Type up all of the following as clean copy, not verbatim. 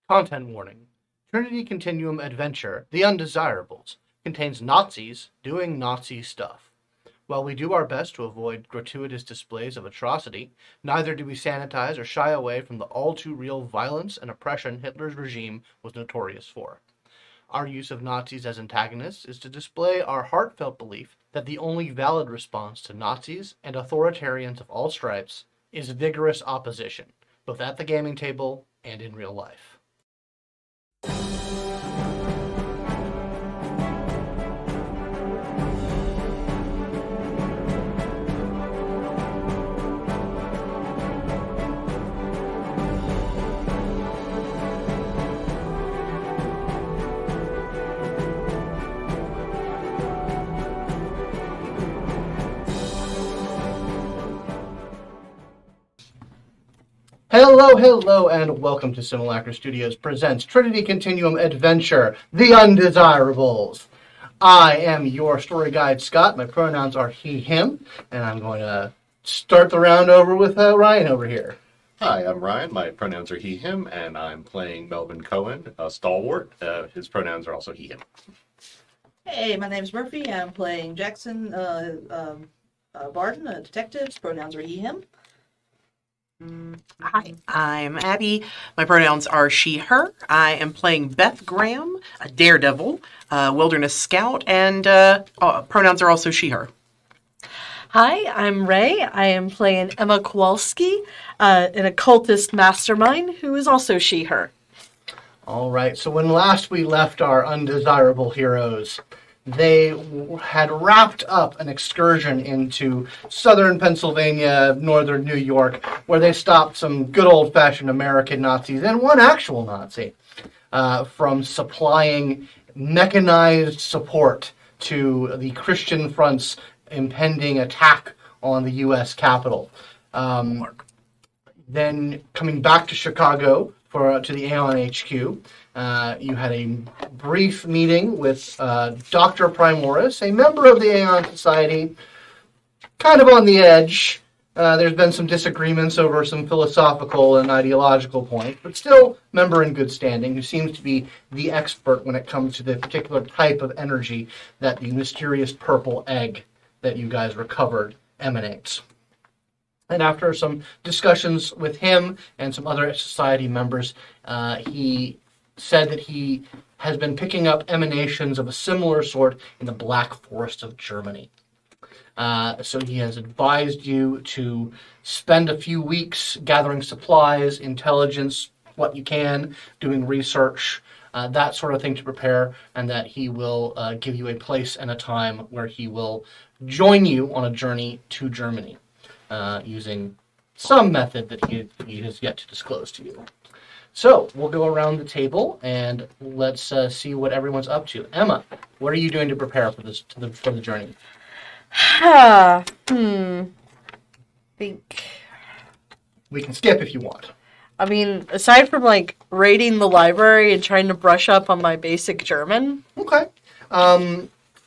Content warning. Trinity Continuum Adventure, The Undesirables, contains Nazis doing Nazi stuff. While we do our best to avoid gratuitous displays of atrocity, neither do we sanitize or shy away from the all-too-real violence and oppression Hitler's regime was notorious for. Our use of Nazis as antagonists is to display our heartfelt belief that the only valid response to Nazis and authoritarians of all stripes is vigorous opposition, both at the gaming table and in real life. Hello, and welcome to Simulacra Studios presents Trinity Continuum Adventure, The Undesirables. I am your story guide, Scott. My pronouns are he, him, and I'm going to start the round over with Ryan over here. Hi, I'm Ryan. My pronouns are he, him, and I'm playing Melvin Cohen, a stalwart. His pronouns are also he, him. Hey, my name's Murphy. I'm playing Jackson Barton, a detective. His pronouns are he, him. Hi, I'm Abby. My pronouns are she, her. I am playing Beth Graham, a daredevil, wilderness scout, and pronouns are also she, her. Hi, I'm Ray. I am playing Emma Kowalski, an occultist mastermind who is also she, her. All right, so when last we left our undesirable heroes, they had wrapped up an excursion into southern Pennsylvania, northern New York, where they stopped some good old-fashioned American Nazis and one actual Nazi from supplying mechanized support to the Christian Front's impending attack on the U.S. Capitol. Then coming back to Chicago to the Aeon HQ, you had a brief meeting with Dr. Primoris, a member of the Aeon Society, kind of on the edge. There's been some disagreements over some philosophical and ideological points, but still member in good standing, who seems to be the expert when it comes to the particular type of energy that the mysterious purple egg that you guys recovered emanates. And after some discussions with him and some other society members, he said that he has been picking up emanations of a similar sort in the Black Forest of Germany. So he has advised you to spend a few weeks gathering supplies, intelligence, what you can, doing research, that sort of thing to prepare, and that he will give you a place and a time where he will join you on a journey to Germany, using some method that he has yet to disclose to you. So, we'll go around the table and let's see what everyone's up to. Emma, what are you doing to prepare for for the journey? Think. We can skip if you want. I mean, aside from raiding the library and trying to brush up on my basic German. Okay.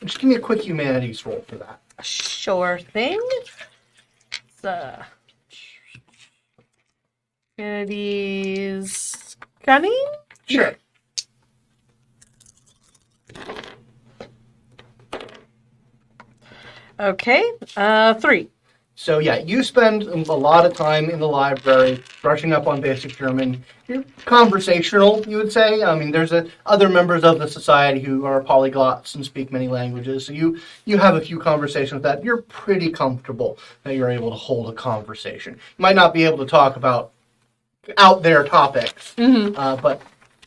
Just give me a quick humanities roll for that. Sure thing. Humanities cunning? Sure. Okay, 3. So yeah, you spend a lot of time in the library brushing up on basic German. You're conversational, you would say. I mean, there's other members of the society who are polyglots and speak many languages. So you have a few conversations with that. You're pretty comfortable that you're able to hold a conversation. You might not be able to talk about out there topics, but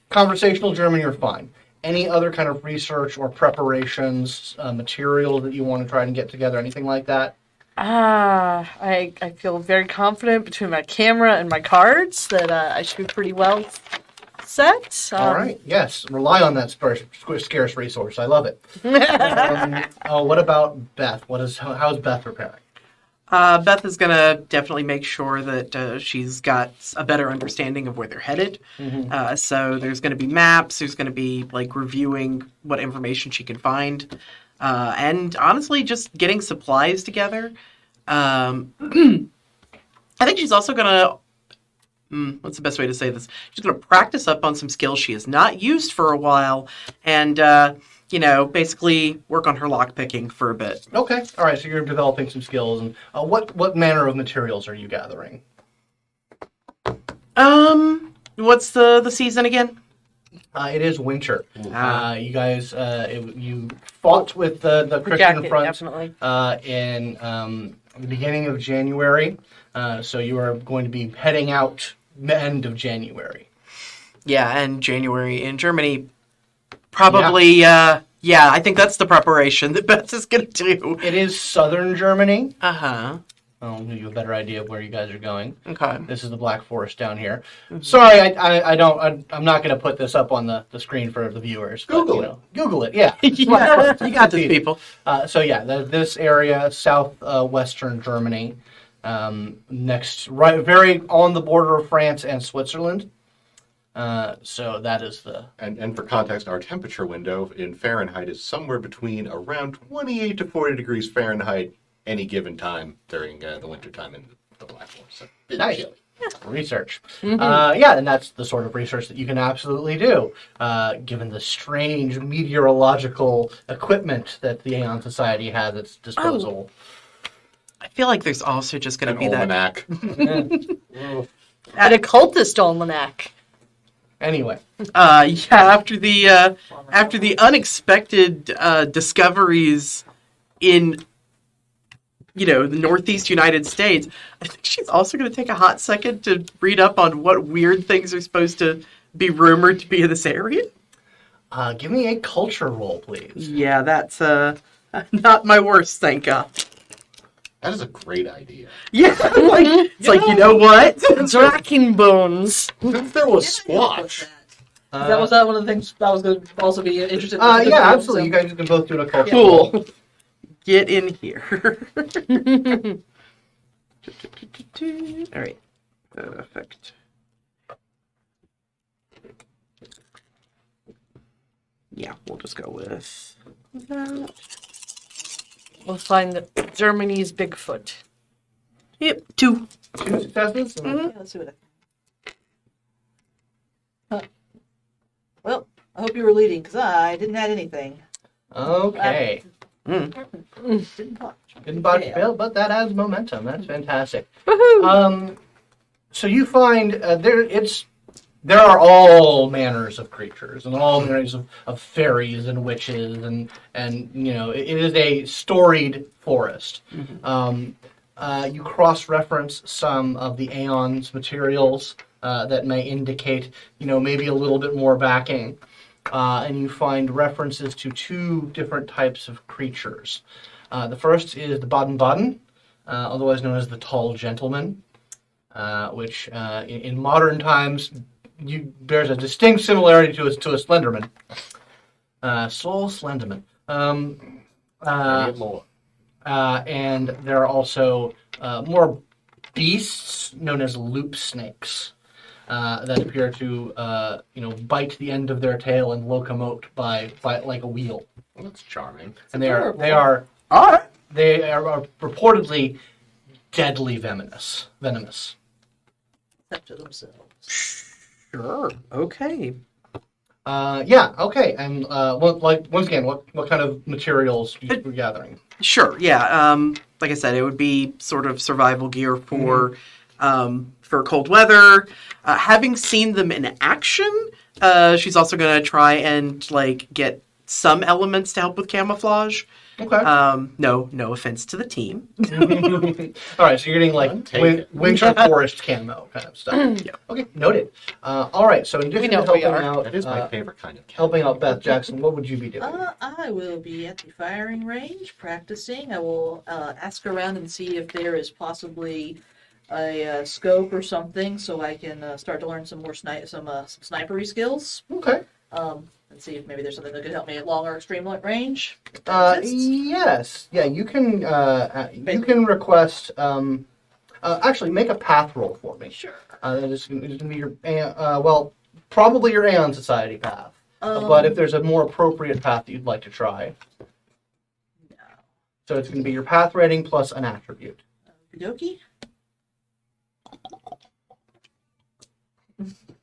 conversational German, you're fine. Any other kind of research or preparations, material that you want to try and get together, anything like that? I feel very confident between my camera and my cards that I should be pretty well set. All right, yes, rely on that scarce resource. I love it. What about Beth? How's Beth preparing? Beth is going to definitely make sure that she's got a better understanding of where they're headed. Mm-hmm. So there's going to be maps. There's going to be reviewing what information she can find. And honestly, just getting supplies together. I think she's also going to what's the best way to say this? She's going to practice up on some skills she has not used for a while, and basically work on her lockpicking for a bit. Okay. All right. So you're developing some skills, and what manner of materials are you gathering? What's the season again? It is winter. Ah. You guys, you fought with the Christian Jacket, Front definitely. in the beginning of January. So you are going to be heading out the end of January. Yeah, and January in Germany. Probably, I think that's the preparation that Beth is going to do. It is southern Germany. Uh-huh. I'll give you a better idea of where you guys are going. Okay. This is the Black Forest down here. Sorry, I'm not going to put this up on the screen for the viewers. Google it. Google it, yeah. You got this, people. This area, southwestern Germany, very on the border of France and Switzerland. So that is the... And for context, our temperature window in Fahrenheit is somewhere between around 28 to 40 degrees Fahrenheit any given time during the winter time in the Black Forest. So, Nice. Research. And that's the sort of research that you can absolutely do, given the strange meteorological equipment that the Aeon Society has at its disposal. I feel like there's also just going An to be that. almanac. An occultist almanac. Anyway. After the unexpected discoveries in the Northeast United States, I think she's also going to take a hot second to read up on what weird things are supposed to be rumored to be in this area. Give me a culture roll, please. Yeah, that's not my worst, thank God. That is a great idea. Yeah, you know what? Draken bones. Since there was Squatch. Was that one of the things I was going to also be interested in? Yeah, absolutely. You guys can both do a culture Cool. roll. Get in here. All right. Perfect. Yeah, we'll just go with that. We'll find Germany's Bigfoot. Yep, 2. 2 successes? Yeah, let's see what Well, I hope you were leading, because I didn't add anything. Okay. Didn't botch. Didn't botch fail, but that adds momentum. That's fantastic. Woohoo! So you find there are all manners of creatures and all manners of fairies and witches and it is a storied forest. You cross-reference some of the Aeon's materials that may indicate maybe a little bit more backing. And you find references to 2 different types of creatures. The first is the Baden-Baden, otherwise known as the Tall Gentleman, which in modern times bears a distinct similarity to a Slenderman. Soul Slenderman. And there are also more beasts known as loop snakes. That appear to, bite the end of their tail and locomote by like a wheel. Well, that's charming. And they are reportedly deadly venomous. Except to themselves. Sure. Okay. Okay. And once again, what kind of materials are you gathering? Sure. Yeah. Like I said, it would be sort of survival gear for cold weather. Having seen them in action, she's also going to try and get some elements to help with camouflage. Okay. No offense to the team. All right, so you're getting winter forest camo kind of stuff. Yeah. Okay, noted. All right, so in addition to helping out, That is my favorite kind of cat. helping out Beth Jackson, what would you be doing? I will be at the firing range practicing. I will ask around and see if there is possibly a scope or something, so I can start to learn some more some snipery skills. Okay. And see if maybe there's something that could help me at long or extreme range. Yes. Yeah, you can request. Actually, make a path roll for me. Sure. That is going to be your probably your Aeon Society path. But if there's a more appropriate path that you'd like to try, No. so it's going to be your path rating plus an attribute. Okie dokie.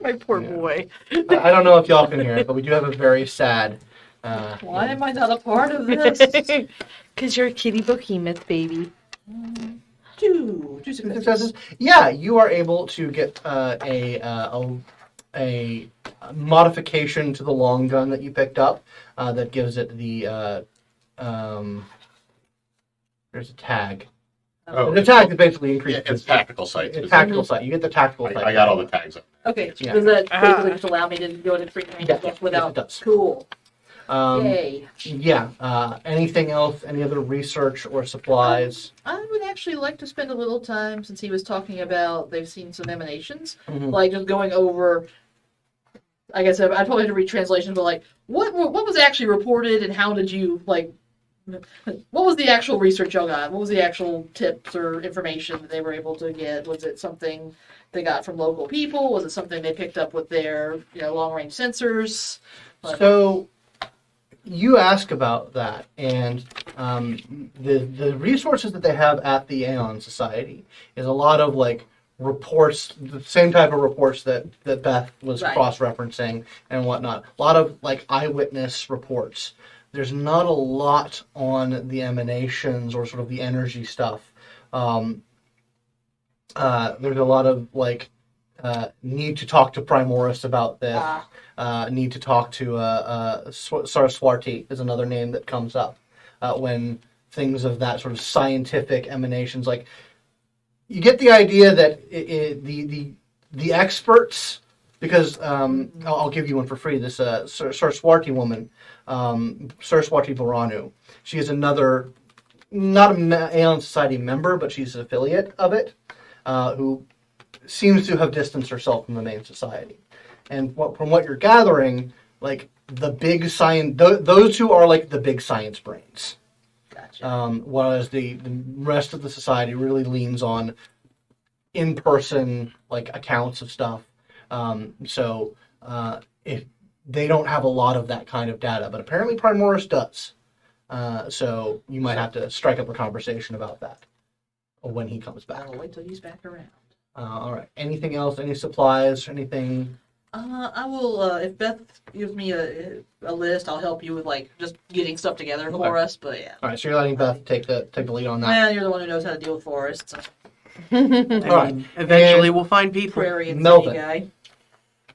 My poor Yeah. boy. I don't know if y'all can hear it, but we do have a very sad. Why am I not a part of this? Because you're a kitty behemoth, baby. Two successes. Yeah, you are able to get a modification to the long gun that you picked up that gives it the there's a tag. Oh, The tag is basically yeah, increased. it's tactical sight. It's tactical sight. You get the tactical sight. I got all the tags up. Okay, Yeah. does that basically just allow me to go into free range Yeah, stuff yes, without? it does. Cool. Yay. Yeah. Anything else? Any other research or supplies? I would actually like to spend a little time, since he was talking about they've seen some emanations, Mhm. like just going over. I guess I probably have to read translations, but like, what was actually reported, and how did you like? What was the actual research y'all got? What was the actual tips or information that they were able to get? Was it something they got from local people? Was it something they picked up with their long range sensors? So you ask about that, and the resources that they have at the Aeon Society is a lot of like reports, the same type of reports that Beth was Right. cross-referencing and whatnot. A lot of like eyewitness reports. There's not a lot on the emanations or sort of the energy stuff. There's a lot of like need to talk to Primoris about this. Need to talk to Saraswati is another name that comes up when things of that sort of scientific emanations. Like you get the idea that the experts, because I'll give you one for free. This Saraswati woman, Saraswati Varanu. She is another, not an Aeon Society member, but she's an affiliate of it, who seems to have distanced herself from the main society. And from what you're gathering, like the big science, those two are like the big science brains. Gotcha. Whereas the rest of the society really leans on in-person like accounts of stuff. So if they don't have a lot of that kind of data, but apparently Primoris does. So you might have to strike up a conversation about that when he comes back. I'll wait till he's back around. All right. Anything else? Any supplies? Anything? I will. If Beth gives me a list, I'll help you with like just getting stuff together for us. But yeah. All right. So you're letting Beth take the lead on that. Well, you're the one who knows how to deal with forests. I All mean, right. eventually And we'll find people. Prairie and Melvin. city guy.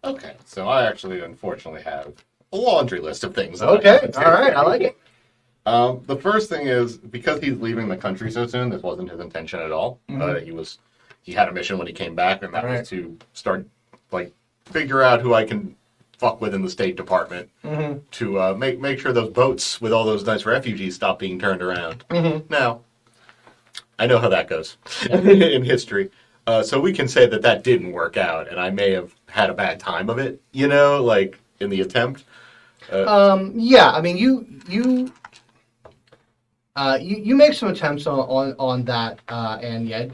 Okay, so I actually, unfortunately, have a laundry list of things. that Okay. I have to All right. do. I like it. The first thing is, because he's leaving the country so soon, this wasn't his intention at all. He had a mission when he came back, and that Right. was to start, like, figure out who I can fuck with in the State Department Mm-hmm. to make sure those boats with all those nice refugees stop being turned around. Mm-hmm. Now, I know how that goes in history. So we can say that didn't work out, and I may have had a bad time of it, like, in the attempt. Yeah. I mean, you make some attempts on that, and yeah,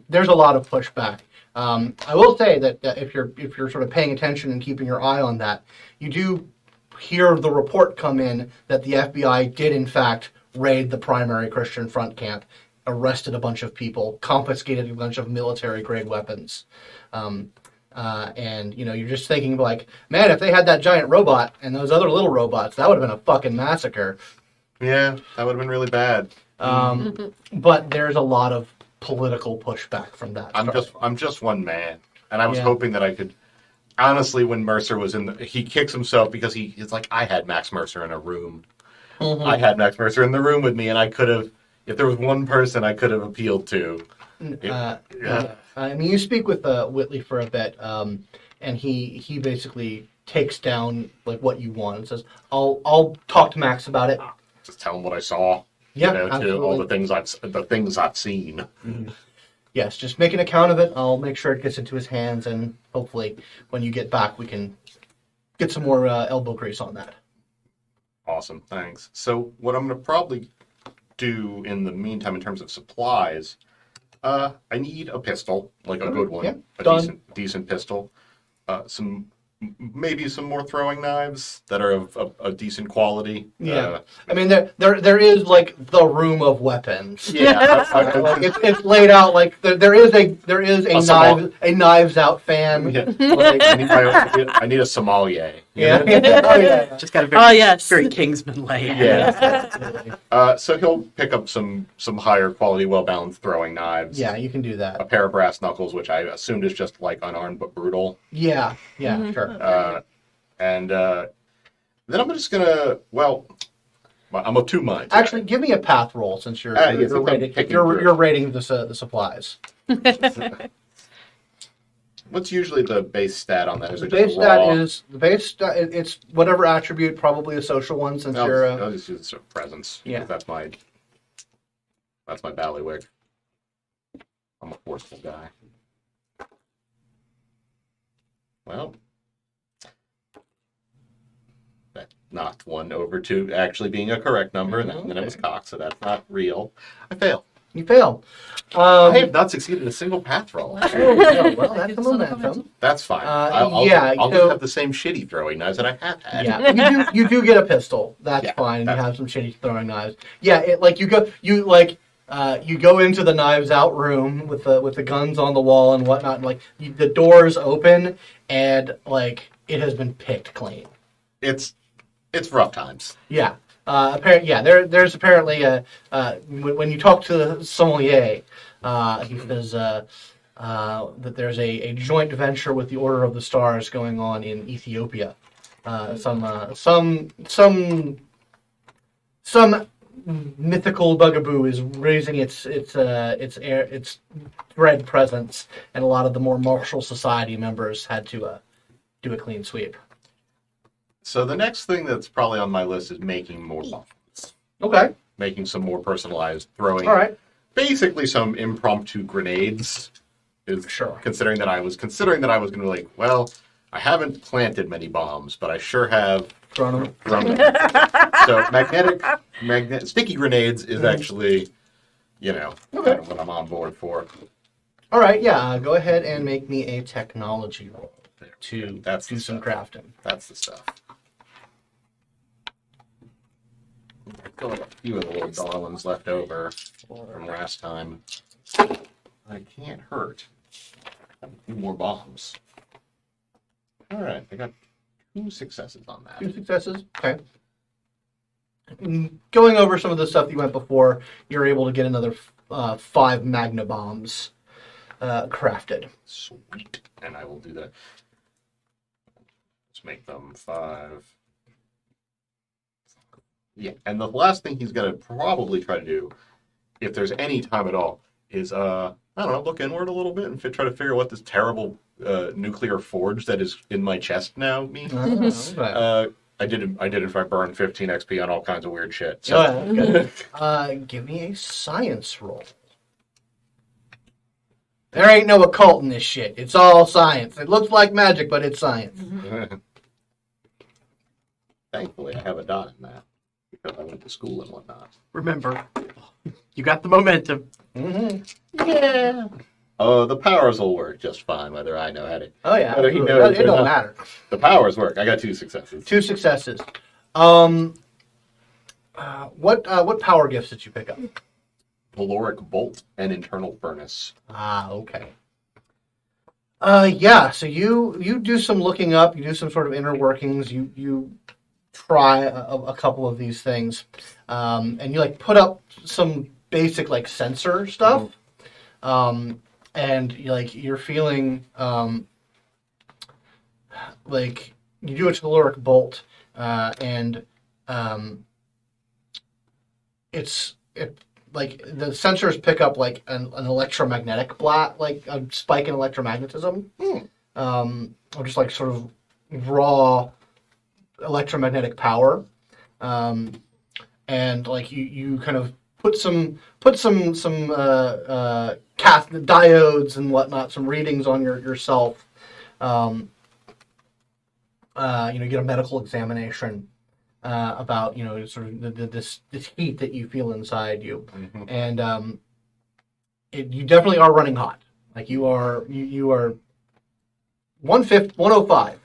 there's a lot of pushback. I will say that if you're sort of paying attention and keeping your eye on that, you do hear the report come in that the FBI did in fact raid the primary Christian front camp, arrested a bunch of people, confiscated a bunch of military grade weapons. And you're just thinking like, man, if they had that giant robot and those other little robots, that would have been a fucking massacre. Yeah, that would have been really bad. But there's a lot of political pushback from that. I'm just one man, and I was Yeah. hoping that I could. Honestly, when Mercer was he kicks himself because he's like, I had Max Mercer in a room. Mhm. I had Max Mercer in the room with me, and I could have, if there was one person I could have appealed to. I mean, you speak with Whitley for a bit, and he basically takes down like what you want and says, "I'll talk to Max about it." Just tell him what I saw. Yeah, To all absolutely. the things I've seen. Yes, just make an account of it. I'll make sure it gets into his hands, and hopefully, when you get back, we can get some more elbow grease on that. Awesome, thanks. So what I'm going to probably do in the meantime in terms of supplies, I need a pistol, like a good one, Yeah, a done. decent pistol, some maybe some more throwing knives that are of a decent quality. Yeah. I mean, there is like the room of weapons. Yeah. Like it's laid out like there is a knives out fan. Yeah. Like, I need a sommelier. you yeah. know? Oh, yeah. Just got a Oh, yes. very Kingsman layout. Yeah. So he'll pick up some higher quality, well balanced throwing knives. Yeah, you can do A that. pair of brass knuckles, which I assumed is just like unarmed but brutal. Yeah. Yeah. Sure. And then I'm just gonna. Well, I'm of two minds. Actually, give me a path roll since you're yes, you're, I'm rating, picking you're, through. you're rating the supplies. What's usually the base stat on that? Is The it base just stat raw? is it's whatever attribute, probably a social one since you're I'll just use sort of presence. Yeah. Because that's my ballywick. I'm a forceful guy. Well, that knocked one over to actually being a correct number, and then it was cocked, so that's not real. I fail. you fail. I have not succeeded in a single path roll. Oh, well, that's the momentum. That's fine. I'll so- just have the same shitty throwing knives that I have had. Yeah, you do get a pistol. That's Yeah, fine. that's- You have some shitty throwing knives. Yeah, you go into the knives out room with the guns on the wall and whatnot. And, like the doors open and like it has been picked clean. It's rough times. Yeah. There's apparently when you talk to the sommelier, he says that there's a joint venture with the Order of the Stars going on in Ethiopia. Some mythical bugaboo is raising its dread presence, and a lot of the more martial society members had to do a clean sweep. So the next thing that's probably on my list is making more bombs. Okay. Making some more personalized throwing. All right. Basically some impromptu grenades. Sure. Considering that I was going to be like, well, I haven't planted many bombs, but I sure have Thrown 'em. thrown them. So magnetic sticky grenades is actually, kind of what I'm on board for. All right. Yeah. Go ahead and make me a technology roll There. to That's do the some stuff. crafting. That's the stuff. Still have a few of the little darlings left over from last time. I can't hurt. A few more bombs. All right, I got 2 successes on that. 2 successes. Okay. Going over some of the stuff that you went before, you're able to get another 5 magna bombs crafted. Sweet. And I will do that. Let's make them 5. Yeah, and the last thing he's going to probably try to do, if there's any time at all, is, I don't know, look inward a little bit and try to figure out what this terrible nuclear forge that is in my chest now means. Okay. I did in fact burn 15 XP on all kinds of weird shit. So, Okay. Give me a science roll. There ain't no occult in this shit. It's all science. It looks like magic, but it's science. Thankfully, I have a dot in that because I went to school and whatnot. Remember, you got the momentum. Mm-hmm. Yeah. Oh, the powers will work just fine, whether I know how to. Oh yeah, Whether he absolutely. knows It or don't not. matter. The powers work. I got 2 successes. 2 successes. What power gifts did you pick up? Caloric bolt and internal furnace. Ah, okay. Yeah. So you do some looking up. You do some sort of inner workings. You try a couple of these things, and you like put up some basic like sensor stuff, and you're feeling like you do a caloric bolt, and like the sensors pick up like an electromagnetic like a spike in electromagnetism, or just like sort of raw electromagnetic power, and like you kind of put some diodes and whatnot, some readings on yourself. Get a medical examination about sort of this heat that you feel inside you, and you definitely are running hot. Like you are 105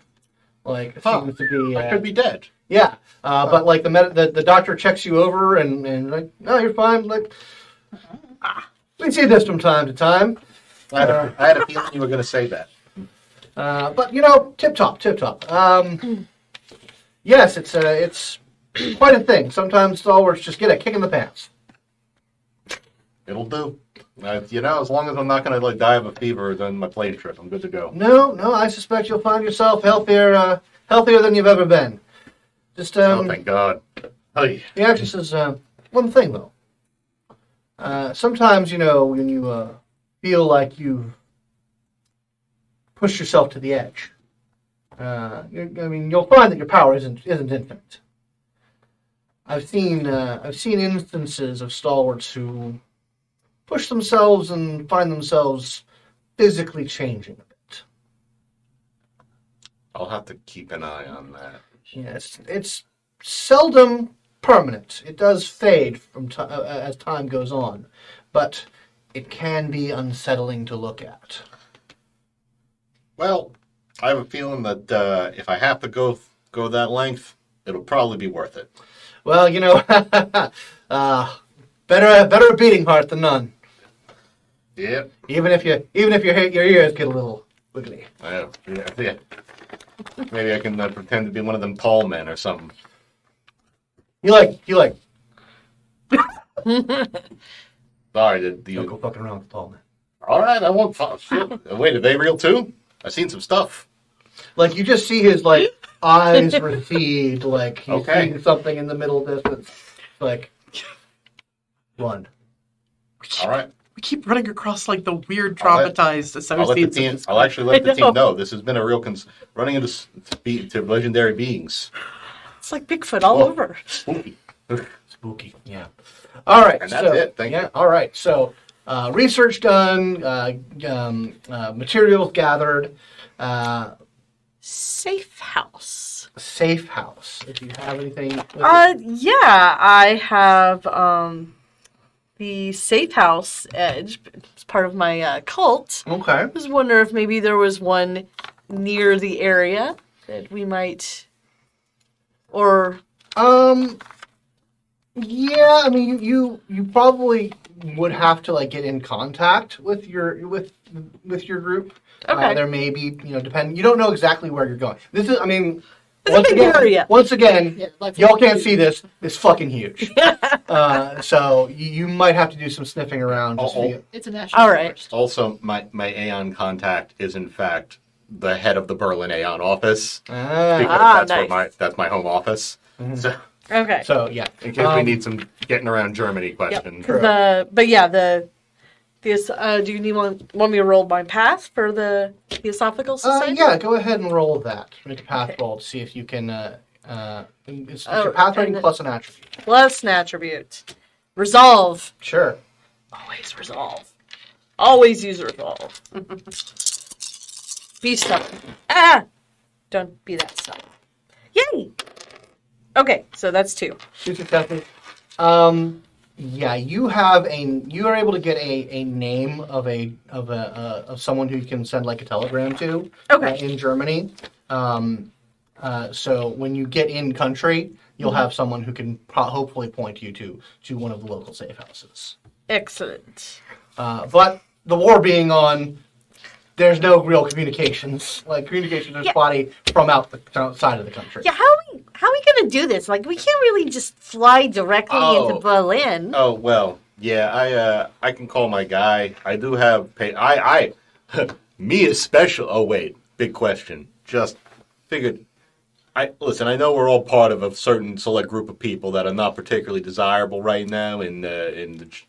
Like, it Huh. seems to be. I could be dead. Yeah, but like the doctor checks you over and like, no, you're fine. Like, we see this from time to time. I had a feeling you were going to say that. But tip top. Yes, it's quite a thing. Sometimes stalwarts just get a kick in the pants. It'll do. As long as I'm not going to like die of a fever during my plane trip, I'm good to go. No, I suspect you'll find yourself healthier than you've ever been. Just Oh, thank God. Hey. he actually says one thing though. Sometimes when you feel like you've pushed yourself to the edge, you'll find that your power isn't infinite. I've seen instances of stalwarts who push themselves and find themselves physically changing a bit. I'll have to keep an eye on that. Yes, it's seldom permanent. It does fade as time goes on, but it can be unsettling to look at. Well, I have a feeling that if I have to go that length, it'll probably be worth it. Well, better a beating heart than none. Yep. Even if your ears get a little wiggly. Yeah. Maybe I can pretend to be one of them tall men or something. You like. Sorry, Don't go fucking around with tall men. All right, I won't. Shit. Wait, are they real too? I've seen some stuff. Like, you just see his eyes recede, like he's Okay. seeing something in the middle distance. Like, run. All right. We keep running across like the weird I'll let- traumatized associates. of this I'll actually let the I know. team know this has been a real running into to legendary beings. It's like Bigfoot all Whoa. over. Spooky. Spooky. Yeah. All right. And that's it. Thank you. All right. So, research done, materials gathered, Safe house. safe house. If you have anything. Yeah, I have the safe house edge. It's part of my cult. Okay. I was wondering if maybe there was one near the area that we might, or Yeah, I mean, you probably would have to get in contact with your group. Okay. There may be, depend. You don't know exactly where you're going. This is, I mean, It's a big area. once again, Yeah, like y'all can't see this. It's fucking huge. So you might have to do some sniffing around. Just Oh, to get- It's a national All right. forest. Also, my Aeon contact is in fact the head of the Berlin Aeon office Ah, because nice. that's my home office. Mhm. So okay. so yeah. in case we need some getting around Germany questions. Correct. But yeah, do you want me to roll my path for the Theosophical Society? Yeah, go ahead and roll that. Make a path roll to see if you can. It's your path rating and- plus an attribute. Plus an attribute. Resolve. Sure. Always resolve. Always use resolve. Be stubborn. Don't be that stubborn. Yay! Okay, so that's 2. 2 successes. Yeah, you are able to get a name of someone who you can send a telegram to. Okay. In Germany. So when you get in country, you'll have someone who can hopefully point you to one of the local safe houses. Excellent. But the war being on, there's no real communications. Communications are spotty from outside of the country. Yeah, how are we gonna do this? We can't really just fly directly into Berlin. Oh well, yeah. I can call my guy. I do have me is special. Oh wait, big question. Just figured. Listen. I know we're all part of a certain select group of people that are not particularly desirable right now in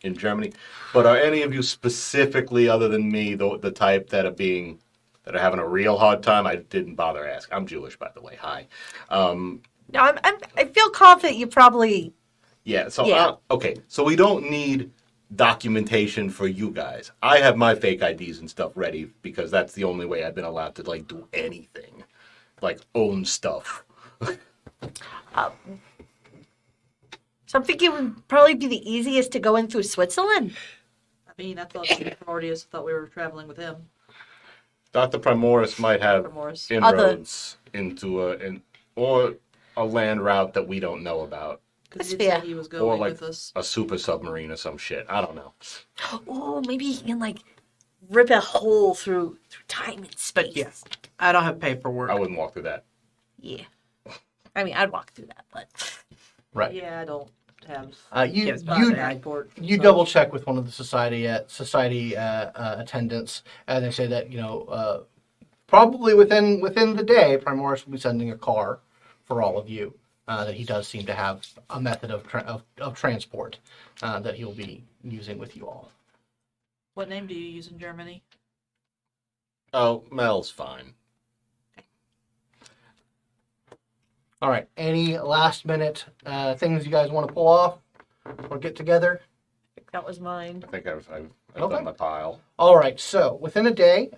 Germany. But are any of you specifically, other than me, the type that are having a real hard time? I didn't bother asking. I'm Jewish, by the way. Hi. No, I feel confident you probably. Yeah. So Yeah. okay. So we don't need documentation for you guys. I have my fake IDs and stuff ready because that's the only way I've been allowed to do anything, own stuff. So I'm thinking it would probably be the easiest to go in through Switzerland. I mean, I thought Primordius thought we were traveling with him. Dr. Primoris might have Primoris. inroads into or a land route that we don't know about. Because he That's did say fair. he was Or going like with us. a super submarine or some shit. I don't know. Oh, maybe he can like rip a hole through time and space. But yes, I don't have paperwork. I wouldn't walk through that. Yeah. I mean, I'd walk through that, but Right. Yeah, I don't have. You Yes, you passport. you double check with one of the society attendants, and they say that probably within the day, Primoris will be sending a car for all of you. That he does seem to have a method of transport that he'll be using with you all. What name do you use in Germany? Oh, Mel's fine. All right. Any last minute things you guys want to pull off or get together? I think that was mine. I think I've Okay. done my pile. All right. So within a day,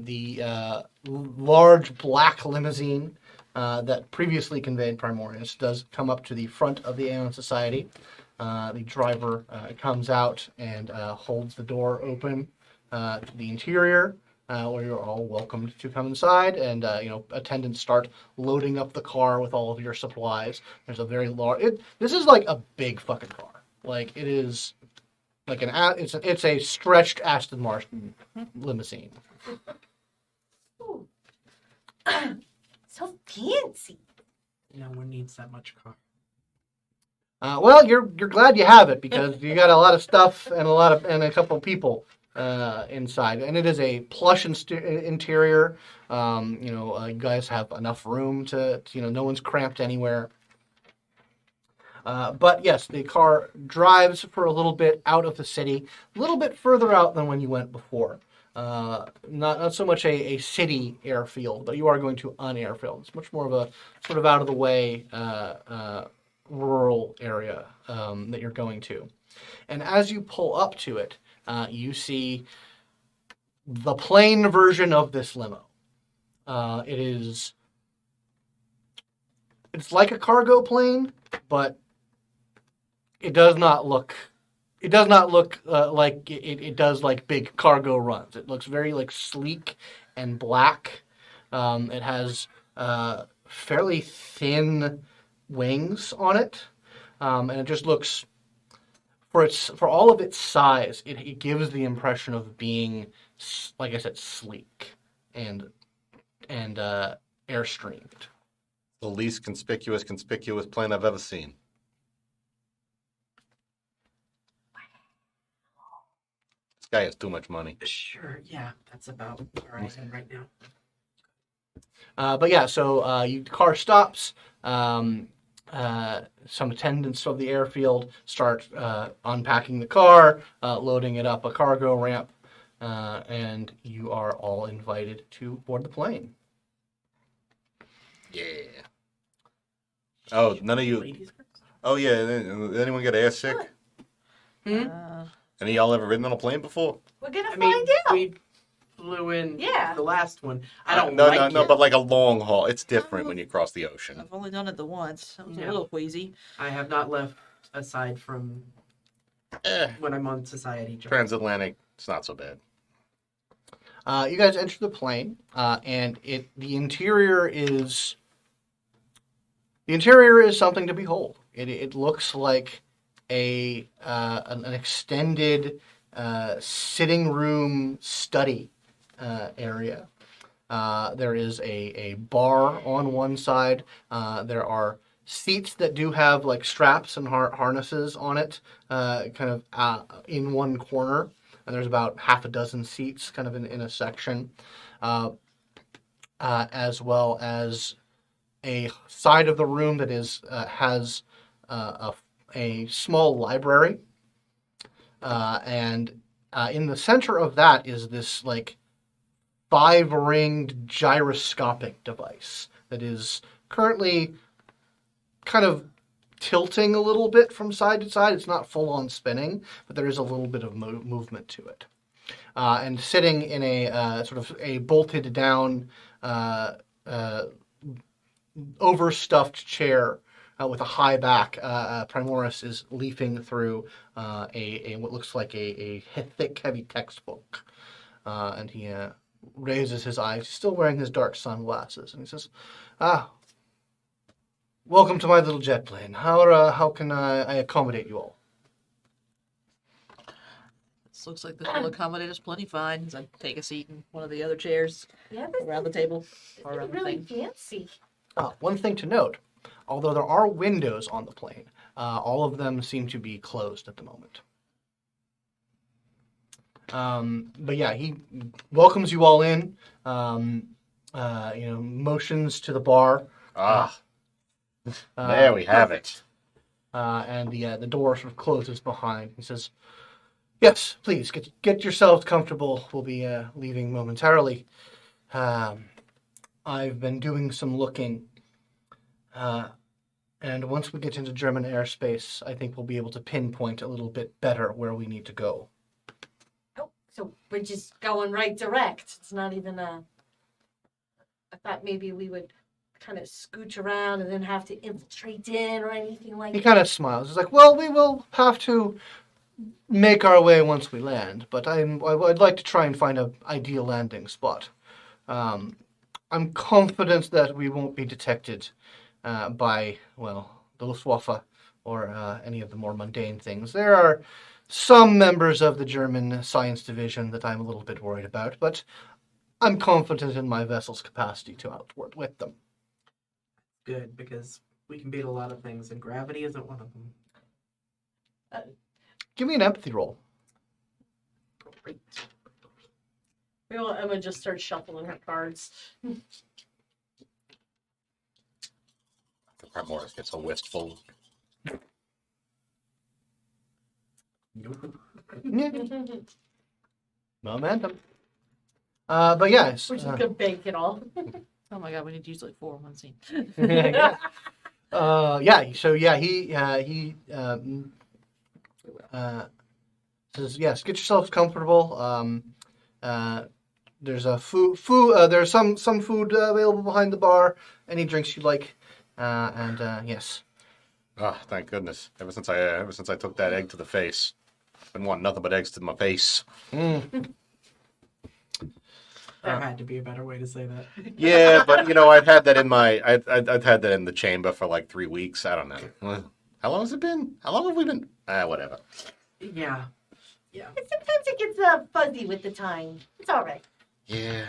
the large black limousine that previously conveyed Primorius does come up to the front of the Aeon Society. The driver comes out and holds the door open to the interior, where you're all welcomed to come inside. And attendants start loading up the car with all of your supplies. There's a very large. This is like a big fucking car. Like it is. Like it's a stretched Aston Martin limousine. So fancy. No one needs that much car. Well, you're glad you have it because you got a lot of stuff and a couple of people inside, and it is a plush interior. You guys have enough room to no one's cramped anywhere. But yes, the car drives for a little bit out of the city, a little bit further out than when you went before. Not so much a city airfield, but you are going to an airfield. It's much more of a sort of out of the way rural area that you're going to. And as you pull up to it, you see the plain version of this limo. It's like a cargo plane, but it does not look like it does like big cargo runs. It looks very like sleek and black. It has fairly thin wings on it, and it just looks for all of its size. It gives the impression of being, like I said, sleek and airstreamed. The least conspicuous plane I've ever seen. This guy has too much money. Sure, yeah, that's about where I am right now. But yeah, so the car stops. Some attendants of the airfield start unpacking the car, loading it up a cargo ramp, and you are all invited to board the plane. Yeah. Oh, none of you. Ladies first? Oh yeah. Did anyone get air sick? Hmm? Any of y'all ever ridden on a plane before? We're gonna I mean, find out. we flew in Yeah. the last one. I don't No, like no, it. but like a long haul. It's different when you cross the ocean. I've only done it the once. That was Yeah. a little queasy. I have not left aside from when I'm on society jobs. Transatlantic. It's not so bad. You guys enter the plane, and the interior is something to behold. It looks like an extended sitting room study area. There is a bar on one side. There are seats that do have like straps and harnesses on it, kind of in one corner. And there's about half a dozen seats kind of in a section, as well as a side of the room that has a small library. And in the center of that is this like 5-ringed gyroscopic device that is currently kind of tilting a little bit from side to side. It's not full on spinning, but there is a little bit of movement to it. And sitting in a sort of a bolted down, overstuffed chair with a high back, Primoris is leafing through a what looks like a thick, heavy textbook. And he raises his eyes, still wearing his dark sunglasses, and he says, welcome to my little jet plane. How can I accommodate you all? This looks like this will accommodate us plenty fine. So I take a seat in one of the other chairs Yeah, around the table or this around is the really thing. fancy. One thing to note, although there are windows on the plane, all of them seem to be closed at the moment. But yeah, he welcomes you all in, motions to the bar. There we have it. And the door sort of closes behind. He says, yes, please, get yourselves comfortable. We'll be leaving momentarily. I've been doing some looking, and once we get into German airspace, I think we'll be able to pinpoint a little bit better where we need to go. Oh, so we're just going right direct. It's not even a... I thought maybe we would kind of scooch around and then have to infiltrate in or anything like He that. kind of smiles. He's like, well, we will have to make our way once we land, but I'd like to try and find an ideal landing spot. I'm confident that we won't be detected by, well, the Luftwaffe or any of the more mundane things. There are some members of the German science division that I'm a little bit worried about, but I'm confident in my vessel's capacity to outward with them. Good, because we can beat a lot of things, and gravity isn't one of them. Give me an empathy roll. Great. We want Emma just start shuffling her cards. The Primoris gets a wistful. Momentum. But yes. We're just gonna bank it all. Oh my god, we need to use like 4 in one scene. He says, yes, get yourselves comfortable. There's a there's some food available behind the bar. Any drinks you'd like, yes. Thank goodness. Ever since I took that egg to the face, been wanting nothing but eggs to my face. There had to be a better way to say that. Yeah, but I'd had that in I'd had that in the chamber for like 3 weeks. I don't know. How long has it been? How long have we been? Whatever. Yeah. Sometimes it gets fuzzy with the time. It's all right. Yeah.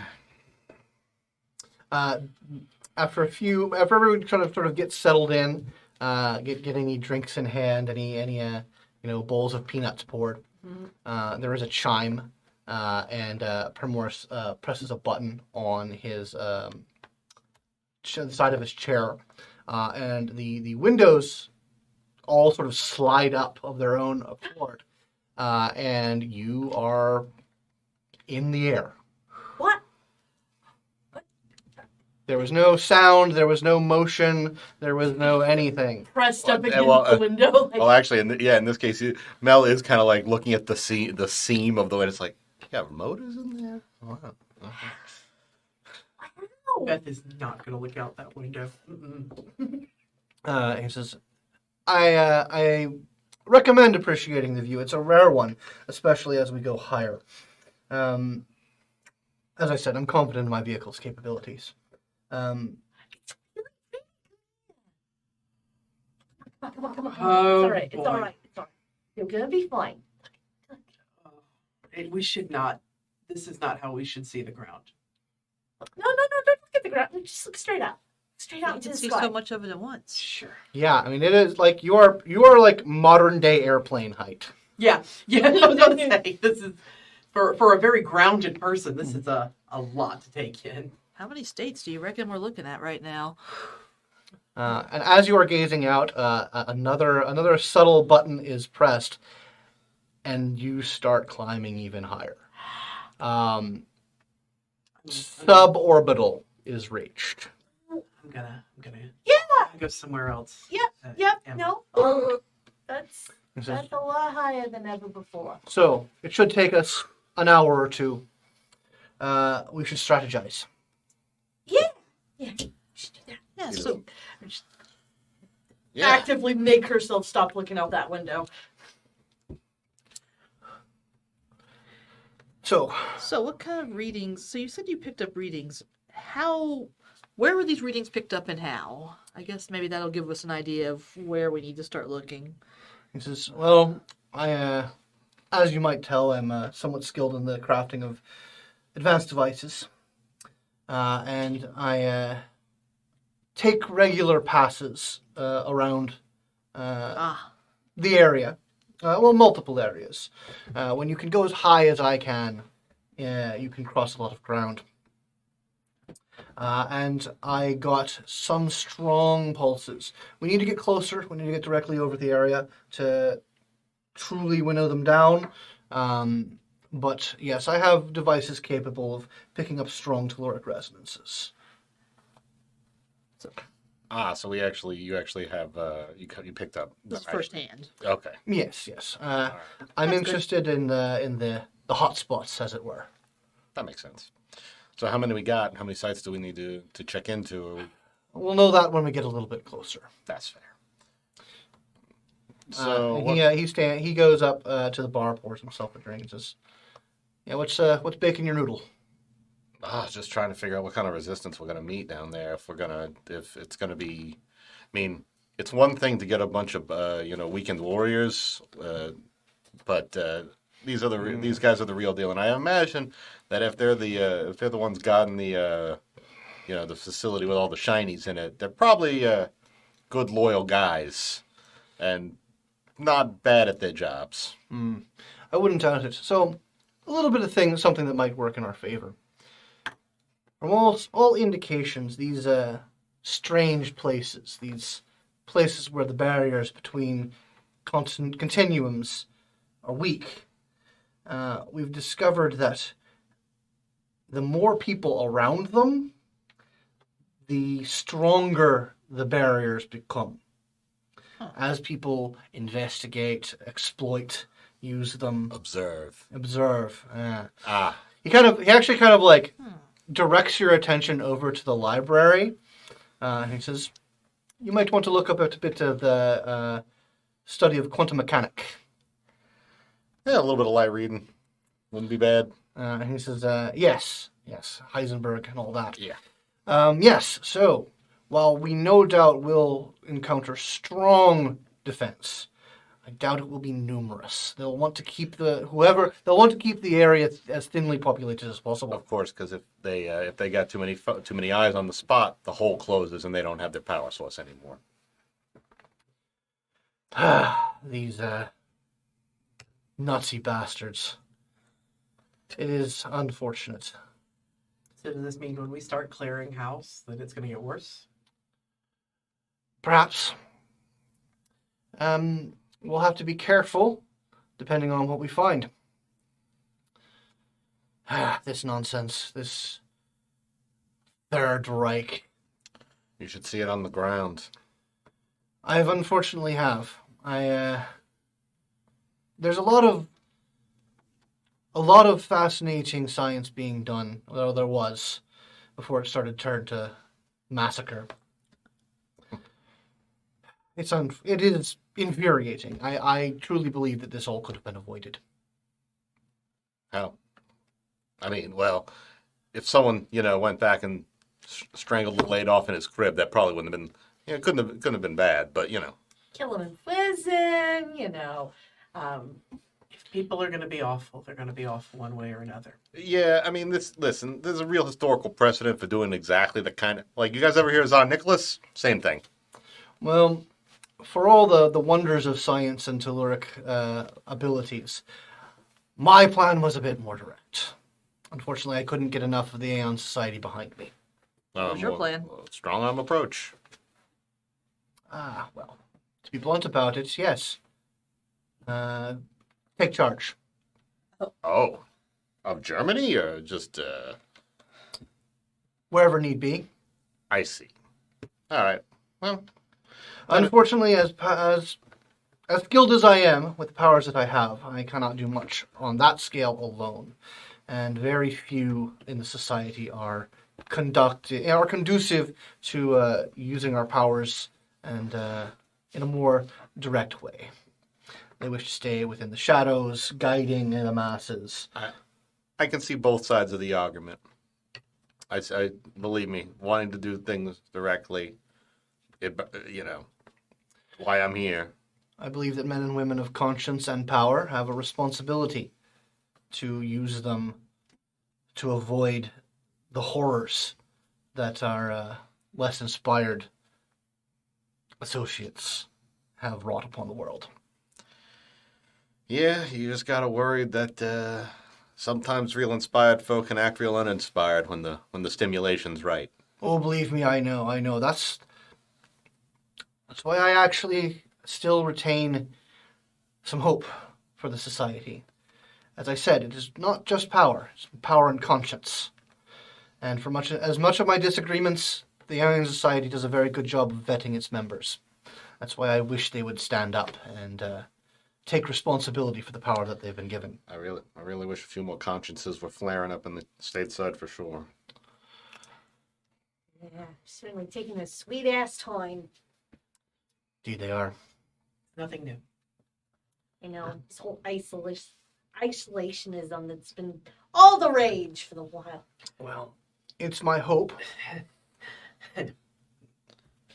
After everyone sort of gets settled in, get any drinks in hand, any bowls of peanuts poured. There is a chime, and Primoris presses a button on his the side of his chair, and the windows all sort of slide up of their own accord, and you are in the air. What? There was no sound, there was no motion, there was no anything. Pressed up against well, the window. Well, actually, in this case, Mel is kind of like looking at the seam of the way. It's like, yeah, motors in there. Wow. Beth is not going to look out that window. He says, I recommend appreciating the view. It's a rare one, especially as we go higher. As I said, I'm confident in my vehicle's capabilities. Come on. Oh, It's all right. boy. It's all right. You're gonna be fine. We should not. This is not how we should see the ground. No, don't look at the ground. Just look straight up. Straight You out to can the see sky. so much of it at once. Sure. Yeah, I mean, it is like you are like modern day airplane height. Yeah. I was going to say, this is, for a very grounded person, this is a lot to take in. How many states do you reckon we're looking at right now? And as you are gazing out, another subtle button is pressed, and you start climbing even higher. Suborbital is reached. I'm gonna Yeah. go somewhere else. Yep. Emma. No. That's He says, a lot higher than ever before. so it should take us an hour or two. We should strategize. Yeah. We should do that. Yeah, so Yeah. Actively make herself stop looking out that window. So, So what kind of readings? So you said you picked up readings. Where were these readings picked up and how? I guess maybe that'll give us an idea of where we need to start looking. he says, well, as you might tell, I'm somewhat skilled in the crafting of advanced devices. And I take regular passes around the area. Multiple areas. When you can go as high as I can, you can cross a lot of ground. And I got some strong pulses. We need to get closer. We need to get directly over the area to truly winnow them down. But yes, I have devices capable of picking up strong telluric resonances. So you actually have you picked up. This is firsthand. Okay. Yes. All right. I'm That's interested in the hot spots, as it were. That makes sense. So how many we got? How many sites do we need to check into? We'll know that when we get a little bit closer. That's fair. So he goes up to the bar, pours himself a drink, and says, "Yeah, what's baking your noodle?" Just trying to figure out what kind of resistance we're gonna meet down there. If it's gonna be, I mean, it's one thing to get a bunch of weakened warriors, but these guys are the real deal, and I imagine that if they're the ones guarding the the facility with all the shinies in it, they're probably good loyal guys, and not bad at their jobs. I wouldn't doubt it. So, a little bit of something that might work in our favor. From all indications, these strange places, these places where the barriers between continuums are weak, we've discovered that the more people around them, the stronger the barriers become. As people investigate, exploit, use them, Observe. He actually kind of like directs your attention over to the library. And he says, you might want to look up a bit of the study of quantum mechanic. Yeah, a little bit of light reading wouldn't be bad. And he says, yes, Heisenberg and all that. Yeah. Yes, so while we no doubt will encounter strong defense, I doubt it will be numerous. They'll want to keep the area as thinly populated as possible. Of course, because if they got too many eyes on the spot, the hole closes and they don't have their power source anymore. These Nazi bastards. It is unfortunate. So does this mean when we start clearing house that it's going to get worse? Perhaps. We'll have to be careful, depending on what we find. This nonsense. This Third Reich. You should see it on the ground. I unfortunately have. There's a lot of fascinating science being done, although there was, before it started to turn to massacre. It is infuriating. I truly believe that this all could have been avoided. How? I mean, well, if someone went back and strangled the blade off in his crib, that probably wouldn't have been. It couldn't have been bad, but Kill him in prison, If people are going to be awful, they're going to be awful one way or another. Yeah, I mean, listen, there's a real historical precedent for doing exactly the kind of, like, you guys ever hear of Tsar Nicholas? Same thing. Well, for all the wonders of science and telluric abilities, my plan was a bit more direct. Unfortunately, I couldn't get enough of the Aeon Society behind me. What was your plan? Strong arm approach. Well, to be blunt about it, yes. Take charge. Oh, of Germany or just? Wherever need be. I see. All right. Well, Unfortunately, as skilled as I am with the powers that I have, I cannot do much on that scale alone. And very few in the society are conducive to using our powers and in a more direct way. They wish to stay within the shadows, guiding the masses. I can see both sides of the argument. I believe me, wanting to do things directly, why I'm here. I believe that men and women of conscience and power have a responsibility to use them to avoid the horrors that our less inspired associates have wrought upon the world. Yeah, you just gotta worry that sometimes real inspired folk can act real uninspired when the stimulation's right. Oh, believe me, I know. That's why I actually still retain some hope for the society. As I said, it is not just power; it's power and conscience. And for as much of my disagreements, the Aryan Society does a very good job of vetting its members. That's why I wish they would stand up and take responsibility for the power that they've been given. I really wish a few more consciences were flaring up in the stateside for sure. Yeah, certainly taking a sweet ass time. Indeed, they are. Nothing new. You know, this whole isolationism that's been all the rage for the while. Well, it's my hope.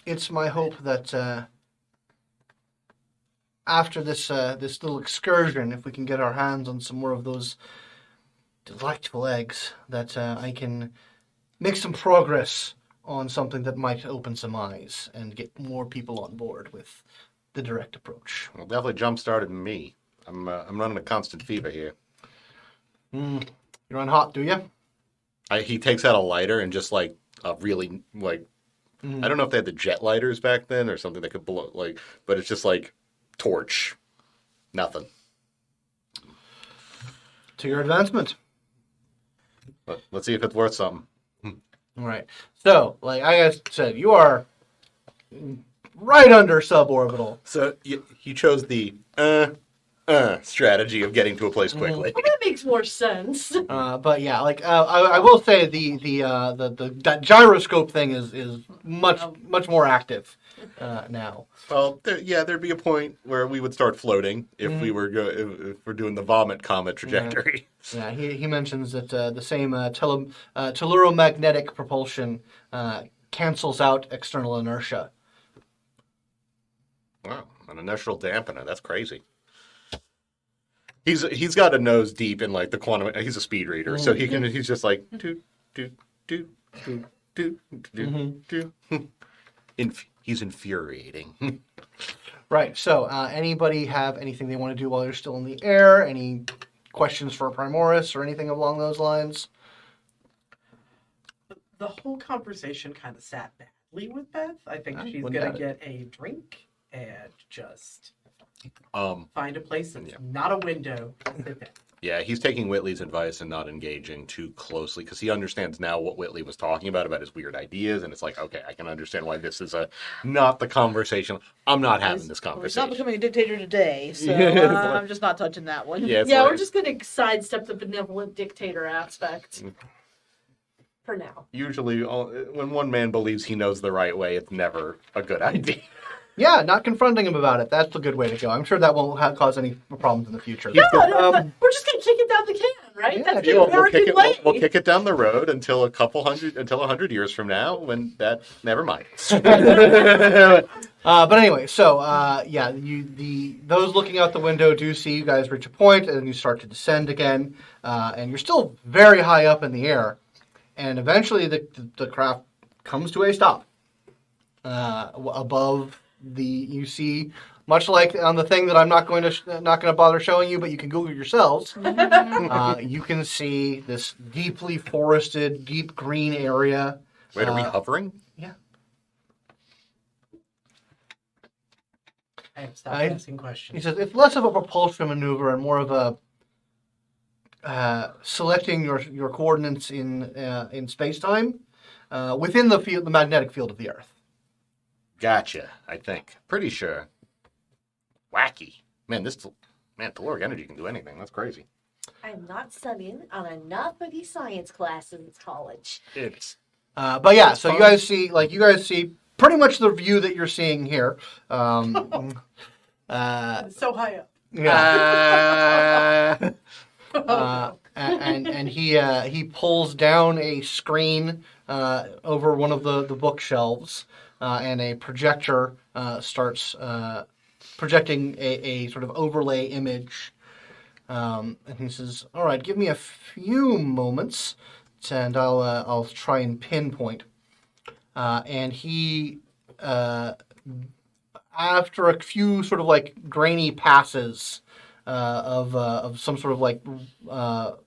It's my hope that after this little excursion, if we can get our hands on some more of those delightful eggs, that I can make some progress on something that might open some eyes and get more people on board with the direct approach. Well, definitely jump-started me. I'm running a constant fever here. You're on hot, do you? He takes out a lighter and just like a really like I don't know if they had the jet lighters back then or something that could blow but it's just like torch, nothing. To your advancement. But let's see if it's worth something. All right. So, like I said, you are right under suborbital. So he chose the strategy of getting to a place quickly. Well, that makes more sense. But yeah, like I will say that gyroscope thing is much more active now. Well, there'd be a point where we would start floating if we were if we're doing the vomit comet trajectory. Yeah, he mentions that the same telluromagnetic propulsion cancels out external inertia. Wow, an inertial dampener. That's crazy. He's got a nose deep in like the quantum. He's a speed reader, so he can. He's just like do. He's infuriating. Right. So, anybody have anything they want to do while you're still in the air? Any questions for Primoris or anything along those lines? The whole conversation kind of sat badly with Beth. I think she's wouldn't gonna doubt get a drink and just Um, find a place that's not a window to sit down. yeah, he's taking Whitley's advice and not engaging too closely because he understands now what Whitley was talking about his weird ideas, and it's like, okay, I can understand why this is not the conversation. I'm not having this He's not conversation. becoming a dictator today, so I'm just not touching that one. Yeah, it's Yeah, like- we're just going to sidestep the benevolent dictator aspect. For now. Usually, when one man believes he knows the right way, it's never a good idea. Yeah, not confronting him about it. That's a good way to go. I'm sure that won't cause any problems in the future. No, we're just going to kick it down the can, right? Yeah, That's yeah, the We'll American kick way. we'll kick it down the road until 100 years from now when that. Never mind. But anyway, so those looking out the window do see you guys reach a point, and you start to descend again, and you're still very high up in the air, and eventually the craft comes to a stop above you see, much like on the thing that I'm not going to bother showing you, but you can Google yourselves. You can see this deeply forested, deep green area. Wait, are we hovering? Yeah. I have stopped asking questions. He says it's less of a propulsion maneuver and more of a selecting your coordinates in space-time within the magnetic field of the Earth. Gotcha, I think. Pretty sure. Wacky. Man, caloric energy can do anything. That's crazy. I'm not studying on enough of these science classes in college. It's But yeah, so you guys see pretty much the view that you're seeing here. It's so high up. Yeah. And he pulls down a screen over one of the bookshelves, and a projector starts projecting a sort of overlay image. And he says, "All right, give me a few moments, and I'll try and pinpoint." And he, after a few sort of like grainy passes of some sort of like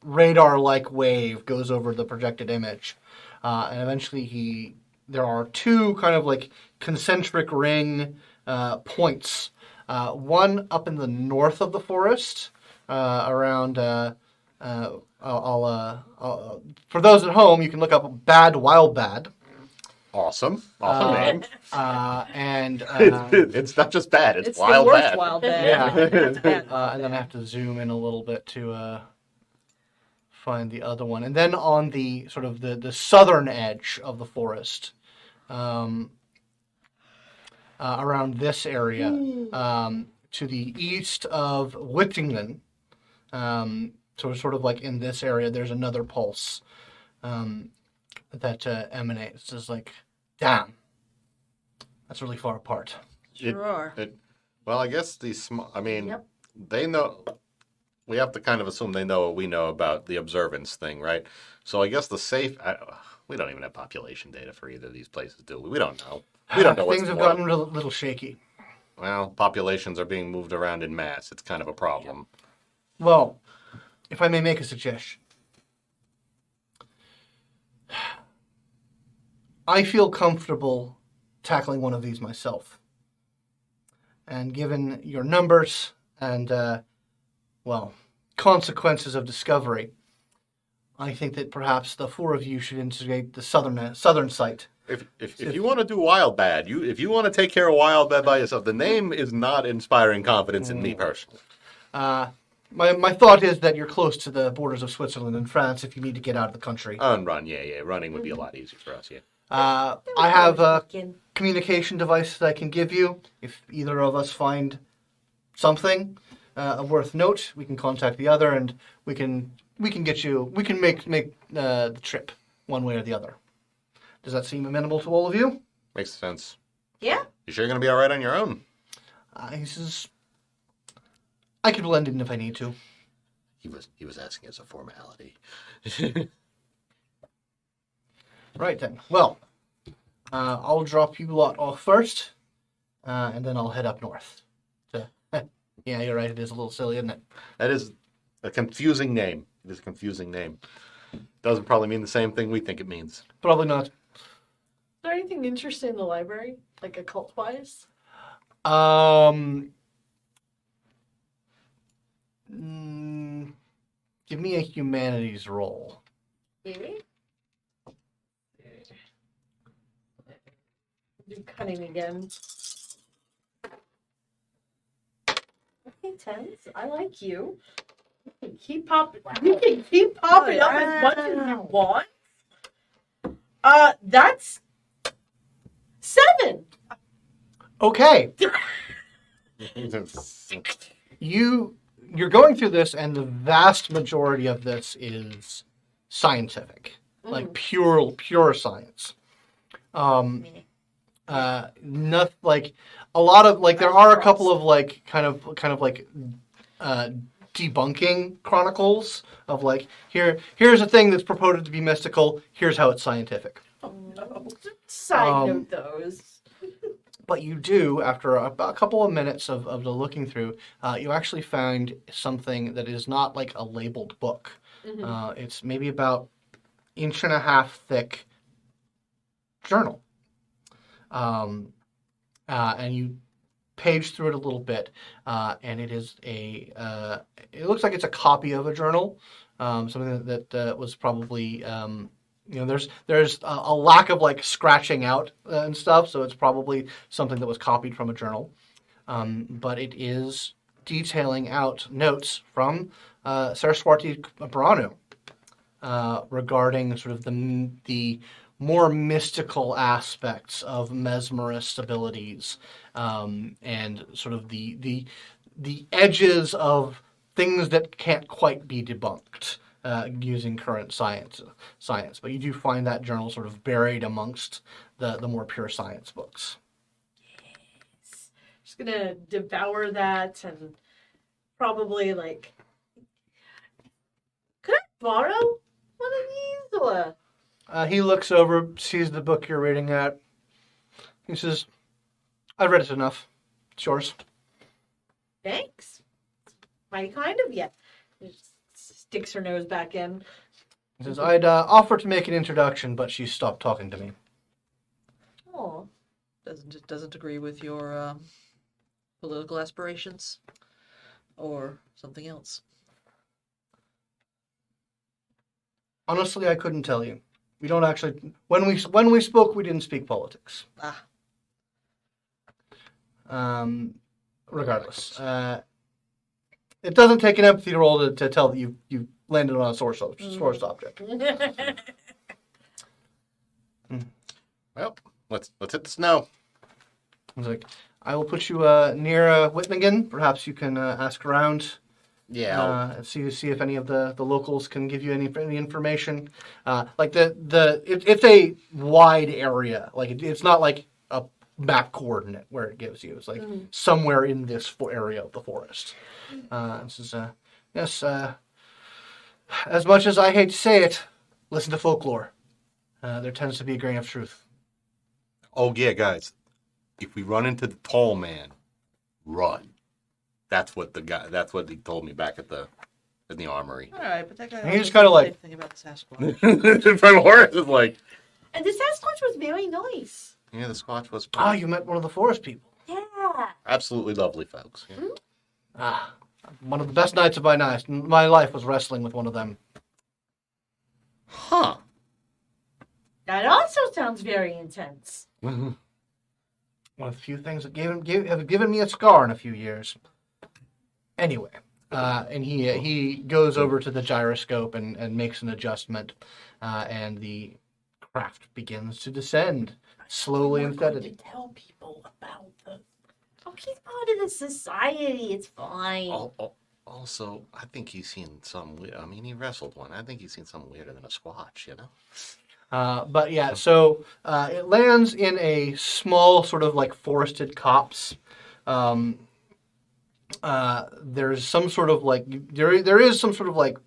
radar-like wave, goes over the projected image, and eventually there are two kind of like concentric ring points. One up in the north of the forest, around. For those at home, you can look up Bad Wild Bad. Awesome name. And It's not just bad; it's wild the worst bad. wild bad. Yeah. And then I have to zoom in a little bit to find the other one. And then on the sort of the southern edge of the forest, around this area, to the east of Whittington, so sort of like in this area, there's another pulse that emanates. It's like, damn, that's really far apart. Sure. Well, I guess Yep. they know. We have to kind of assume they know what we know about the observance thing, right? So I guess we don't even have population data for either of these places, do we? We don't know. We don't know what's Things have more. gotten a little shaky. Well, populations are being moved around in mass. It's kind of a problem. Well, if I may make a suggestion, I feel comfortable tackling one of these myself. And given your numbers and, consequences of discovery, I think that perhaps the four of you should integrate the southern site. If you want to do wild bad, if you want to take care of wild bad by yourself, the name is not inspiring confidence in me personally. My thought is that you're close to the borders of Switzerland and France if you need to get out of the country. Run, yeah. Running would be a lot easier for us, yeah. I have a communication device that I can give you. If either of us find something of worth note, we can contact the other, and we can make the trip one way or the other. Does that seem amenable to all of you? Makes sense. Yeah. You sure you're going to be all right on your own? He says, I could blend in if I need to. He was asking as a formality. Right then. Well, I'll drop you lot off first, and then I'll head up north. Yeah, you're right. It is a little silly, isn't it? That is a confusing name. It is a confusing name. Doesn't probably mean the same thing we think it means. Probably not. Is there anything interesting in the library, like occult-wise? Give me a humanities roll. Maybe. Do cunning again. Okay, Tens, I like you. You can keep popping. You can keep popping up as much as you want. That's 7. Okay. You're going through this, and the vast majority of this is scientific, like pure science. Not like a lot of like there are a couple of like kind of like debunking chronicles of like here's a thing that's purported to be mystical. Here's how it's scientific. Oh no! Side note those. But you do, after a couple of minutes of the looking through, you actually find something that is not like a labeled book. It's maybe about 1.5 inch thick journal. And you page through it a little bit, and it is it looks like it's a copy of a journal, something that was probably, there's a lack of like scratching out and stuff, so it's probably something that was copied from a journal. But it is detailing out notes from Saraswati Brahanu regarding sort of the more mystical aspects of mesmerist abilities, and sort of the edges of things that can't quite be debunked using current science. But you do find that journal sort of buried amongst the more pure science books. Just gonna devour that and probably like. Could I borrow one of these or? He looks over, sees the book you're reading at. He says, "I've read it enough. It's yours." Thanks. Mighty kind of you. Just sticks her nose back in. He says, "I'd offer to make an introduction, but she stopped talking to me." Oh. Doesn't agree with your political aspirations or something else. Honestly, I couldn't tell you. We don't actually. When we spoke, we didn't speak politics. Regardless, it doesn't take an empathy roll to tell that you landed on a source object. Well, let's hit the snow. He's like, "I will put you near Whitmingham. Perhaps you can ask around." Yeah. See if any of the locals can give you any information. It's a wide area. Like it's not like a map coordinate where it gives you. It's like somewhere in this area of the forest. This is yes. As much as I hate to say it, listen to folklore. There tends to be a grain of truth. Oh yeah, guys. If we run into the tall man, run. That's what he told me back in the armory. All right, but that guy. And he also just kinda said the like- same thing about the Sasquatch. From Horace is like, And the Sasquatch was very nice. Yeah, the Squatch was You met one of the forest people. Yeah. absolutely lovely folks. Yeah. One of the best nights of my life was wrestling with one of them. Huh. That also sounds very intense. One of the few things that have given me a scar in a few years. Anyway, and he goes over to the gyroscope and makes an adjustment, and the craft begins to descend slowly and steadily. Tell people about the. Oh, he's part of the society. It's fine. Also, I think he's seen some. I mean, he wrestled one. I think he's seen something weirder than a Squatch. You know. But yeah, so it lands in a small sort of like forested copse. There's some sort of like there is some sort of like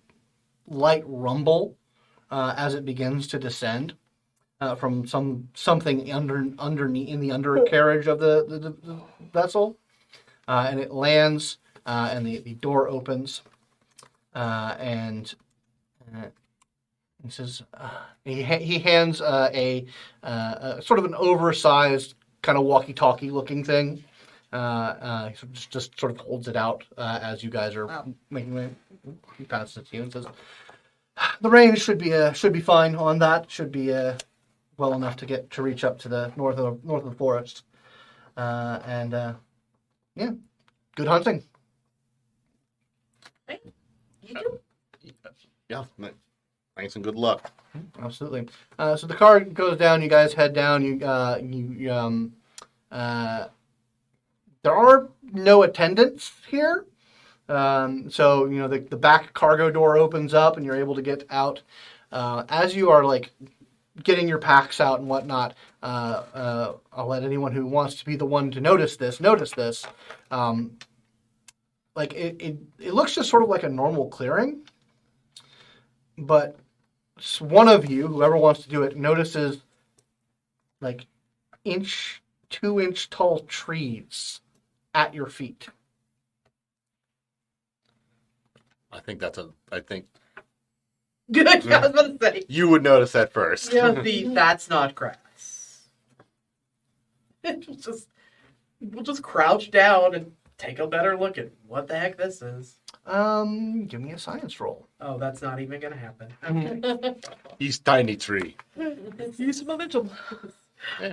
light rumble as it begins to descend from something underneath in the undercarriage of the vessel, and it lands and the door opens and. He says he hands a sort of an oversized kind of walkie-talkie looking thing. He just sort of holds it out as you guys are making way. He passes it to you and says, "The range should be fine on that. Should be well enough to reach up to the north of the forest. Yeah, good hunting." You do? Yeah. Thanks and good luck. Absolutely. So the car goes down. You guys head down. There are no attendants here. So the back cargo door opens up, and you're able to get out. As you are like getting your packs out and whatnot, I'll let anyone who wants to be the one to notice this. Like it looks just sort of like a normal clearing, but one of you, whoever wants to do it, notices like 2-inch tall trees at your feet. I think Good. I was about to say. You would notice that first. That's not grass. We'll just crouch down and take a better look at what the heck this is. Give me a science roll. Oh, that's not even gonna happen. Okay. He's tiny tree. Use momentum.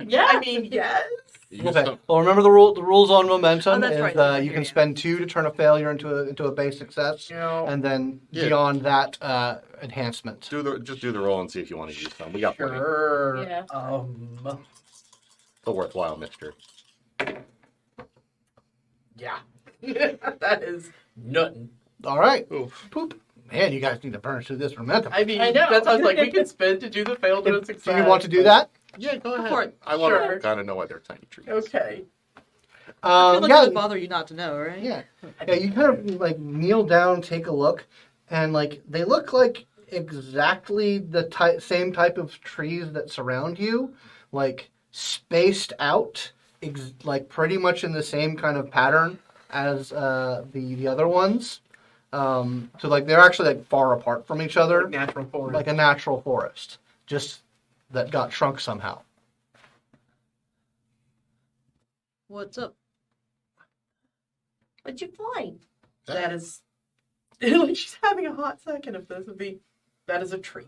Yeah. I mean, yes. Okay. Well, remember the rules on momentum Oh, that's is right. you can spend 2 to turn a failure into a base success, and then beyond that, enhancement. Just do the roll and see if you want to use some. We got plenty. Sure. Yeah. It's a worthwhile mixture. Yeah. That is nothing. All right. Oof. Poop. Man, you guys need to burn through this momentum. I mean, I know. that sounds like we could spend to do the failed and Do success. you want to do that? Yeah, go ahead. for it. I want Sure. to kind of know why they're tiny trees. Okay. I feel like yeah, it would bother you not to know, right? yeah. You kind of like kneel down, take a look, and like they look like exactly the same type of trees that surround you, like spaced out, like pretty much in the same kind of pattern as the other ones. So like they're actually like far apart from each other, Like natural forest. like a natural forest, just that got shrunk somehow. What's up? What'd you find? That is. Like she's having a hot second of this. That is a tree.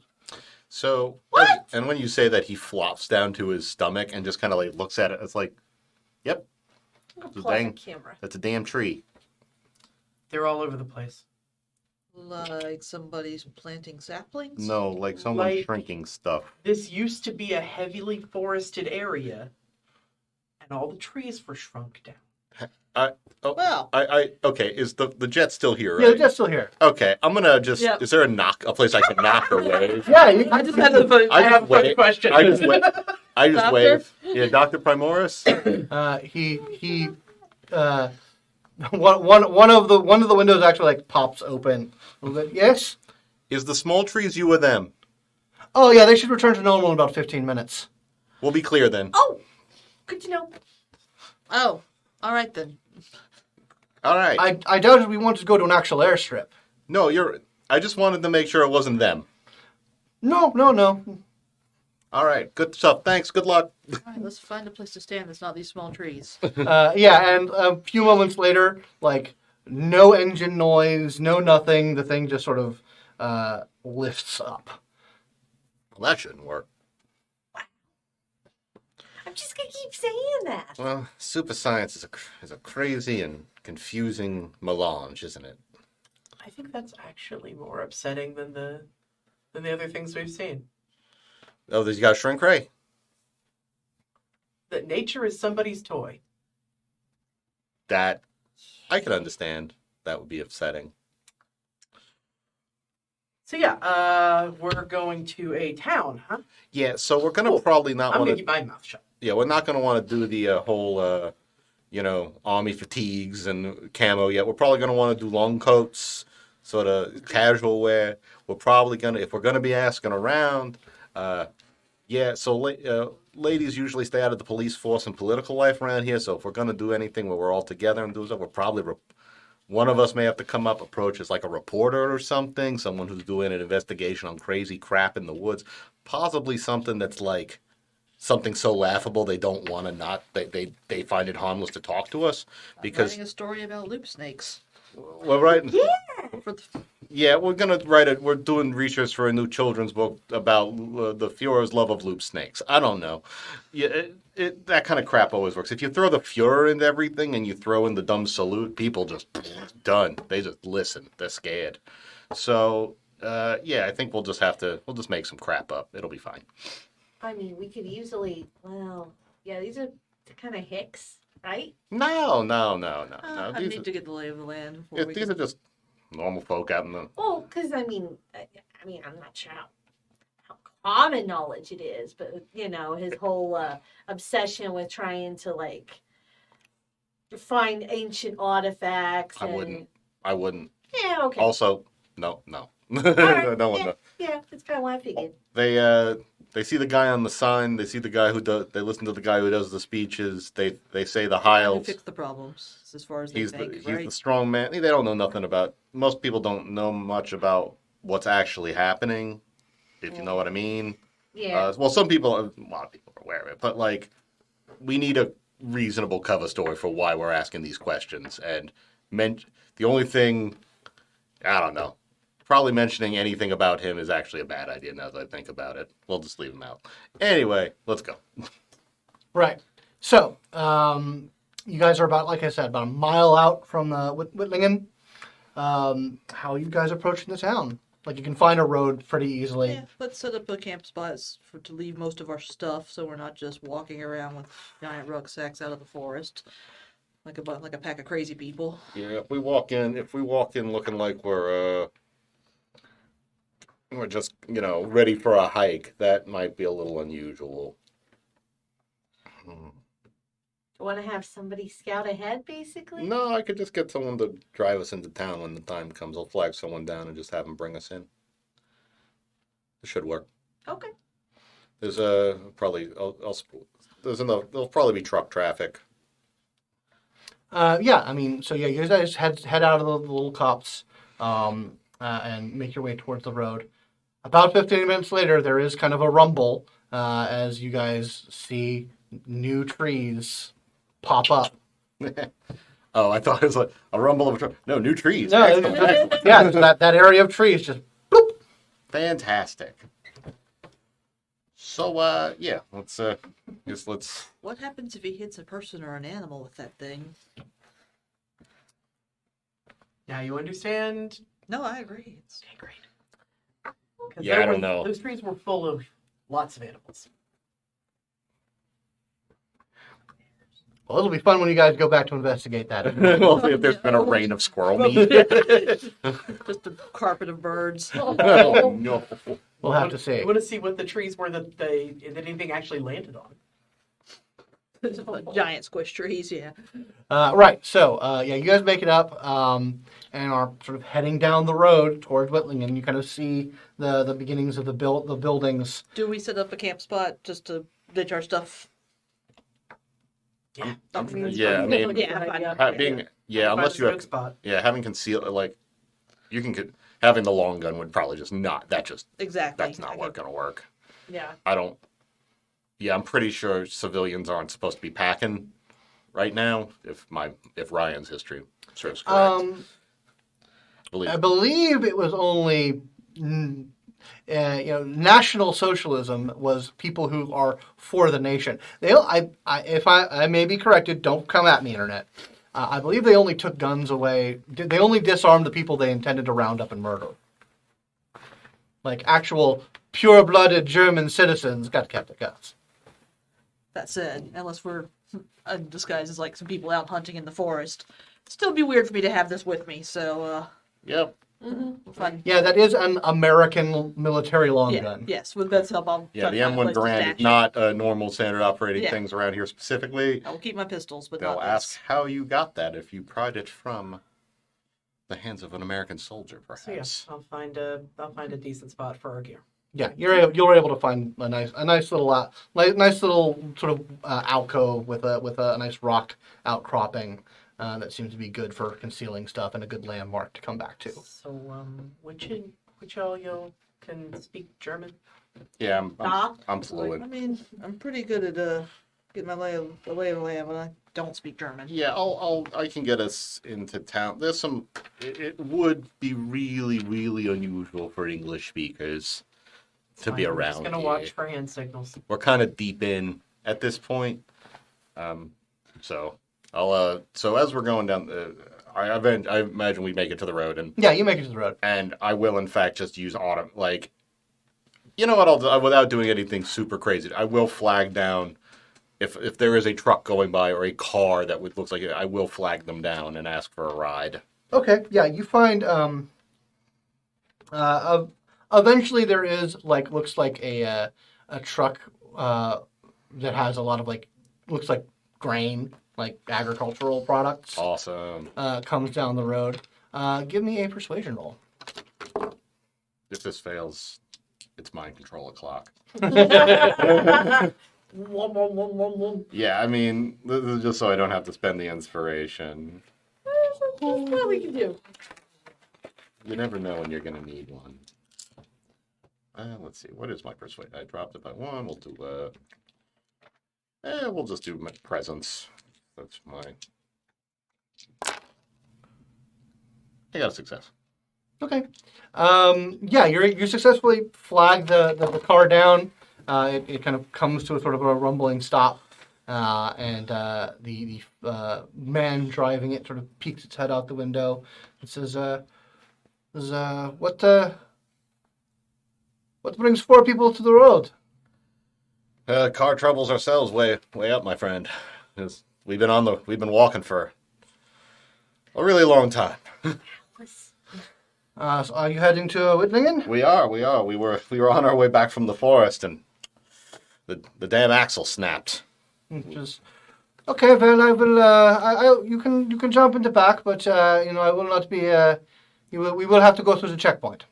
So, What? and when you say that he flops down to his stomach and just kind of like looks at it, it's like, yep, I'm gonna The pull out dang- the camera. that's a damn tree. They're all over the place. Like somebody's planting saplings? No, like someone's Like- shrinking stuff. This used to be a heavily forested area, and all the trees were shrunk down. Well, Okay, is the jet still here, Yeah, right? they're just still here. Okay, I'm gonna just, Yep. is there a place I can knock or wave? Yeah, you I just had to. I have a wait. quick question. I just wave. Doctor? Wave. Yeah, Dr. Primoris? one of the windows actually like pops open. A little bit. Yes. Is the small trees you or them? Oh yeah, they should return to normal in about 15 minutes. We'll be clear then. Oh, good to know. oh, all right then. All right. I doubted we wanted to go to an actual airstrip. No, I just wanted to make sure it wasn't them. No. All right. Good stuff. Thanks. Good luck. All right, let's find a place to stand that's not these small trees. Yeah, and a few moments later, like no engine noise, no nothing. The thing just sort of lifts up. Well, that shouldn't work. I'm just gonna keep saying that. Well, super science is a crazy and confusing melange, isn't it? I think that's actually more upsetting than the other things we've seen. Oh, you got a shrink ray? That nature is somebody's toy. That I can understand. That would be upsetting. So yeah, we're going to a town, huh? Yeah, so we're gonna Cool. probably not I'm want gonna to. keep my mouth shut. Yeah, we're not gonna want to do the whole, army fatigues and camo yet. We're probably gonna want to do long coats, sort of casual wear. We're probably gonna, if we're gonna be asking around, yeah. So ladies usually stay out of the police force and political life around here. So if we're gonna do anything where we're all together and do stuff, we're probably one of us may have to come up, approach as like a reporter or something, someone who's doing an investigation on crazy crap in the woods, possibly something that's like something so laughable they don't want to not they find it harmless to talk to us I'm because writing a story about loop snakes. we're writing. For the, Yeah, we're gonna write it. We're doing research for a new children's book about the Führer's love of loop snakes. I don't know. Yeah, that kind of crap always works. If you throw the Führer into everything and you throw in the dumb salute, people just done. They just listen. They're scared. So yeah, I think we'll just make some crap up. It'll be fine. I mean, we could easily. Well, yeah, these are kind of hicks, right? No. I These need to get the lay of the land before we these are just normal folk out in the. Well, because I mean, I'm not sure how common knowledge it is, but his whole obsession with trying to like find ancient artifacts. I wouldn't. Yeah. Okay. Also, no. right, No one. Yeah, that's kind of what I figured. They see the guy on the sign. They see the guy who does. They listen to the guy who does the speeches. They say the high can elves. fix the problems as far as they He's think, he's right? the strong man. They don't know nothing about. Most people don't know much about what's actually happening, if you know what I mean. Yeah. Well, a lot of people are aware of it, but like, we need a reasonable cover story for why we're asking these questions. And the only thing, I don't know. Probably mentioning anything about him is actually a bad idea now that I think about it. We'll just leave him out. Anyway, let's go. Right. So, you guys are about, like I said, about a mile out from Whitlingen. How are you guys approaching the town? Like, you can find a road pretty easily. Yeah, let's set up a camp spot to leave most of our stuff so we're not just walking around with giant rucksacks out of the forest. like a pack of crazy people. Yeah, if we walk in looking like we're just, ready for a hike, that might be a little unusual. Want to have somebody scout ahead, basically? No, I could just get someone to drive us into town when the time comes. I'll flag someone down and just have them bring us in. It should work. Okay. There's there'll probably be truck traffic. Yeah, I mean, so yeah, you guys head out of the little copse and make your way towards the road. About 15 minutes later, there is kind of a rumble as you guys see new trees pop up. Oh, I thought it was like a rumble of a truck. No, new trees. No, Excellent. yeah, that area of trees just bloop. Fantastic. So, yeah, let's. What happens if he hits a person or an animal with that thing? Now you understand? No, I agree. It's Great. 'Cause Yeah, I don't know. Those trees were full of lots of animals. Well, it'll be fun when you guys go back to investigate that. We'll see if there's been a rain of squirrel meat. just a carpet of birds. Oh, no. We'll have to see. We want to see what the trees were that anything actually landed on. Giant squish trees, yeah. Right, so, yeah, you guys make it up and are sort of heading down the road towards Whitlingen. You kind of see the beginnings of the buildings. Do we set up a camp spot just to ditch our stuff? Yeah. I mean, Yeah, unless you have, spot. having conceal, having the long gun would probably just not, Exactly. that's not going to work. Yeah. I'm pretty sure civilians aren't supposed to be packing right now, if Ryan's history serves correct. I believe it was only, National Socialism was people who are for the nation. If I may be corrected, don't come at me, Internet. I believe they only took guns away. They only disarmed the people they intended to round up and murder. Like actual pure-blooded German citizens got kept their guns. That said, unless we're disguised as like some people out hunting in the forest, it'd still be weird for me to have this with me. So, Yep. fun. Yeah, that is an American military long Yeah. gun. Yes, with Beth's help, I'll. Yeah, try the to find a M1 place to Garand stash is it. not normal standard operating Yeah. things around here specifically. I will keep my pistols, but They'll not ask this. how you got that if you pried it from the hands of an American soldier, So yeah, perhaps. I'll find a decent spot for our gear. Yeah, you're able to find a nice little sort of alcove with a nice rock outcropping that seems to be good for concealing stuff and a good landmark to come back to. So which all you can speak German? Yeah, Ah. I'm fluid. I mean, I'm pretty good at getting the lay of the land when I don't speak German. Yeah, I can get us into town. There's some. It would be really, really unusual for English speakers to be I'm around. just gonna here. watch for hand signals. We're kind of deep in at this point. So I'll. So as we're going down, I imagine we make it to the road, Yeah, you make it to the road. and I will in fact just use auto. Like, you know what? I'll do without doing anything super crazy. I will flag down. If there is a truck going by or a car that looks like it, I will flag them down and ask for a ride. Okay, yeah, you find eventually there is looks like a truck that has a lot of looks like grain, like agricultural products. Awesome. Comes down the road. Give me a persuasion roll. If this fails, it's mind control o'clock. Yeah, I mean, this is just so I don't have to spend the inspiration. What we can do. You never know when you're going to need one. Let's see. What is my persuade? I dropped it by one. We'll do, we'll just do my presence. That's my... I got a success. Okay. Yeah, you successfully flag the car down. It kind of comes to a sort of a rumbling stop, and the man driving it sort of peeks its head out the window and says, what brings four people to the road?" Car troubles ourselves way up, my friend. We've been walking for a really long time. So are you heading to Whitningen? We are. We were on our way back from the forest, and the damn axle snapped. Just okay. Well, I will. You can jump in the back, but I will not be. We will have to go through the checkpoint.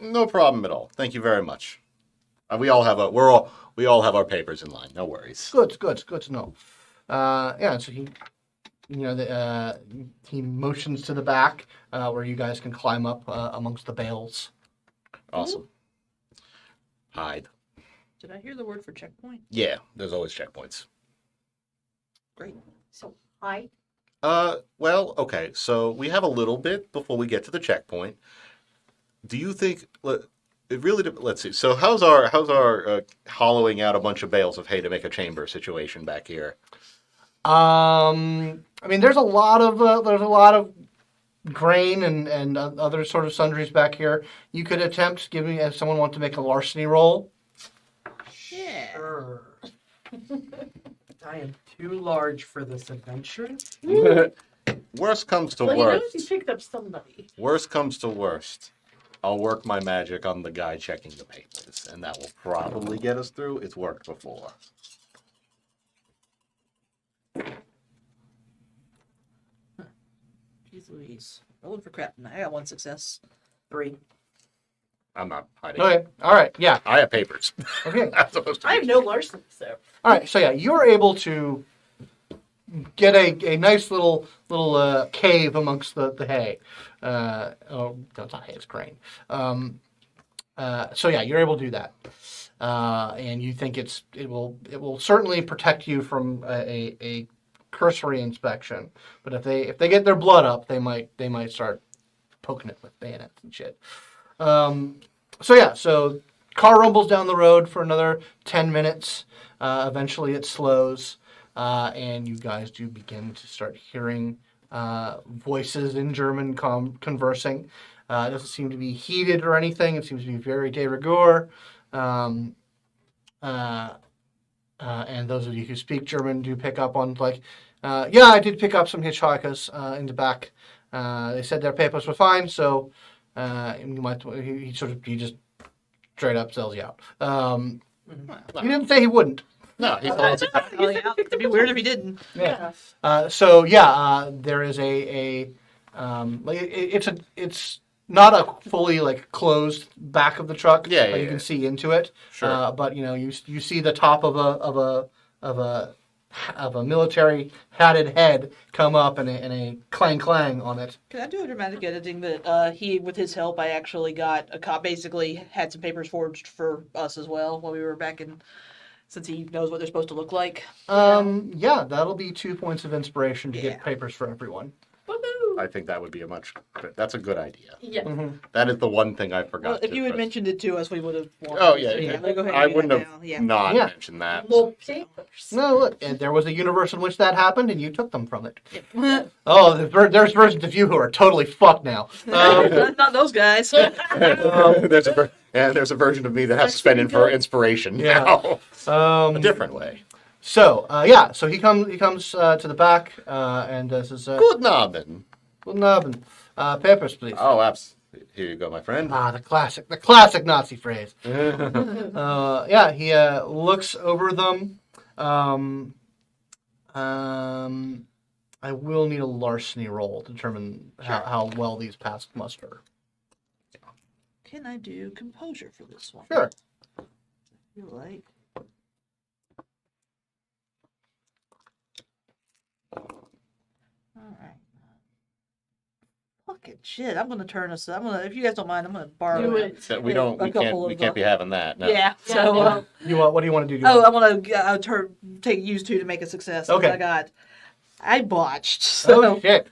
No problem at all. Thank you very much. We all have our papers in line. No worries. Good to know. Yeah. So he motions to the back where you guys can climb up amongst the bales. Awesome. Hide. Did I hear the word for checkpoint? Yeah, there's always checkpoints. Great. So, hi. Well, okay. So we have a little bit before we get to the checkpoint. Do you think it really? Let's see. So how's our hollowing out a bunch of bales of hay to make a chamber situation back here? I mean, there's a lot of grain and other sort of sundries back here. You could attempt giving if someone wants to make a larceny roll. Yeah. Sure. I am too large for this adventure. Worst comes to Well, he knows he worst. picked up somebody. Worst comes to worst. I'll work my magic on the guy checking the papers, and that will probably get us through. It's worked before. Jeez Louise. Rolling for crap. I got 1 success. 3. I'm not hiding. Okay. All right. Yeah. I have papers. Okay. I'm supposed to. I have no larceny, so. All right. So yeah, you're able to get a nice little cave amongst the hay. Oh, no, it's not hay. It's grain. So yeah, you're able to do that, and you think it will certainly protect you from a cursory inspection. But if they get their blood up, they might start poking it with bayonets and shit. So car rumbles down the road for another 10 minutes. Eventually it slows, and you guys do begin to start hearing voices in German conversing. It doesn't seem to be heated or anything. It seems to be very de rigueur. And those of you who speak German do pick up on yeah, I did pick up some hitchhikers in the back. They said their papers were fine, so he just straight up sells you out. He didn't say he wouldn't. No, he thought Oh, yeah. It'd be weird if he didn't. Yeah. There is it's not a fully fully back of the truck. Yeah, you can see into it. Sure. But you see the top of a military hatted head come up and a clang clang on it. Can I do a dramatic editing that he, with his help, I actually got a cop, basically had some papers forged for us as well while we were back in, since he knows what they're supposed to look like. Yeah, that'll be 2 points of inspiration to Yeah. get papers for everyone. Woohoo! I think that would be that's a good idea. Yeah. That is the one thing I forgot. Well, if to you had press. mentioned it to us, we would have. Oh yeah, So, yeah. I'm gonna go ahead and I do wouldn't that have now. Yeah. not Yeah. mentioned that. More papers. No, look, and there was a universe in which that happened, and you took them from it. Oh, there's versions of you who are totally fucked now. Not those guys. there's a version of me that has to spend in for inspiration Yeah. now. A different way. So he comes to the back and says, Guten Abend. "Guten Abend. Papers, please." Oh, absolutely. Here you go, my friend. The classic Nazi phrase. He looks over them. I will need a larceny roll to determine how well these pass muster. Can I do composure for this one? Sure. I feel like. All right. Fucking shit! I'm gonna turn us. If you guys don't mind, I'm gonna borrow Do it. it. So A couple we of, can't be having that. No. Yeah. Yeah, So. no. What do you want to do? I want to use 2 to make a success. Okay. I botched. So. Oh shit.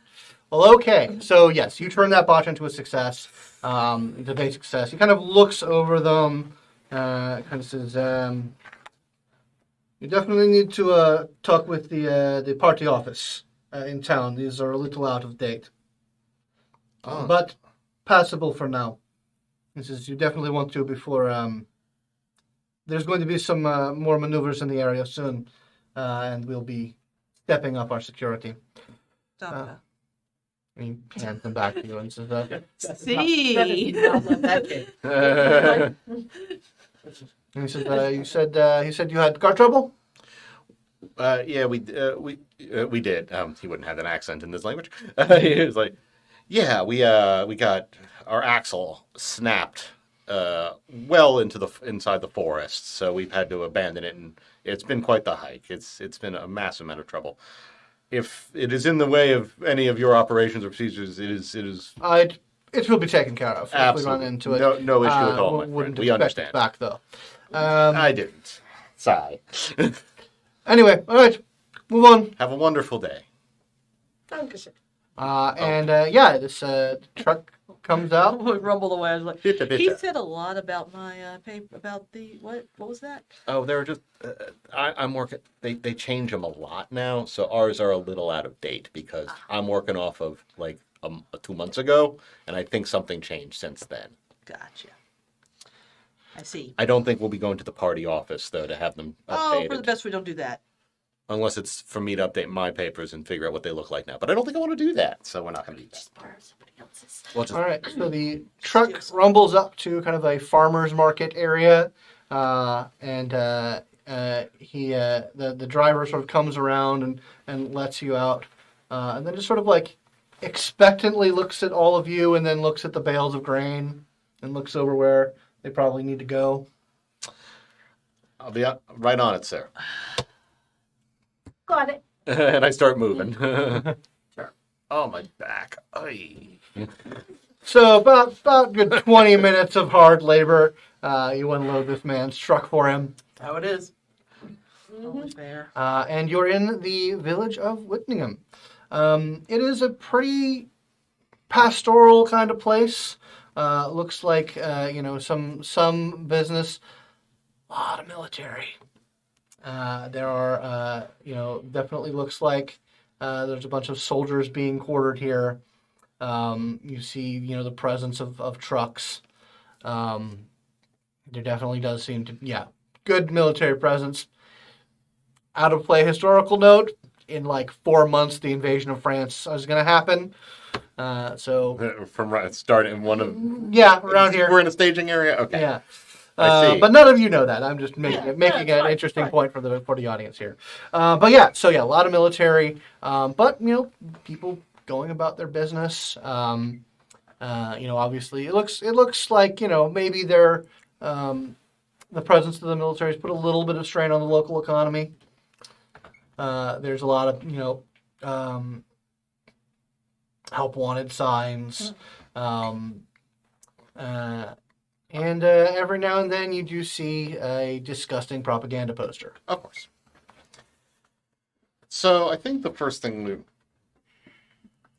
Well, okay. So yes, you turn that botch into a success. Into a basic success. He kind of looks over them. Kind of says, "You definitely need to talk with the party office in town. These are a little out of date, Oh. but passable for now." He says, "You definitely want to before there's going to be some more maneuvers in the area soon, and we'll be stepping up our security. Stop Uh, that. He hands them back to you and says, See. and he said, he said you had car trouble? Yeah, we did. He wouldn't have an accent in this language. He was like, yeah, we got our axle snapped well inside the forest, so we've had to abandon it, and it's been quite the hike. It's been a massive amount of trouble. If it is in the way of any of your operations or procedures, it is. It will be taken care of Absolutely. if we run into it. No issue at all, my Wouldn't friend. We expect understand. it back, though. I didn't. Sigh. Anyway, all right. Move on. Have a wonderful day. This truck comes out. We rumbled away. I was like, Bitte, bitte. he said a lot about my paper, about the, what was that? Oh, they're just. I'm working. They change them a lot now, so ours are a little out of date because I'm working off of like 2 months ago, and I think something changed since then. Gotcha. I see. I don't think we'll be going to the party office though to have them updated, For the best we don't do that. unless it's for me to update my papers and figure out what they look like now. But I don't think I want to do that, so we're not going to do that. Just borrow somebody else's. We'll just All right. So the truck rumbles up to kind of a farmer's market area, the driver sort of comes around and lets you out, and then just sort of like expectantly looks at all of you, and then looks at the bales of grain, and looks over where they probably need to go. I'll be right on it, sir. Got it. And I start moving. Sure. Oh, my back. Ay. So about good 20 minutes of hard labor. You unload this man's truck for him, How it is. Always fair. and you're in the village of Whittingham. It is a pretty pastoral kind of place. Looks like some business, a lot of military. There are definitely looks like there's a bunch of soldiers being quartered here. You see the presence of trucks. There definitely does seem to good military presence. Out of play historical note. In like 4 months, the invasion of France is going to happen. From starting in one of around here. We're in a staging area. Okay. Yeah. I see. But none of you know that. I'm just making an fine, interesting fine. point for the audience here. A lot of military, but people going about their business. Obviously it looks like maybe they're the presence of the military has put a little bit of strain on the local economy. There's a lot of help wanted signs. And every now and then you do see a disgusting propaganda poster. Of course. So I think the first thing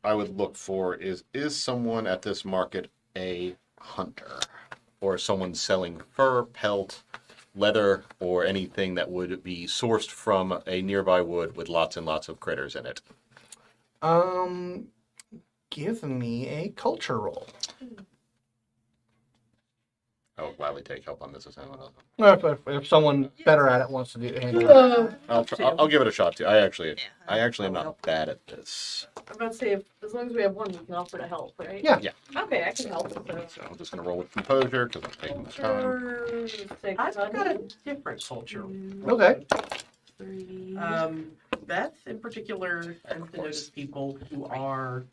I would look for is someone at this market a hunter? Or someone selling fur, pelt, leather, or anything that would be sourced from a nearby wood with lots and lots of critters in it? Give me a culture roll. I will gladly take help on this assignment. If someone better at it wants to handle it. I'll give it a shot too. I actually am not bad at this. I'm about to say, as long as we have one, we can offer to help, right? Yeah. Okay, I can help. So I'm just gonna roll with composure because I'm taking my time. I've got a different culture. Okay. Beth, in particular, tends to notice people who are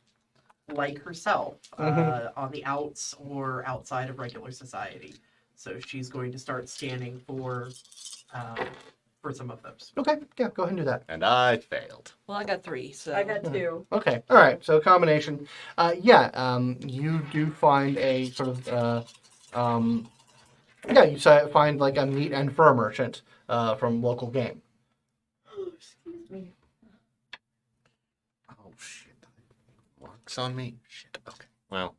like herself, on the outs or outside of regular society. So she's going to start scanning for some of those. Okay. Yeah, go ahead and do that. And I failed. Well, I got 3, so. I got 2. Okay. All right. So combination. You do find a sort of find like a meat and fur merchant from local game. Excuse me. Oh shit! Marks on me. Shit. Okay. Well,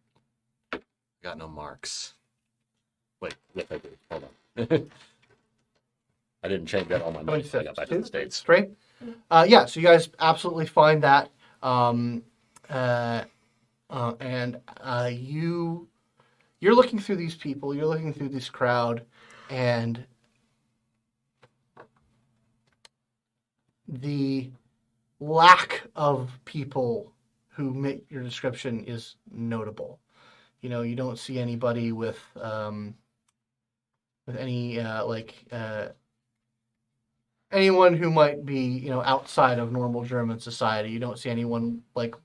I got no marks. Wait. Yes, I do. Hold on. I didn't change that on my mind. I got back to the States. 3? So you guys absolutely find that. You're looking through these people, you're looking through this crowd, and lack of people who make your description is notable. You don't see anybody with any anyone who might be outside of normal German society. You don't see anyone like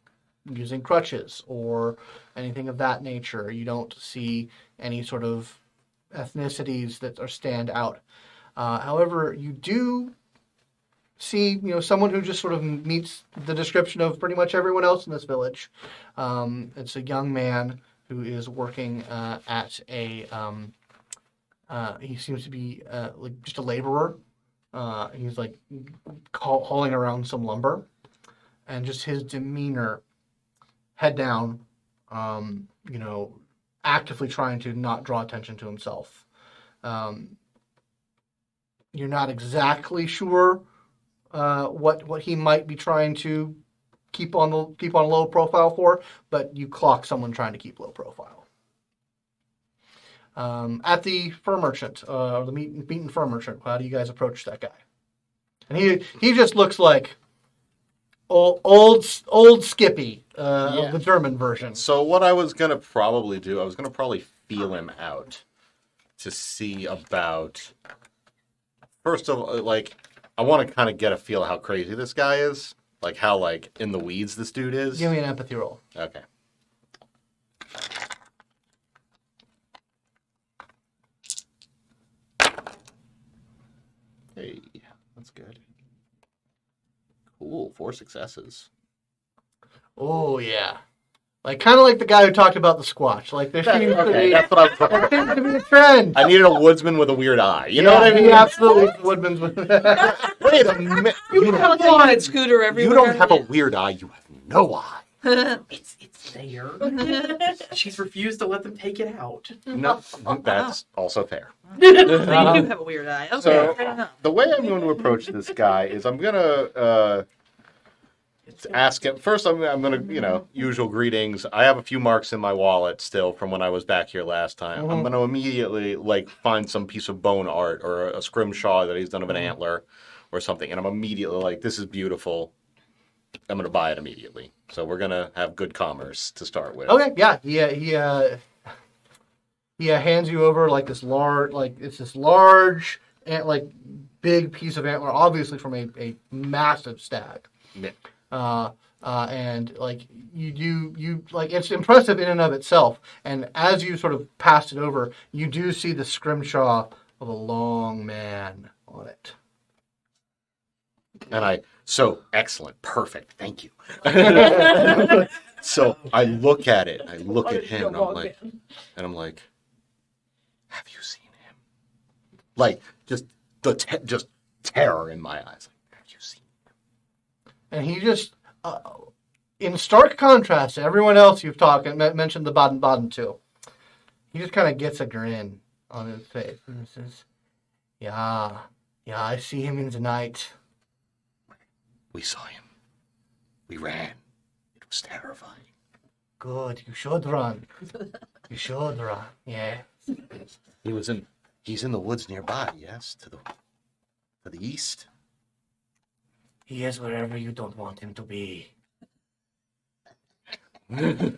using crutches or anything of that nature. You don't see any sort of ethnicities that are stand out. However, you do see, someone who just sort of meets the description of pretty much everyone else in this village. It's a young man who is working at a. He seems to be like just a laborer. He's like hauling around some lumber, and just his demeanor, head down, actively trying to not draw attention to himself. You're not exactly sure what he might be trying to keep on low profile for, but you clock someone trying to keep low profile. At the fur merchant, or the meat and fur merchant, how do you guys approach that guy? And he just looks like old Skippy of the German version. So what I was gonna probably do, I was gonna probably feel him out to see about. First of all, like, I want to kind of get a feel of how crazy this guy is, like how in the weeds this dude is. Give me an empathy roll. Okay. Hey, that's good. Cool, 4 successes. Oh yeah, kind of like the guy who talked about the Squatch. Like there seems to be That's what I was there seems to be a trend. I needed a woodsman with a weird eye. You know what I mean? He absolutely woodman's with. Wait a minute. You have a flying scooter You everywhere. don't have a weird eye. You have no eye. It's there. She's refused to let them take it out. No, that's also fair. You do have a weird eye. Okay, So- fair enough. The way I'm going to approach this guy is I'm going to ask him. First, I'm going to, usual greetings. I have a few marks in my wallet still from when I was back here last time. I'm going to immediately, find some piece of bone art or a scrimshaw that he's done of an antler or something. And I'm immediately like, this is beautiful. I'm going to buy it immediately. So we're going to have good commerce to start with. Okay, yeah, he hands you over this large, big piece of antler, obviously from a massive stag. Yeah. And it's impressive in and of itself. And as you sort of pass it over, you do see the scrimshaw of a long man on it. And excellent, perfect, thank you. So I look at it, I look at him, and I'm like, have you seen him? Just terror in my eyes. Have you seen him? And he just, in stark contrast to everyone else you've talked and mentioned the Baden-Baden too, he just kind of gets a grin on his face and says, yeah, I see him in the night. We saw him. We ran. It was terrifying. Good, you should run. You should run, yeah. He's in the woods nearby, yes, to the east. He is wherever you don't want him to be. So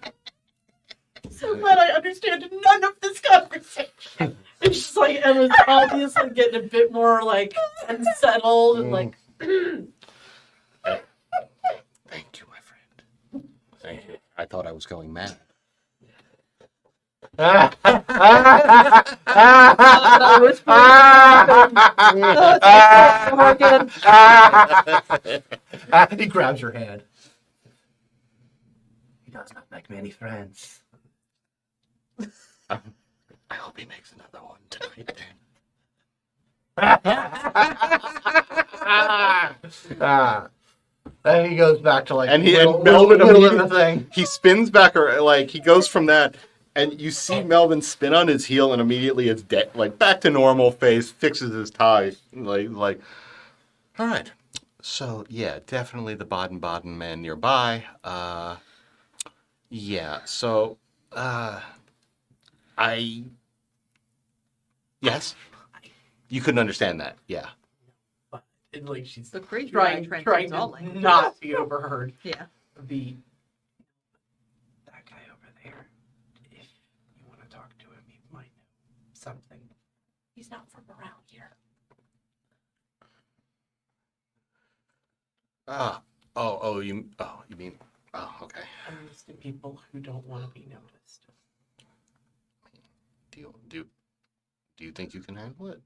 glad I understand none of this conversation. It's just Emma's obviously getting a bit more unsettled and Thank you, my friend. Thank you. I thought I was going mad. He grabs your hand. He does not make many friends. I hope he makes another one tonight. Then he goes back to And Melvin thing. He spins back, or he goes from that, and you see Melvin spin on his heel, and immediately it's dead, back to normal face, fixes his tie, all right. So yeah, definitely the Baden-Baden man nearby. Yeah. So, yes, you couldn't understand that. Yeah. like she's The crazy trying guy to transcends all languages. not be overheard. Yeah. That guy over there. If you want to talk to him, he might know something. He's not from around here. You mean, okay. I'm used to people who don't want to be noticed. Do you think you can handle it?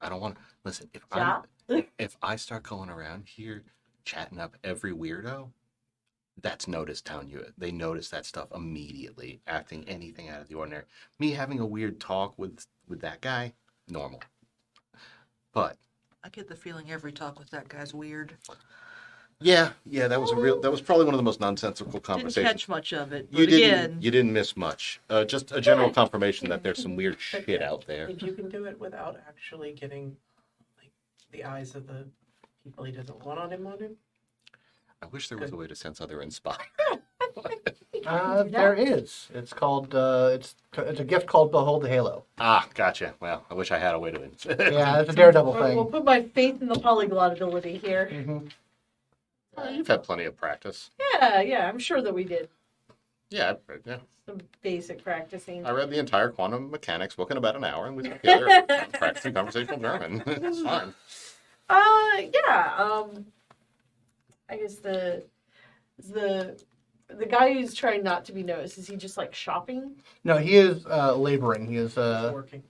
I don't want. Listen, Yeah. if I start going around here chatting up every weirdo, that's notice town. They notice that stuff immediately. Acting anything out of the ordinary. Me having a weird talk with that guy, normal. But I get the feeling every talk with that guy's weird. yeah, that was probably one of the most nonsensical Didn't conversations. catch much of it. But You again, didn't miss much. Just a general confirmation that there's some weird shit out there. If you can do it without actually getting like the eyes of the people he doesn't want on him. I wish there was a way to sense other inspired. There is. It's called. It's a gift called Behold the Halo. Gotcha. Well, I wish I had a way to. Yeah, it's a Daredevil We'll thing. put my faith in the polyglot ability here. Mhm. You've had plenty of practice. Yeah, I'm sure that we did Yeah. some basic practicing. I read the entire quantum mechanics book in about an hour and we got together practicing conversational German. It's fine. I guess the guy who's trying not to be noticed, is he just like shopping? No, he is laboring. He is Working.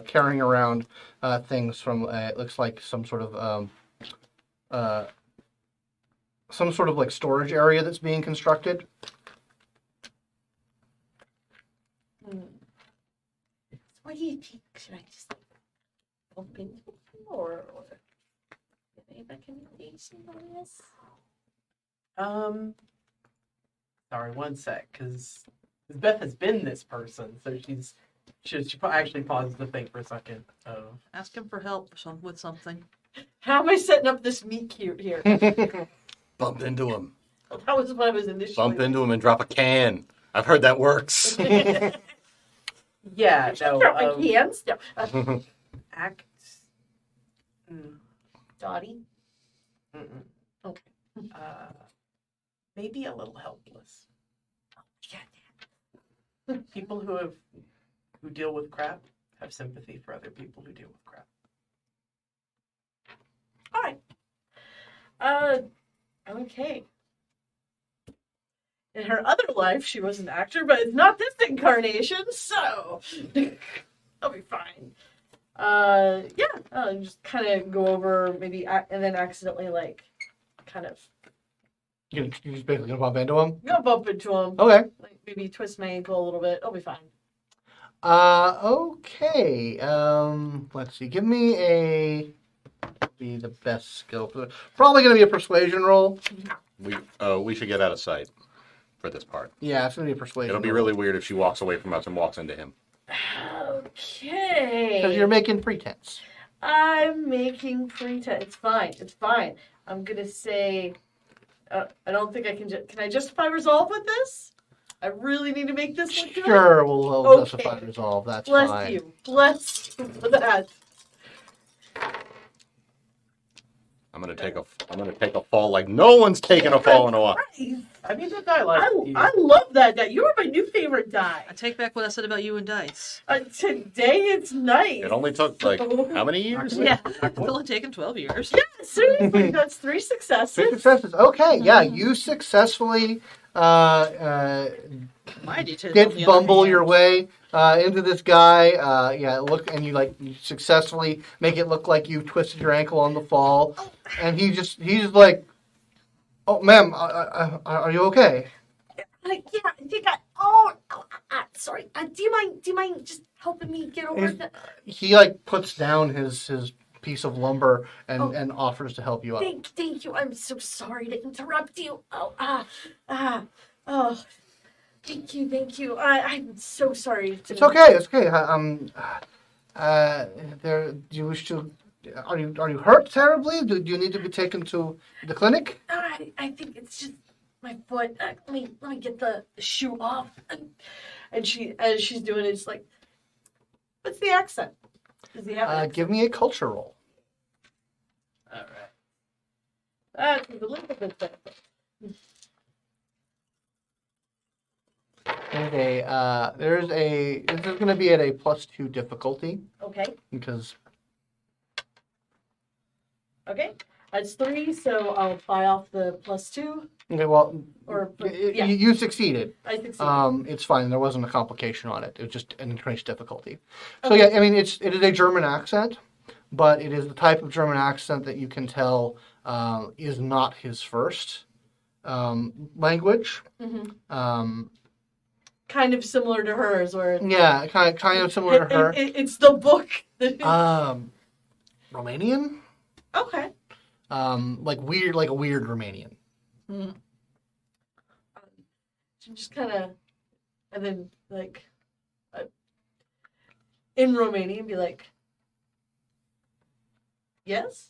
carrying around things from. It looks like some sort of like storage area that's being constructed. What do you think? Should I just like bump into him or get any recommendation on this? Sorry, one sec, because Beth has been this person, so she actually pauses to think for a second of. ask him for help with something. How am I setting up this meet cute here? Bump into him. That was what I was initially. Bump into him and drop a can. I've heard that works. Yeah, no. Drop my cans. No. Act. Dottie. Mm-mm. Okay. Maybe a little helpless. Yeah. People who deal with crap have sympathy for other people who deal with crap. All right. Okay. In her other life, she was an actor, but it's not this incarnation, so I'll be fine. Just kind of go over maybe, and then accidentally kind of You're just basically gonna bump into him. go bump into him. Okay. Like maybe twist my ankle a little bit. I'll be fine. Okay. Let's see. Give me be the best skill. Probably gonna be a persuasion roll. We should get out of sight for this part. Yeah, it's gonna be a persuasion. It'll be roll. really weird if she walks away from us and walks into him. Okay. Because you're making pretense. I'm making pretense. It's fine. It's fine. I'm gonna say. I don't think I can. Can I justify resolve with this? I really need to make this look good. Sure, we'll Okay. justify resolve. That's Bless fine. you. Bless you for that. I'm gonna take a fall like no one's taken a fall in a while. I mean, that guy likes you. I love that die. You are my new favorite die. I take back what I said about you and dice. Today it's nice. It only took like how many years? Yeah. It's only taken 12 years. Yeah, seriously, that's 3 successes. 6 successes. Okay, yeah, you successfully My details, on did the other bumble hand. your way into this guy. And you successfully make it look like you twisted your ankle on the fall, and he's just like, "Oh, ma'am, are you okay?" Yeah, I think sorry. Do you mind just helping me get over Is- that? He puts down his piece of lumber and offers to help you out. Thank you. I'm so sorry to interrupt you. Thank you. I'm so sorry. It's okay. It's okay. Do you wish to? Are you hurt terribly? Do you need to be taken to the clinic? I think it's just my foot. Let me get the shoe off. And she, as she's doing it, it's like, what's the accent? Does he have an accent? Give me a culture roll. All right. That's a little bit better. This is going to be at a +2 difficulty Okay. because Okay. That's 3, so I'll apply off the +2. okay, well, Or you, you succeeded. I succeeded. It's fine. There wasn't a complication on it. It was just an increased difficulty. So yeah, I mean, it is a German accent, but it is the type of German accent that you can tell is not his first language. Mm-hmm. Kind of similar to hers, or Yeah, kind of similar to her. It's the book. Romanian, Okay. like a weird Romanian. Mm. Just kind of, and then like in Romanian, be like, yes.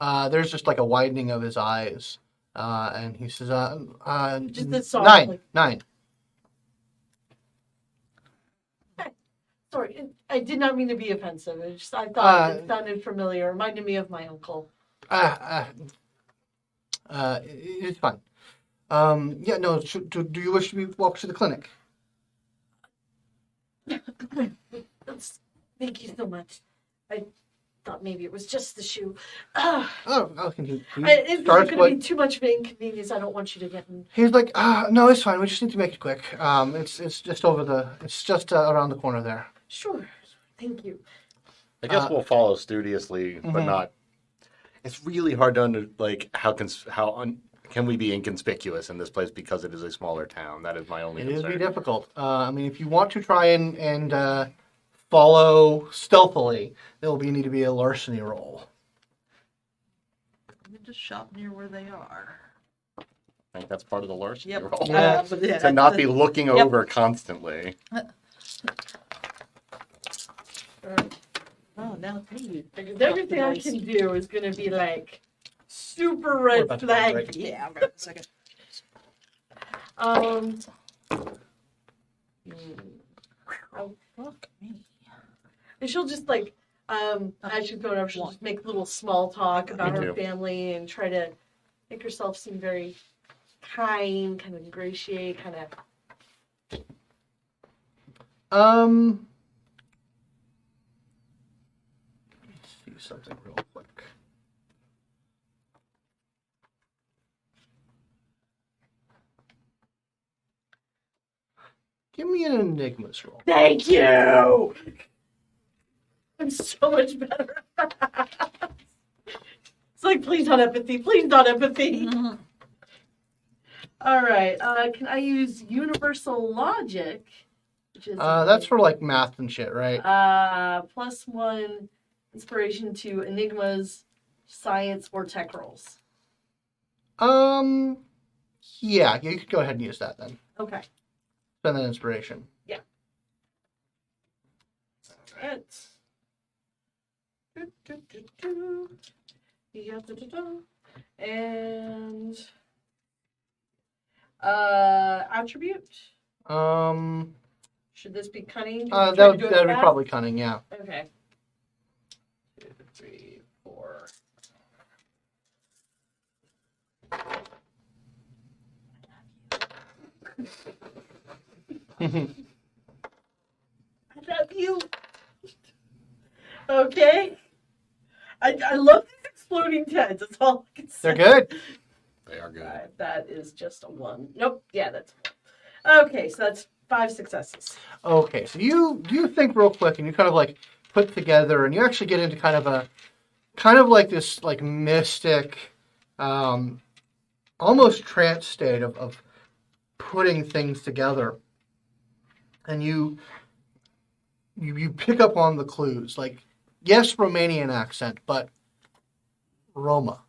There's just like a widening of his eyes, and he says, Just the song, 9, like- 9. Sorry, I did not mean to be offensive. I thought it sounded familiar. Reminded me of my uncle. It's fine. Yeah, no. Do you wish to be walked to the clinic? Thank you so much. I thought maybe it was just the shoe. Can you It's start going to be too much of an inconvenience. I don't want you to get in. He's like, no, it's fine. We just need to make it quick. It's just around the corner there. Sure. Thank you. I guess we'll follow studiously, but Mhm. not. It's really hard to can we be inconspicuous in this place because it is a smaller town? That is my only It is concern. be difficult. I mean, if you want to try and follow stealthily, there will need to be a larceny roll. Let me just shop near where they are. I think that's part of the larceny Yep. role. Yeah. To not be looking Yep. over constantly. Oh, now you. Everything I can do is going to be like super We're red about to go, right? flag. Yeah, I'll grab a second. Oh, Fuck me. and she'll just like, as she's going over, she'll just make little small talk about Me her too. family and try to make herself seem very kind, kind of ingratiate, kind of. Let's see something real quick. Give me an enigmas roll. Thank you. I'm so much better. It's like, please not empathy. Please not empathy. All right. Can I use universal logic? Which is That's for like math and shit, right? +1 inspiration to enigmas, science, or tech rolls. Yeah, you could go ahead and use that then. Okay. Spend that inspiration. It's and attribute. Should this be cunning? Try to That do it would be fast? probably cunning, yeah. Okay. 2, 3, 4. I love you. Okay. I love these exploding tents. That's all I can say. They're good. They are good. That is just a 1. Nope. Yeah, that's 1. Okay, so that's 5 successes. Okay, so you think real quick and you kind of like put together and you actually get into kind of like this like mystic, almost trance state of putting things together. And you pick up on the clues, like, yes, Romanian accent, but Roma.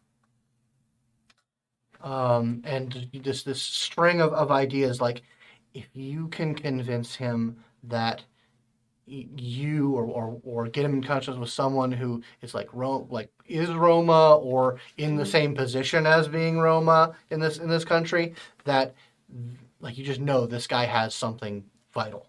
And this string of ideas, like, if you can convince him that you or get him in contact with someone who is like is Roma or in the same position as being Roma in this country, that like you just know this guy has something vital.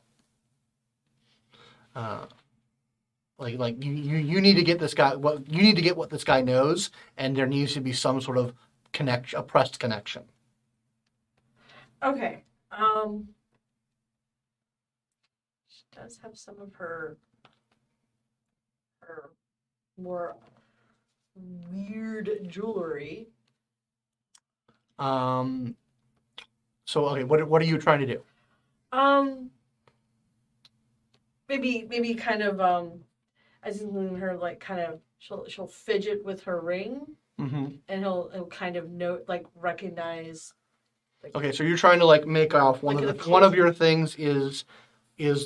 like you need to get this guy what you need to get what this guy knows, and there needs to be some sort of connection, a pressed connection. Okay. She does have some of her more weird jewelry. So okay, what are you trying to do? Maybe kind of as in her like kind of she'll fidget with her ring, Mm-hmm. and he'll kind of recognize. Okay, so you're trying to like make off one Like of an the one of your things is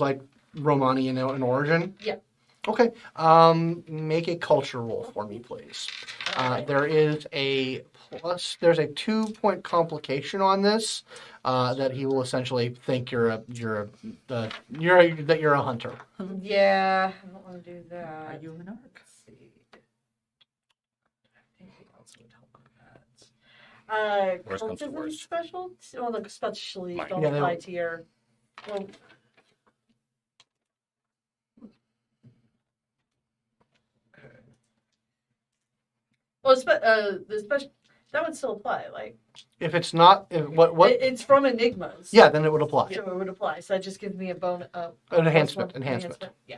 like Romani in origin. Yeah. Okay. Make a culture roll for me, please. There's a 2-point complication on this that he will essentially think that you're a hunter. Yeah, I don't want to do that. Are you an arc? Let's see. Anything else would help with that? Worst comes to Cultism worst. special? Well, look, especially Mine. don't Yeah, they apply don't- to your. Well, the special that would still apply. Like If it's not, what? it's from Enigmas. Yeah, then it would apply. So it would apply. So that just gives me a bone. An enhancement. Yeah.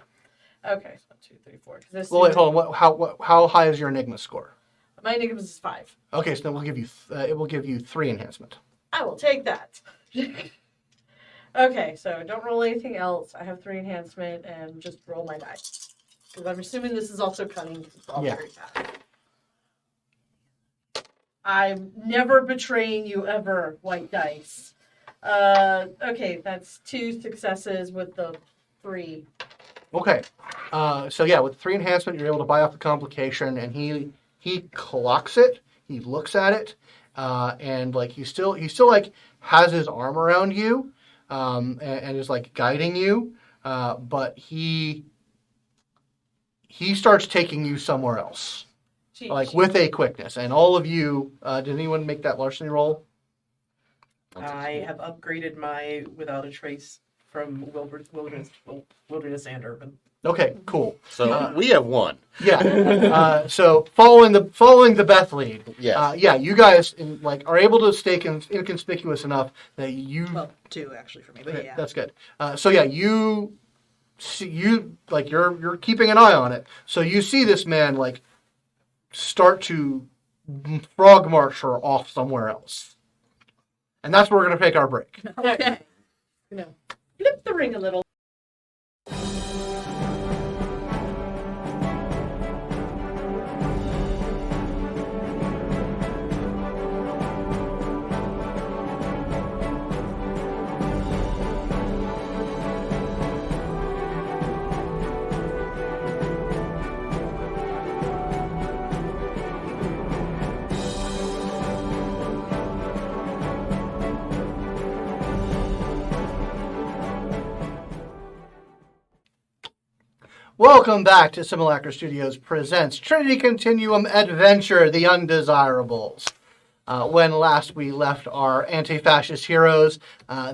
Okay. So 2, 3, 4. 'Cause this Well, wait, hold on. How high is your Enigma score? my Enigmas is 5. Okay, so then we'll give you it will give you 3 enhancement. I will take that. Okay, so don't roll anything else. I have 3 enhancement and just roll my dice. Because I'm assuming this is also cunning. 'Cause it's all Yeah. very bad. I'm never betraying you ever, white dice. Okay, that's 2 successes with the 3. Okay, so yeah, with 3 enhancement, you're able to buy off the complication, and he clocks it. He looks at it, and like he still like has his arm around you, and is like guiding you, but he starts taking you somewhere else, like with a quickness. And all of you, did anyone make that larceny roll? I have upgraded my without a trace from wilderness and urban. Okay, cool. So we have one. Yeah. So following the Beth lead, Yes. yeah, you guys are able to stay inconspicuous enough that you. Well, 2 actually for me, but Okay, yeah. that's good. So yeah, you like you're keeping an eye on it. So you see this man like start to frog march her off somewhere else, and that's where we're gonna take our break. Okay. Flip the ring a little. Welcome back to Simulacra Studios presents Trinity Continuum Adventure: The Undesirables. When last we left our anti-fascist heroes,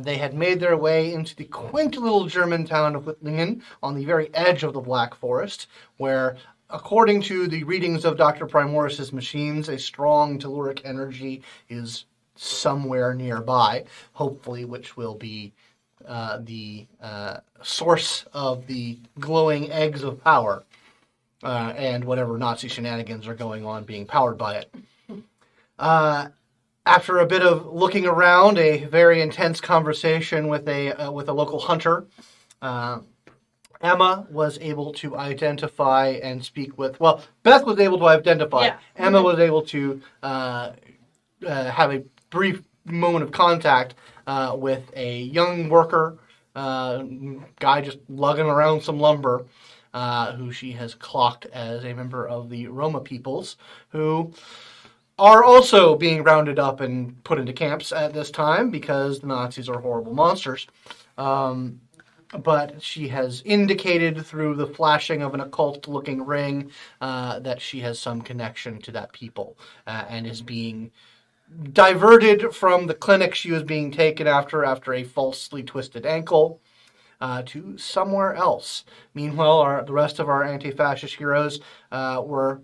they had made their way into the quaint little German town of Wittlingen on the very edge of the Black Forest, where, according to the readings of Dr. Primoris's machines, a strong telluric energy is somewhere nearby, hopefully, which will be the source of the glowing eggs of power and whatever Nazi shenanigans are going on being powered by it. After a bit of looking around, a very intense conversation with a local hunter, Emma was able to identify and speak with. Well, Beth was able to identify. Yeah. Emma was able to have a brief moment of contact with a young worker, guy just lugging around some lumber, who she has clocked as a member of the Roma peoples, who are also being rounded up and put into camps at this time because the Nazis are horrible monsters. But she has indicated through the flashing of an occult-looking ring that she has some connection to that people and is being diverted from the clinic she was being taken after a falsely twisted ankle. to somewhere else. Meanwhile, the rest of our anti-fascist heroes were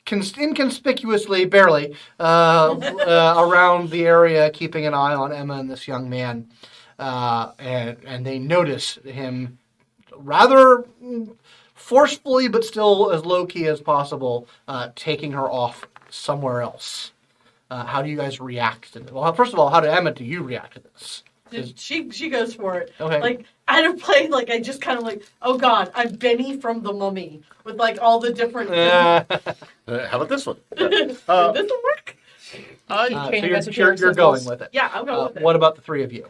inconspicuously, barely, around the area, keeping an eye on Emma and this young man. And they notice him rather forcefully, but still as low-key as possible, taking her off somewhere else. How do you guys react to this? Well, first of all, how do you react to this? She goes for it. Okay. Like, out of play, like, I just kind of like, oh god, I'm Benny from The Mummy. With, like, all the different... How about this one? This will work? So you're going with it. Yeah, I'm going with it. What about the three of you?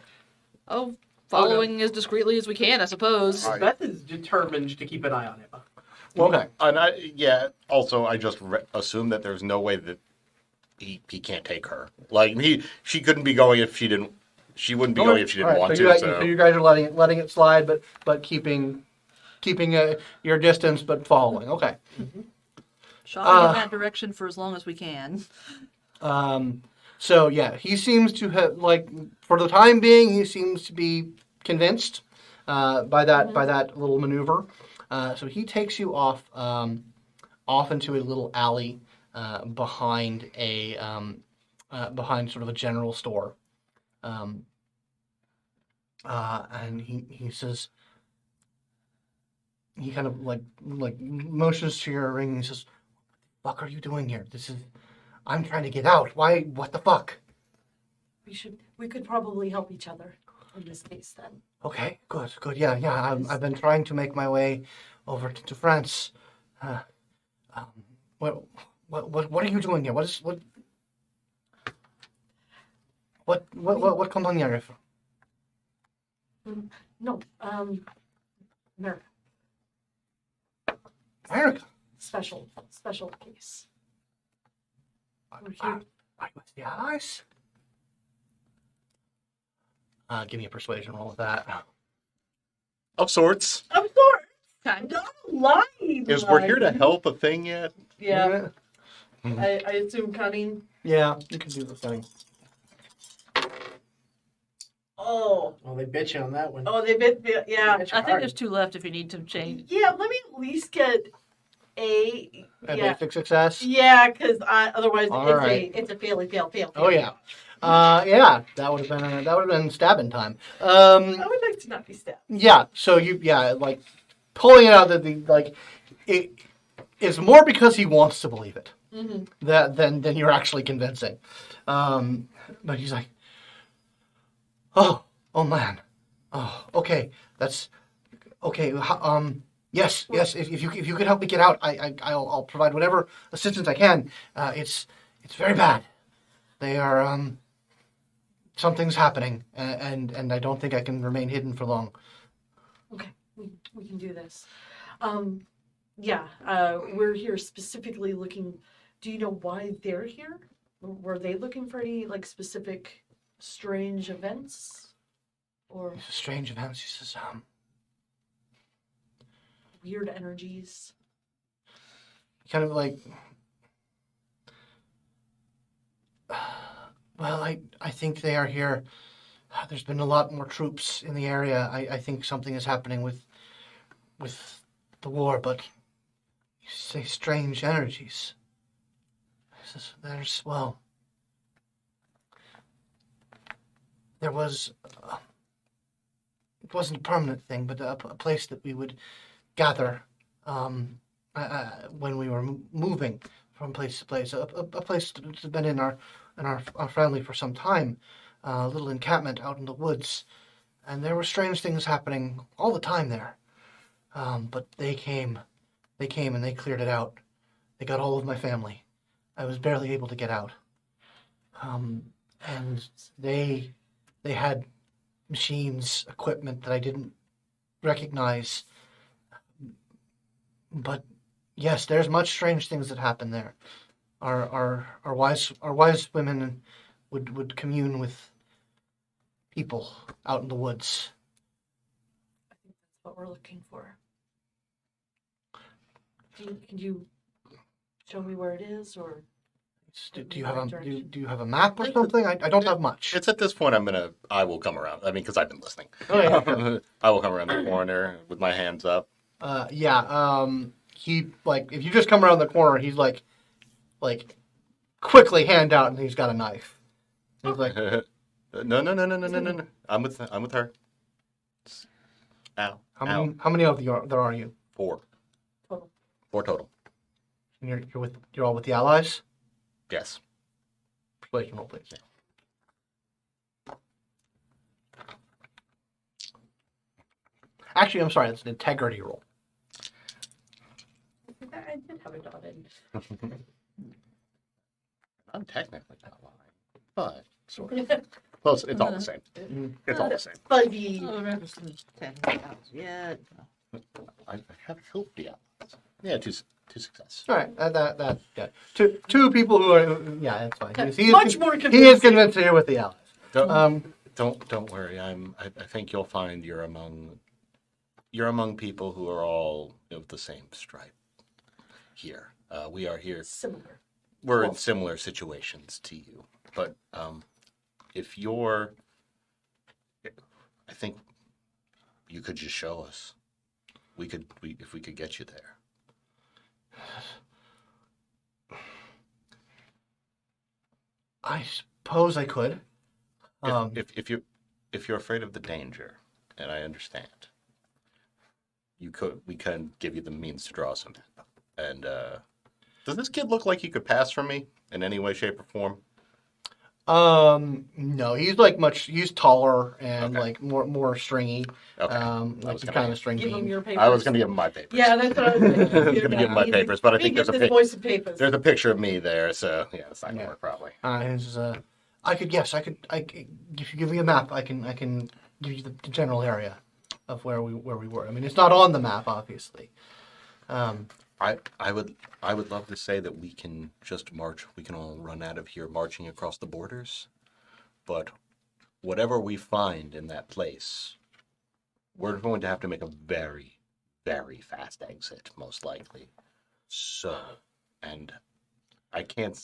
Oh, following as discreetly as we can, I suppose. All right. Beth is determined to keep an eye on Emma. Okay. And also, I just assume that there's no way that he can't take her. Like, she couldn't be going if she didn't. She wouldn't be going if she didn't want to. So you guys are letting it slide, but keeping your distance, but following. Okay. Shopping in that direction for as long as we can. So yeah, he seems to have, like, for the time being, he seems to be convinced by that little maneuver. So he takes you off into a little alley behind behind sort of a general store. And he says, he kind of like motions to your ring and says, "What the fuck are you doing here? I'm trying to get out. Why? What the fuck?" We could probably help each other in this case then. Okay, good. Yeah. I've been trying to make my way over to France. What are you doing here? What company are you from? No, America. America. Special case. Are you with the Allies? Give me a persuasion roll with that. Of sorts. Of course. Kind of. Not lying. Is we're here to help a thing yet? Yeah. I assume cunning. Yeah, you can do the thing. Oh. Well, they bitch you on that one. Oh, they bit. Yeah. I think there's 2 left if you need to change. Yeah. Let me at least get a. A Yeah. basic success. Yeah, because otherwise All right. it's a fail. Oh yeah. Yeah, that would have been stabbing time. I would like to not be stabbed. Yeah. So like pulling it out it's more because he wants to believe it than you're actually convincing. But he's like, oh man, oh okay, that's okay. Yes. If you could help me get out, I'll provide whatever assistance I can. It's very bad. They are something's happening, and I don't think I can remain hidden for long. Okay, we can do this. We're here specifically looking. Do you know why they're here? Were they looking for any like specific strange events, or Strange events. He says, weird energies? kind of like, well, I think they are here. There's been a lot more troops in the area. I think something is happening with the war, but you say strange energies. There was, it wasn't a permanent thing, but a place that we would gather when we were moving from place to place. A place that's been in our family for some time. A little encampment out in the woods, and there were strange things happening all the time there. But they came and they cleared it out. They got all of my family. I was barely able to get out. And they had machines, equipment that I didn't recognize. But yes, there's much strange things that happen there. Our wise women would commune with people out in the woods. I think that's what we're looking for. Can you show me where it is, or? Do you have do you have a map or something? I don't have much. It's at this point I will come around. I mean, because I've been listening. Oh, yeah. I will come around the corner with my hands up. Yeah. He like if you just come around the corner, he's like quickly hand out, and he's got a knife. He's like, No. I'm with her. Ow. how many of you there are you? 4. Total. 4 total. And you're all with the allies. Yes. Persuasion roll, please. Actually, I'm sorry. That's an integrity roll. I did have a dotted. I'm technically not lying, but sort of. Close. It's all the same. It's all the same. Fuzzy. 10,000. Yeah. I have helped the allies. Yeah, two success. All right. Yeah. Two people who are yeah. That's fine. Much more He is convincing. convinced you're with the allies. Don't worry. I think you'll find you're among people who are all of the same stripe. Here, we are here. Similar. We're in similar situations to you, but if you're, I think you could just show us. If we could get you there. I suppose I could. If you're afraid of the danger, and I understand, we can give you the means to draw some map. And does this kid look like he could pass for me in any way, shape, or form? No, he's taller and Okay. like more stringy. Okay. Like he's kind of a string Give him bean. your papers. I was going to give him my papers. Yeah, that's what I was thinking. I was going to give him my papers, but I think there's a voice of papers. there's a picture of me there, so yeah, it's not going to work probably. I could if you give me a map, I can give you the general area of where we were. I mean, it's not on the map, obviously. I would love to say that we can just march. We can all run out of here marching across the borders, but whatever we find in that place, we're going to have to make a very, very fast exit, most likely. So, and I can't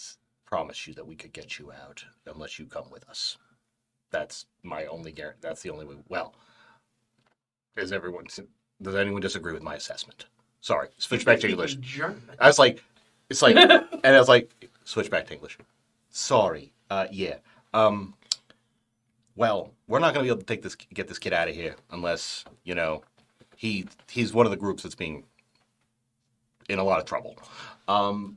promise you that we could get you out unless you come with us. That's my only guarantee. That's the only way. Well, does anyone disagree with my assessment? Sorry, switch back to English. German. I was like, it's like, and I was like, switch back to English. Sorry. Yeah. Well, we're not going to be able to get this kid out of here unless, he's one of the groups that's being in a lot of trouble. And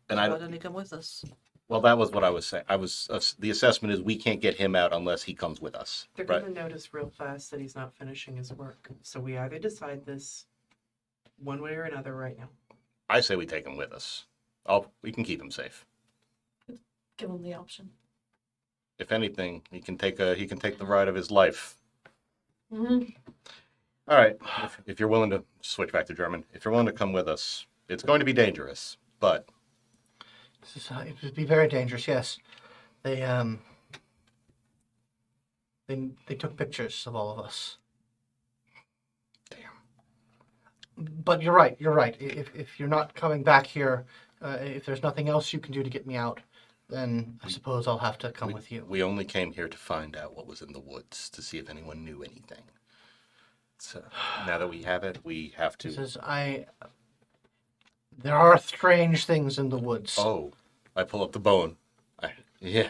Why didn't he come with us? well, that was what I was saying. The assessment is we can't get him out unless he comes with us. They're Right. going to notice real fast that he's not finishing his work. So we either decide this one way or another right now. I say we take him with us. We can keep him safe. Give him the option. If anything, he can take the ride of his life. Mm-hmm. All right. If you're willing to switch back to German, if you're willing to come with us, it's going to be dangerous, but It would be very dangerous. Yes, they took pictures of all of us. But you're right. If you're not coming back here, if there's nothing else you can do to get me out, then I suppose I'll have to come with you. we only came here to find out what was in the woods, to see if anyone knew anything. So now that we have it, we have to. There are strange things in the woods. Oh, I pull up the bone. Yeah.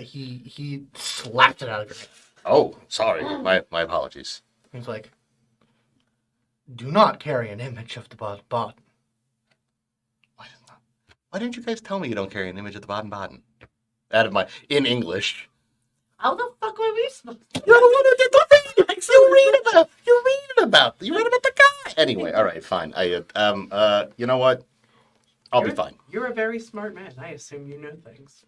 He slapped it out of your hand. Oh, sorry. My apologies. He's like, "Do not carry an image of the Baden. Why didn't you guys tell me you don't carry an image of the Baden-Baden? In English. How the fuck were we supposed to? You're the one who did the thing. You read about the guy. Anyway, all right, fine. You know what? I'll be fine. You're a very smart man. I assume you know things.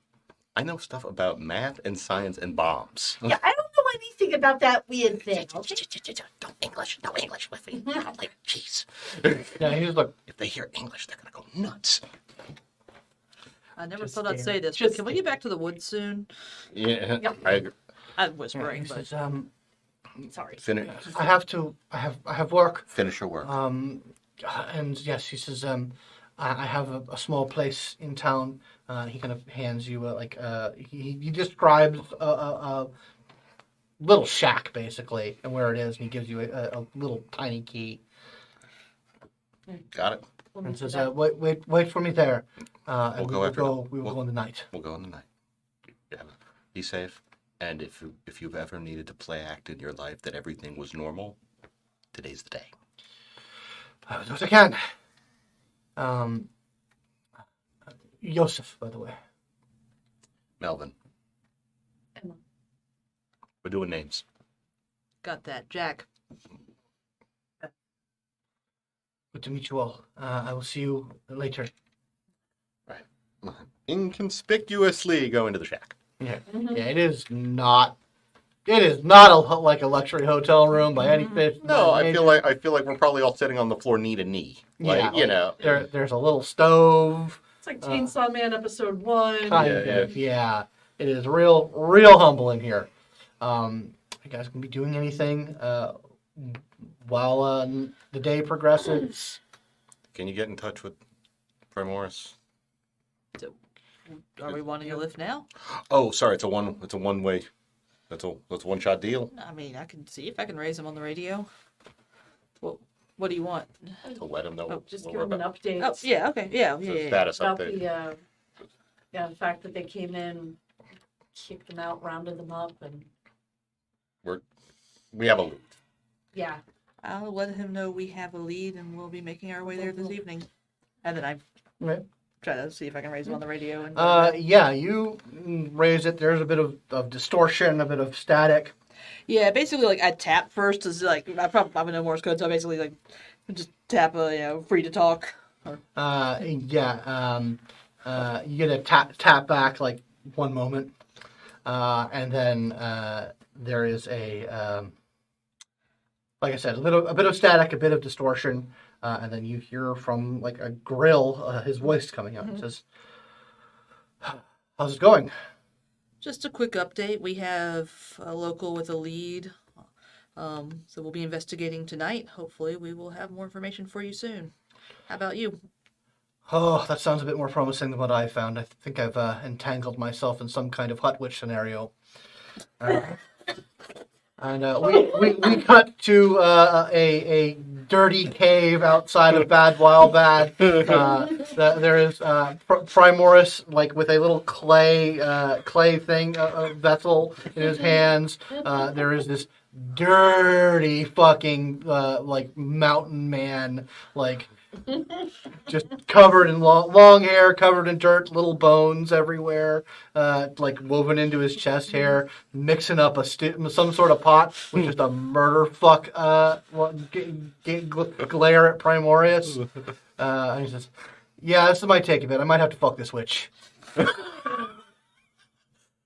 I know stuff about math and science and bombs. Yeah, I don't know anything about that weird thing. Okay? No English with me. I'm like, jeez. Yeah, he was like, If they hear English, they're gonna go nuts. I never Just thought I'd stare. say this, Just but can we get back to the woods soon? Yeah, Yep. I agree. I'm whispering, he but says, Sorry. I have work. Finish your work. And yes, he says, I have a small place in town. He kind of hands you he describes a little shack basically and where it is, and he gives you a little tiny key Got it. We'll and meet you says, there. "Wait for me there, and We'll go after we will go in the night." We'll go in the night. Yeah. Be safe. And if you've ever needed to play act in your life that everything was normal, today's the day. I will do what I can. Joseph, by the way. Melvin. Emma. We're doing names. Got that, Jack. Good to meet you all. I will see you later. Inconspicuously go into the shack. Yeah, Mhm. yeah. It is not like a luxury hotel room by any fit. No, by I feel like we're probably all sitting on the floor knee to knee. Like, Yeah, you know. there's a little stove. It's like Chainsaw Man episode 1. Kind Yeah, of, yeah. It is real humble in here. You guys can be doing anything while the day progresses. Can you get in touch with Primoris? Are we wanting a lift now? Oh, sorry, it's a one way. That's a one shot deal. I mean, I can see if I can raise him on the radio. What do you want? To let him know. Oh, Just what give we're them an about. update Oh, yeah, okay, yeah. Status about update. the fact that they came in, kicked them out, rounded them up, and We have a loot. yeah. I'll let him know we have a lead and we'll be making our way there this evening. And then I Right. try to see if I can raise him on the radio. And Yeah, you raise it. There's a bit of distortion, a bit of static. yeah, basically, like I tap first is like I probably know Morse code, so I basically like just tap free to talk. You get a tap back like one moment, and then there is like I said, a bit of static, a bit of distortion, and then you hear from like a grill his voice coming out. It says, "How's it going?" Just a quick update. We have a local with a lead, so we'll be investigating tonight. Hopefully, we will have more information for you soon. How about you? Oh, that sounds a bit more promising than what I found. I think I've entangled myself in some kind of hut witch scenario. And we cut to a dirty cave outside of Bad Wild Bad. There is Primoris like with a little clay thing vessel in his hands. There is this dirty fucking like mountain man like. Just covered in long hair, covered in dirt, little bones everywhere, like woven into his chest hair, mixing up some sort of pot with just a murder fuck glare at Primorius. And he says, "Yeah, this might take a bit. I might have to fuck this witch."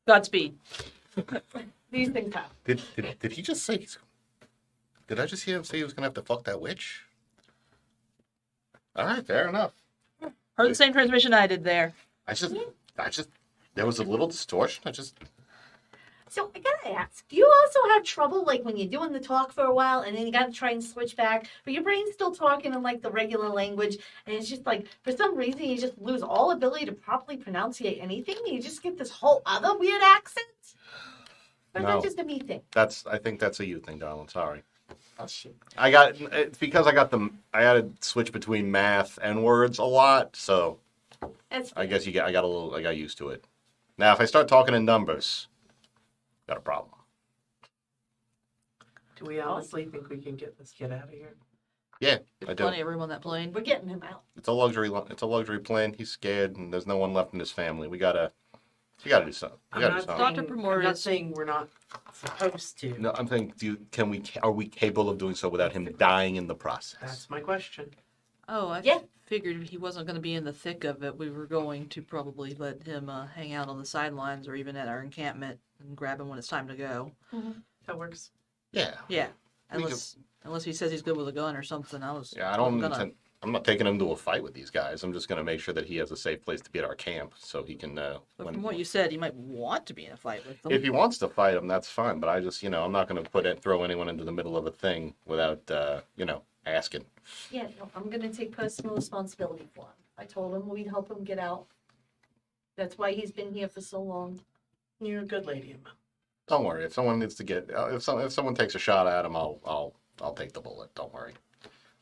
Godspeed. These things happen. Did he just say? Did I just hear him say he was gonna have to fuck that witch? All right, fair enough. Heard the same transmission I did there. I just, there was a little distortion. So I gotta ask, do you also have trouble like when you're doing the talk for a while and then you gotta try and switch back, but your brain's still talking in like the regular language, and it's just like for some reason you just lose all ability to properly pronunciate anything, and you just get this whole other weird accent? Or is No. that just a me thing? I think that's a you thing, darling. Sorry. Oh shit. It's because I had to switch between math and words a lot, so That's I guess I got used to it. Now, if I start talking in numbers, got a problem. Do we honestly think we can get this kid out of here? Yeah, I do. Plenty of room on that plane. we're getting him out. It's a luxury plane. He's scared, and there's no one left in his family. We gotta do something. We gotta do something. Dr. I'm Primor not is- saying we're not supposed to. No, I'm saying, are we capable of doing so without him dying in the process? That's my question. Oh, I Yeah. figured he wasn't going to be in the thick of it. We were going to probably let him hang out on the sidelines or even at our encampment and grab him when it's time to go. That works. Yeah. Yeah, We unless he says he's good with a gun or something. Yeah, I'm not taking him to a fight with these guys. I'm just going to make sure that he has a safe place to be at our camp, so he can. But from what you said, he might want to be in a fight with them. If he wants to fight him, that's fine. But I just, I'm not going to throw anyone into the middle of a thing without, asking. Yeah, no, I'm gonna take personal responsibility for him. I told him we'd help him get out. That's why he's been here for so long. You're a good lady, Emma. Don't worry. If someone needs to get, if someone takes a shot at him, I'll take the bullet. Don't worry.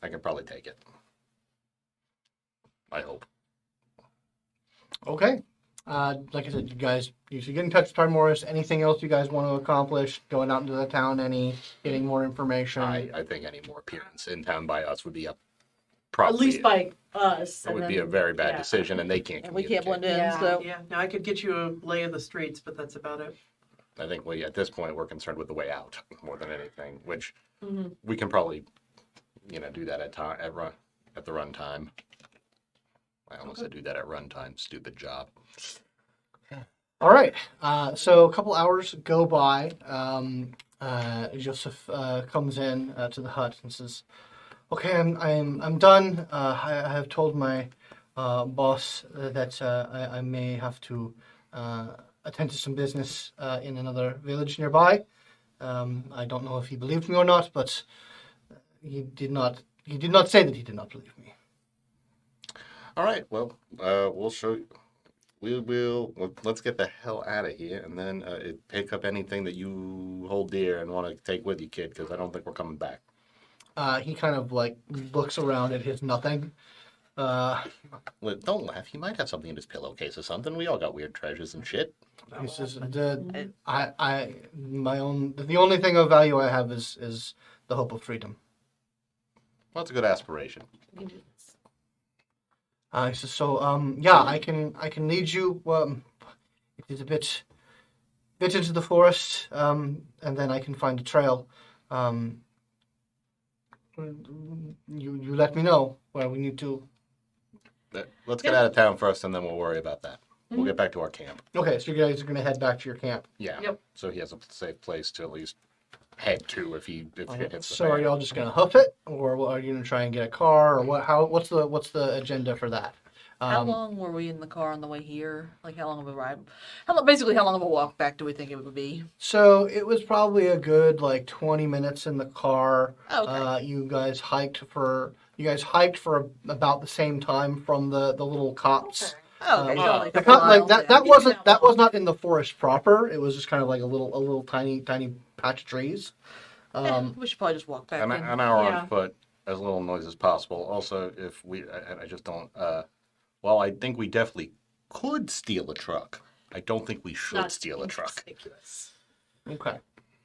I can probably take it. I hope. Okay. Like I said, you guys usually get in touch with Primoris. Anything else you guys want to accomplish? Going out into the town, getting more information? I think any more appearance in town by us would be At probably least by us. it and would be a then- very bad yeah. decision, and they can't. And we can't blend communicate. in, Yeah. so. Yeah, now I could get you a lay of the streets, but that's about it. I think at this point we're concerned with the way out more than anything, which Mhm. we can probably, do that at the run time. I almost said do that at runtime. Stupid job. All right. So a couple hours go by. Joseph comes in to the hut and says, "Okay, I'm done. I have told my boss that I may have to attend to some business in another village nearby. I don't know if he believed me or not, but he did not. He did not say that he did not believe me." All right. Well, we'll show you. Let's get the hell out of here, and then pick up anything that you hold dear and want to take with you, kid, because I don't think we're coming back. He kind of looks around at his nothing. Don't laugh. He might have something in his pillowcase or something. We all got weird treasures and shit. He says, the only thing of value I have is the hope of freedom. Well, that's a good aspiration. He says, so yeah, I can lead you. It is a bit into the forest, and then I can find a trail. You let me know where we need to. Let's get out of town first, and then we'll worry about that. We'll get back to our camp. Okay, so you guys are going to head back to your camp. Yeah. Yep. So he has a safe place to at least head to if shit hits the So are fan. y'all just going to hoof it, or are you going to try and get a car, or what? What's the agenda for that? How long were we in the car on the way here? Like, how long of a ride? How long of a walk back do we think it would be? So it was probably a good 20 minutes in the car. Oh, okay. You guys hiked for about the same time from the little copse. Oh, okay. So only a The couple cop, miles, that yeah. was not in the forest proper. It was just kind of like a little tiny patch of trees. We should probably just walk back. An in. hour Yeah. on foot, as little noise as possible. Also, if we, I just don't. Well, I think we definitely could steal a truck. I don't think we should Not steal a truck. inconspicuous. Okay.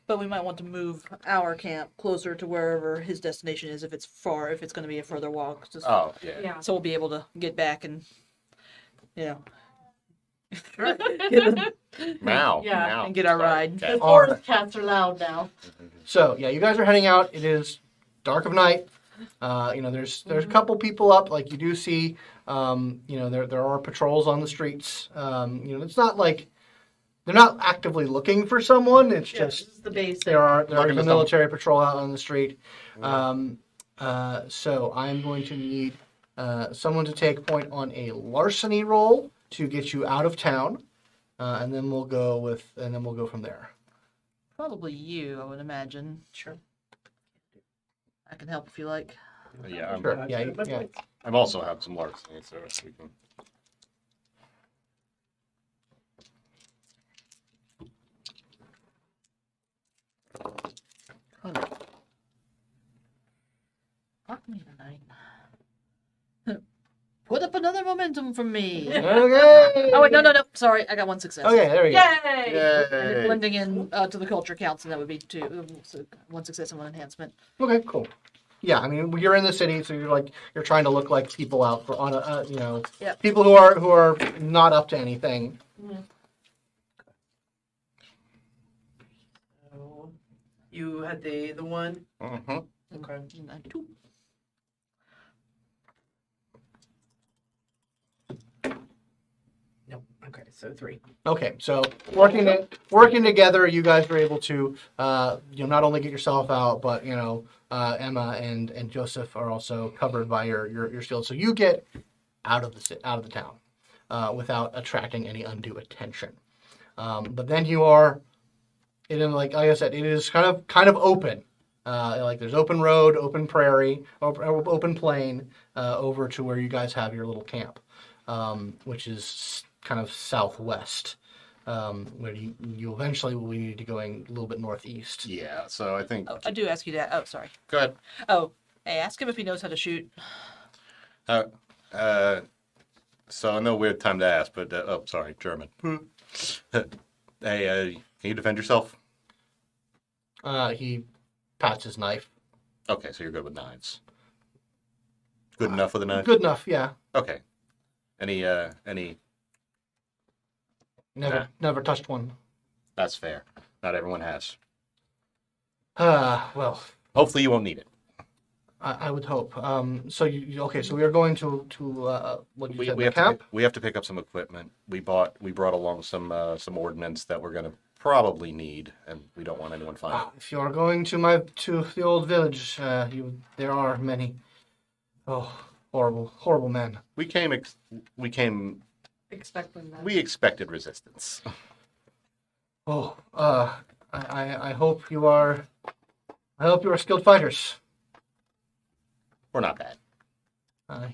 But we might want to move our camp closer to wherever his destination is if it's going to be a further walk. Just, Oh yeah. Yeah. So we'll be able to get back and, Now. Yeah. and get our ride. The Okay. forest cats are loud now. So yeah, you guys are heading out. It is dark of night. There's a couple people up. Like you do see, there are patrols on the streets. It's not like they're not actively looking for someone. It's Yeah, just this is the base. there is Looking a for military patrol out on the street. So I'm going to need someone to take point on a larceny roll to get you out of town, and then we'll go from there. Probably you, I would imagine. Sure. I can help if you like. Yeah. Sure. Yeah. Yeah. I've also had some larceny, so we can. Fuck me tonight. Put up another momentum for me. Okay. Oh wait, no. Sorry, I got one success. Okay. There we go. Yay! And then Yay! blending in to the culture counts, and that would be two. So one success and one enhancement. Okay, cool. Yeah, I mean, you're in the city, so you're trying to look like people out for Yep. people who are not up to anything. So you had the one. Mhm. Okay. And then two. Nope. Okay. So 3. Okay, so working together, you guys were able to not only get yourself out, but Emma and Joseph are also covered by your shield, so you get out of the town without attracting any undue attention. But then you are, like I said, it is kind of open. Like there's open road, open prairie, open plain over to where you guys have your little camp, which is kind of southwest, where you eventually will need to going a little bit northeast. Yeah, so I think. Oh, I do ask you that. Oh, sorry. Go ahead. Oh, hey, ask him if he knows how to shoot. So I know weird time to ask, but sorry, German. Hey, can you defend yourself? He pats his knife. Okay, so you're good with knives. Good enough with a knife. Good enough, yeah. Okay. Any? Never touched one. That's fair. Not everyone has. Well, Hopefully, you won't need it. I would hope. So okay? So we are going to what you said, the camp. We have to pick up some equipment. We brought along some ordnance that we're gonna probably need, and we don't want anyone finding. If you are going to the old village, there are many. Oh, horrible men. We came. Expecting that. We expected resistance. Oh, I hope you are. I hope you are skilled fighters. We're not bad.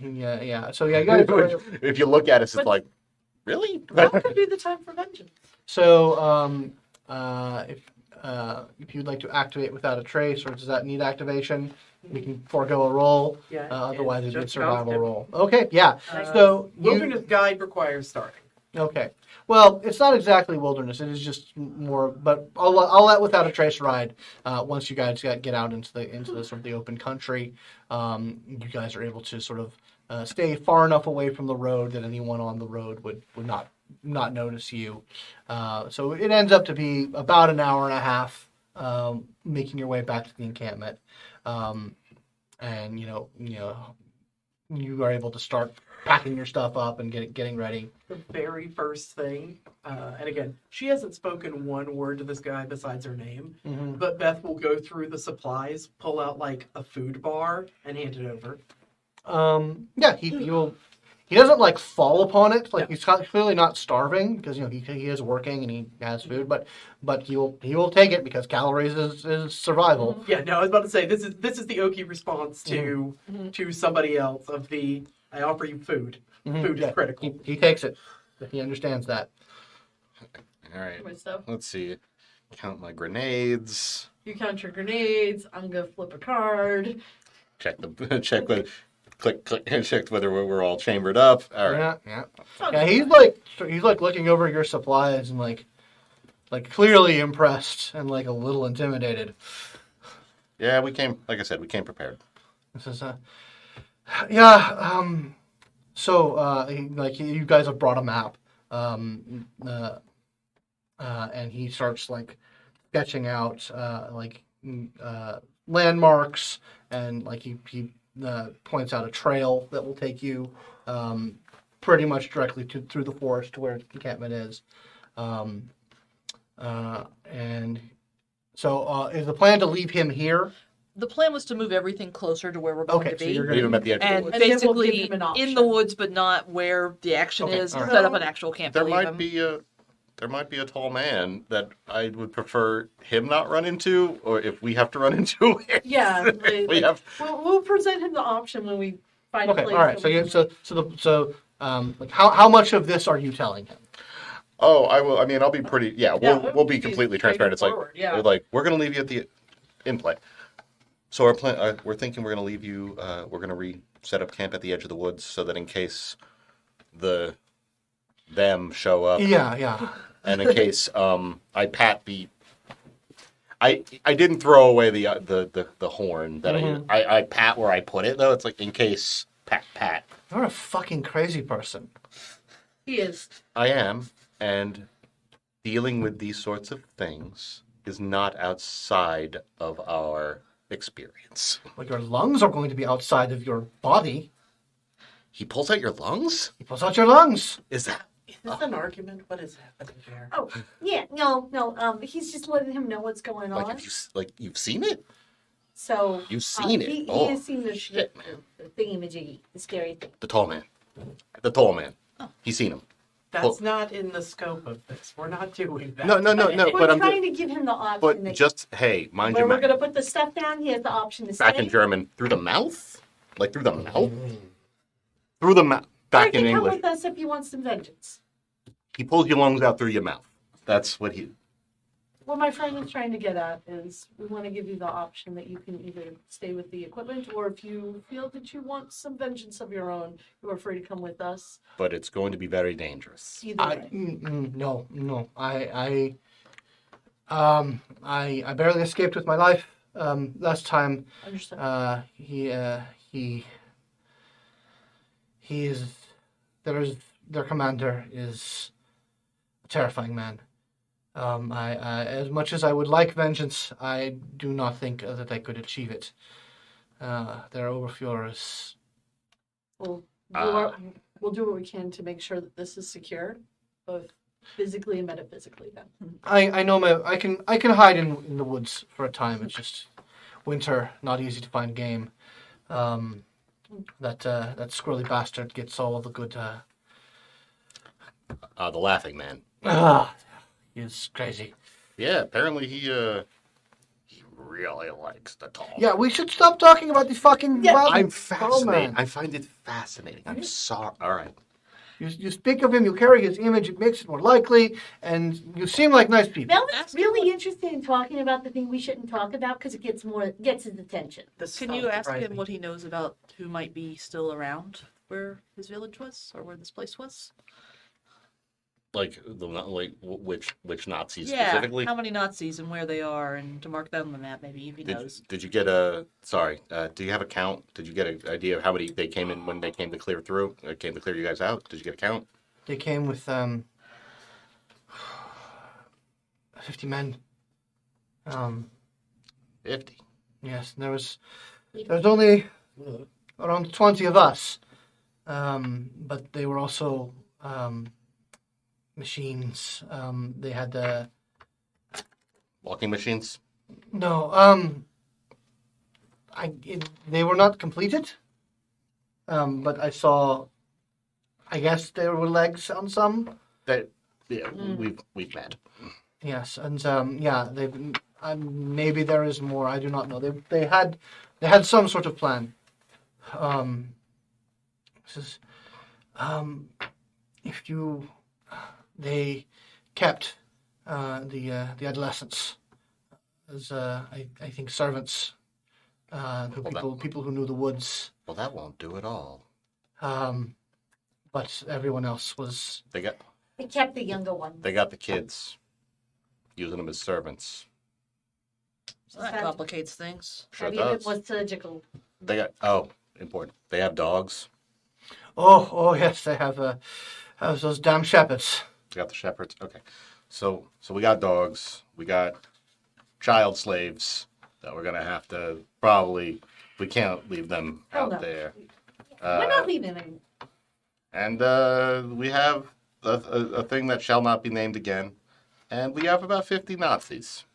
Yeah. So you guys. If you look at us, it's like, really? Now could be the time for vengeance. So if you'd like to activate without a trace, or does that need activation? We can forego a roll. Yeah. Otherwise, it'd be a just survival about roll. Okay. Yeah. to. So Wilderness guide requires starting. Okay. Well, it's not exactly wilderness. It is just more. But I'll let without a trace ride. Once you guys get out into the sort of the open country, you guys are able to sort of stay far enough away from the road that anyone on the road would not notice you. So it ends up to be about an hour and a half making your way back to the encampment, and you are able to start packing your stuff up and getting ready. The very first thing, and again, she hasn't spoken one word to this guy besides her name, Mm-hmm. but Beth will go through the supplies, pull out like a food bar, and hand it over. Yeah, he doesn't like fall upon it. Like he's clearly not starving because he is working and he has food, but he will take it because calories is survival. Yeah, no, I was about to say this is the Oki response to somebody else of the I offer you food. Mhm. Food Yeah, is critical. He takes it. He understands that. All right. My stuff. Let's see. Count my grenades. You count your grenades. I'm gonna flip a card. Check whether check whether we're all chambered up. All right. Yeah. Yeah, he's like looking over your supplies and like clearly impressed and like a little intimidated. Yeah, like I said, we came prepared. This is yeah. So you guys have brought a map, and he starts like sketching out landmarks, and like he points out a trail that will take you pretty much directly through the forest to where the encampment is. And so is the plan to leave him here? The plan was to move everything closer to where we're going Okay, to so be. you're Leave him at the edge of the And woods. And then we'll give basically him an in option. the woods, but not where the action Okay, is. all right. Set up an actual camp. There to leave might be a tall man that I would prefer him not run into, or if we have to run into it. Yeah, we have. We'll present him the option when we find Okay, a place. all right. So how much of this are you telling him? Oh, I will. I mean, I'll be pretty. Yeah, Yeah, we'll be completely transparent. It's like, straightforward, yeah. like we're gonna leave you at the in play. So our plan. We're thinking we're gonna leave you. We're gonna set up camp at the edge of the woods so that in case them show up, Yeah. and in case I didn't throw away the horn that I pat where I put it though. It's like in case pat. You're a fucking crazy person. He is. I am, and dealing with these sorts of things is not outside of our experience. Like your lungs are going to be outside of your body. He pulls out your lungs? He pulls out your lungs. Is that? Is this an argument? What is happening there? Oh, yeah, no. He's just letting him know what's going on. You've seen it? So You've seen it? He Oh, has seen the shit, man. thingy-majiggy, the scary thing. The tall man. He's seen him. That's not in the scope of this. We're not doing that. No. We're But I'm trying to give him the option. but that just hey, mind where your we're mouth. going to put the stuff down, he has the option to Back stay. in German, through the mouth, like through the mouth, through the mouth. Or Back he in can come English, with us if he wants some vengeance. he pulls your lungs out through your mouth. That's what he. What my friend is trying to get at is we want to give you the option that you can either stay with the equipment, or if you feel that you want some vengeance of your own, you are free to come with us. But it's going to be very dangerous. Either way. No. I barely escaped with my life last time. Understood. He is their commander is a terrifying man. I as much as I would like vengeance, I do not think that I could achieve it. Their Oberfuhrer is. We'll do what we can to make sure that this is secure, both physically and metaphysically. Then. I know I can hide in the woods for a time. It's just winter, not easy to find game. That squirrely bastard gets all of the good. The laughing man. He's crazy. Yeah, apparently he really likes to talk. Yeah, we should stop talking about the fucking. I'm Oh, fascinated. man. I find it fascinating. I'm sorry. All right. You speak of him, you carry his image, it makes it more likely, and you seem like nice people. Velvet's really interested in talking about the thing we shouldn't talk about because it gets his attention. Can you ask him what he knows about who might be still around where his village was or where this place was? Like which Nazis Yeah, specifically? how many Nazis and where they are, and to mark them on the map, maybe if he knows. Did you get a do you have a count? Did you get an idea of how many they came in when they came to clear through? Came to clear you guys out? Did you get a count? They came with 50 men. 50. Yes, there was only around 20 of us, but they were also machines. They had Walking machines? no. They were not completed. But I saw. I guess there were legs on some. We've met. Yes, and they maybe there is more. I do not know. They had some sort of plan. If you, they kept the adolescents as I think servants. People who knew the woods. Well, that won't do it all. But everyone else was. They kept the younger one. They got the kids, using them as servants. So that complicates things. Sure Have you been does. more surgical? They got important. They have dogs. Oh yes, they have those damn shepherds. They got the shepherds. Okay, so we got dogs. We got child slaves that we're gonna have to probably. We can't leave them Hell out no. there. We're not leaving them. And we have a thing that shall not be named again. And we have about 50 Nazis.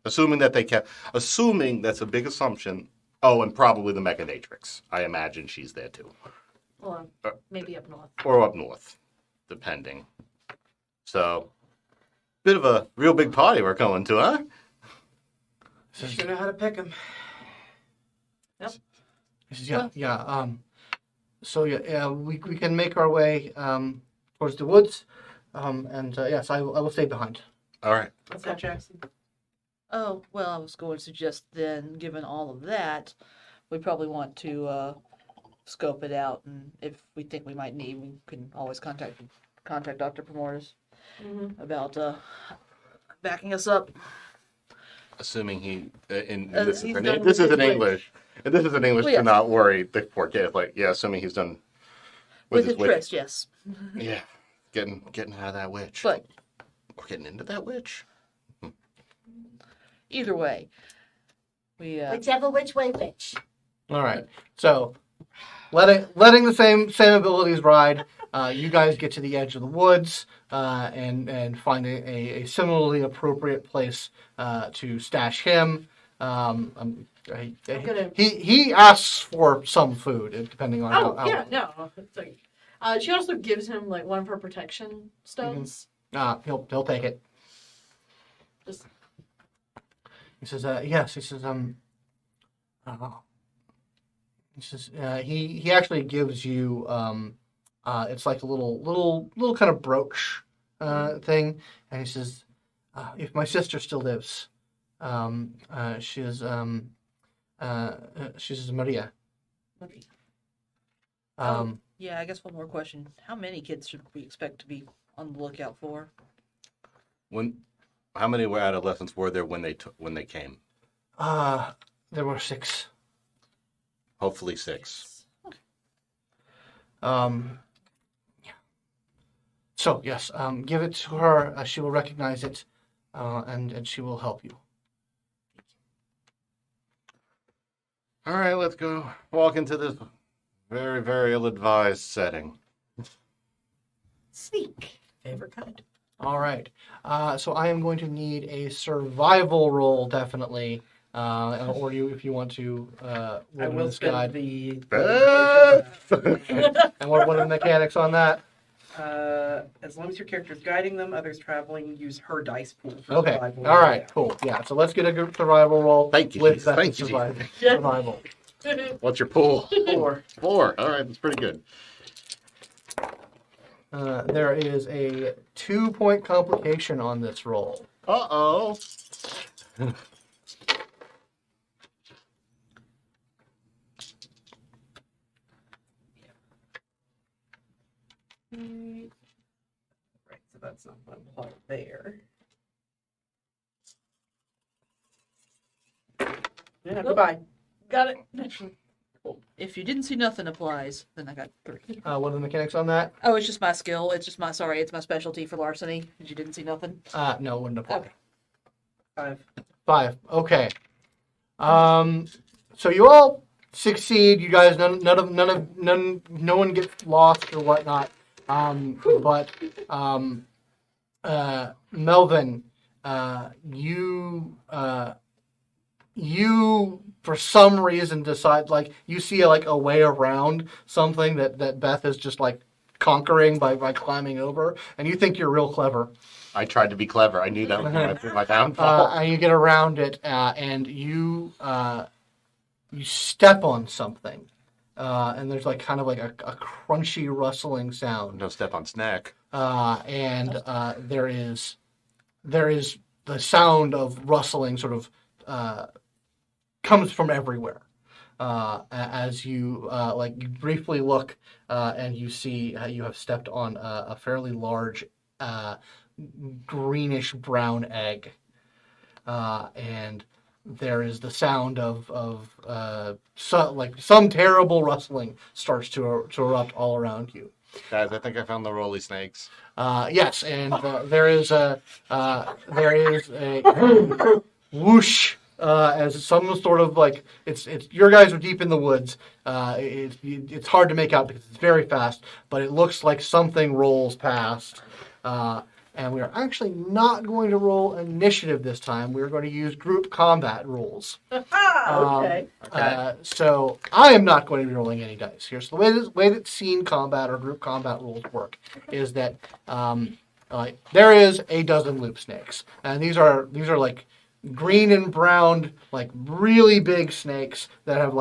Assuming that's a big assumption. Oh, and probably the Mechanatrix. I imagine she's there too. Or maybe up north. Or up north, depending. So, bit of a real big party we're going to, huh? You know how to pick them. So we can make our way towards the woods, and yes, I will stay behind. All right. What's that, Jackson? Oh, well, I was going to suggest then, given all of that, we probably want to scope it out, and if we think we might need, we can always contact Dr. Promortis about backing us up. Assuming he, He's done this is with in his English. And this is in English Well, to not worry the poor kid. Assuming he's done With his his witch. tryst, yes. Yeah, getting out of that witch. But Or getting into that witch. either way, we Whichever which way which. All right. So, letting the same abilities ride, you guys get to the edge of the woods and find a similarly appropriate place to stash him. He asks for some food, depending on how. No. It's like, She also gives him like one of her protection stones. He'll take it. Just He says, yes. He says, he actually gives you, it's like a little kind of brooch thing, and he says, if my sister still lives, she's Maria. Yeah, I guess one more question. How many kids should we expect to be on the lookout for? How many adolescents were there when they came? There were 6. Hopefully 6. Yeah. So yes, give it to her. She will recognize it, and she will help you. All right, let's go walk into this very, very ill-advised setting. Sneak. Favorite kind. All right. So I am going to need a survival roll, definitely. Or if you want to I roll will this guide. spend the. And what are the mechanics on that? As long as your character is guiding them, others traveling use her dice pool. For Okay. survival. All right. Cool. Yeah. So let's get a group survival roll. Thank you, With Jesus. that Thank you, survival. What's your pool? 4. 4. All right, that's pretty good. There is a 2-point complication on this roll. Uh-oh. Right, so that's not one point there. Yeah, goodbye. got it. If you didn't see nothing applies, then I got 3. What are the mechanics on that? Oh, it's just my skill. It's just my it's my specialty for larceny. Because you didn't see nothing. No, it wouldn't apply. Okay. 5. 5. Okay. So you all succeed. You guys, no one gets lost or whatnot. But Melvin, you for some reason decide you see a way around something that Beth is just conquering by climbing over, and you think you're real clever. I tried to be clever. I knew that was my downfall. And you get around it, and you step on something, and there's kind of a crunchy rustling sound. No step on snack. And there is the sound of rustling sort of comes from everywhere. As you you briefly look, and you see you have stepped on a fairly large greenish brown egg, and there is the sound of some terrible rustling starts to erupt all around you. Guys, I think I found the roly snakes. Yes, and there is a whoosh as some sort of it's your guys are deep in the woods. It's hard to make out because it's very fast, but it looks like something rolls past. And we are actually not going to roll initiative this time. We're going to use group combat rules. Okay. So I am not going to be rolling any dice here. So the way that scene combat or group combat rules work is that there is a dozen loop snakes, and these are green and brown, really big snakes that have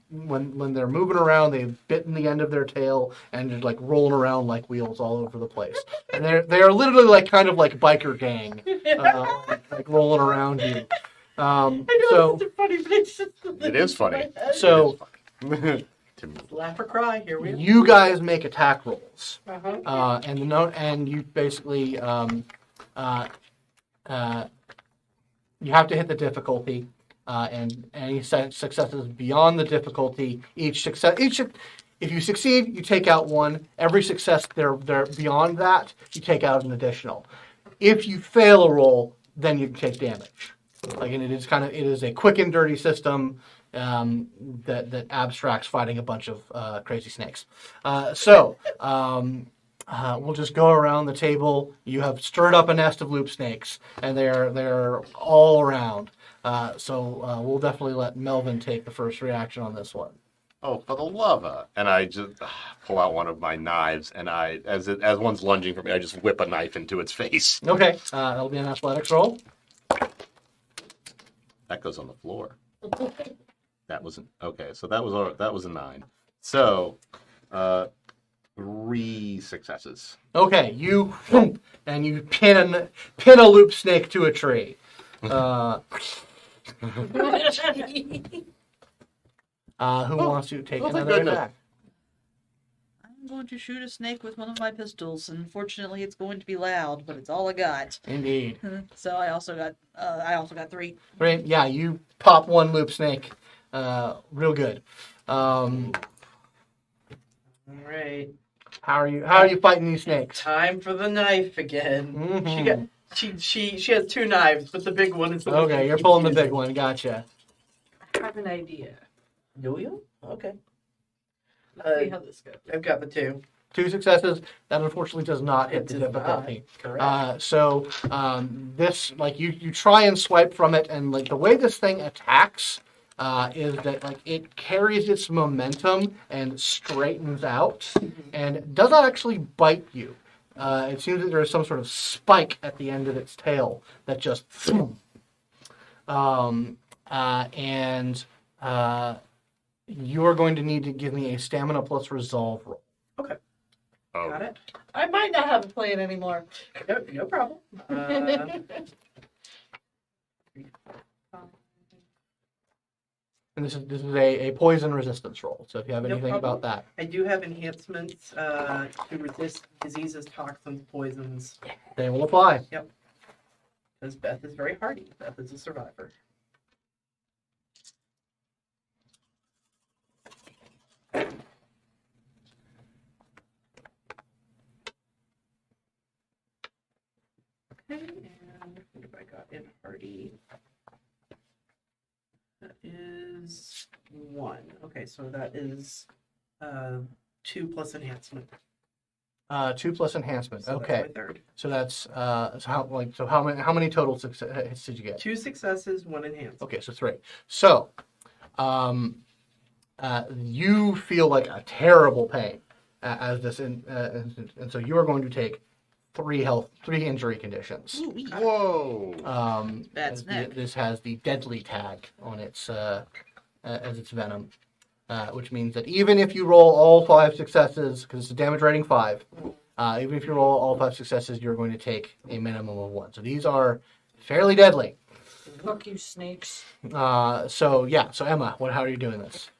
when they're moving around, they've bitten the end of their tail and just rolling around like wheels all over the place. And they are literally kind of like biker gang, rolling around you. I know So it's a funny place. It is funny. so Laugh or cry. Here we are. you guys make attack rolls, Uh-huh. and you basically you have to hit the difficulty. And any successes beyond the difficulty, if you succeed, you take out 1. Every success there beyond that, you take out an additional. If you fail a roll, then you take damage. And it is a quick and dirty system that abstracts fighting a bunch of crazy snakes. We'll just go around the table. You have stirred up a nest of loop snakes, and they're all around. So we'll definitely let Melvin take the first reaction on this one. Oh, for the lover! And I just pull out one of my knives, and as one's lunging for me, I just whip a knife into its face. Okay, that'll be an athletics roll. That goes on the floor. That wasn't okay. So that was a 9. So, 3 successes. Okay, you and you pin a loop snake to a tree. Who wants to take Oh, thank another goodness. attack? I'm going to shoot a snake with one of my pistols. Unfortunately, it's going to be loud, but it's all I got. Indeed. So I also got 3. Great. Yeah, you pop one loop snake. Real good. All right. How are you fighting these snakes? Time for the knife again. Mhm. She has 2 knives, but the big one is the one Okay, that you're keeps pulling the using. big one. Gotcha. I have an idea. Do you? Okay. Let's see how this goes. I've got the 2. 2 successes. That unfortunately does not hit It the does difficulty. Correct. So this, like, you try and swipe from it, and like the way this thing attacks is that like it carries its momentum and straightens out, and does not actually bite you. It seems that there is some sort of spike at the end of its tail that just, and you are going to need to give me a stamina plus resolve roll. Oh, Got it. I might not have a plan anymore. No problem. And this is a poison resistance roll. So if you have No anything problem. about that, I do have enhancements to resist diseases, toxins, poisons, they will apply. because Beth is very hardy. Beth is a survivor. Okay, and what have I got in hardy? That is 1. Okay, so that is 2 plus enhancement. 2 plus enhancement. So Okay, that's my 3rd. so that's how many total hits did you get? 2 successes, 1 enhancement. Okay, so 3. So, you feel like a terrible pain as this, and so you are going to take 3 injury conditions. whoa! That's As neck. this has the deadly tag on its as its venom, which means that even if you roll all 5 successes, because it's a damage rating 5, even if you roll all 5 successes, you're going to take a minimum of 1. So these are fairly deadly. Fuck you, snakes. So Emma, how are you doing this?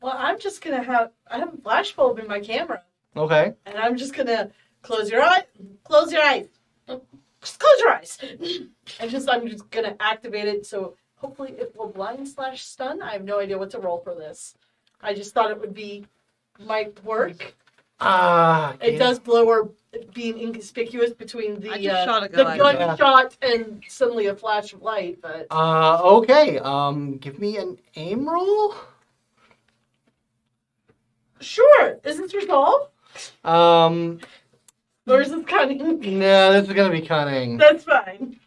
Well, I'm just gonna I have a flash bulb in my camera, Okay. and I'm just gonna close your eyes. Just close your eyes. I'm just gonna activate it. So hopefully it will blind/stun. I have no idea what to roll for this. I just thought it might work. It does blow or being inconspicuous between the I just shot a the guy. gunshot and suddenly a flash of light. But Okay. Give me an aim roll. sure, is this resolve or is this cunning? No, this is gonna be cunning. That's fine.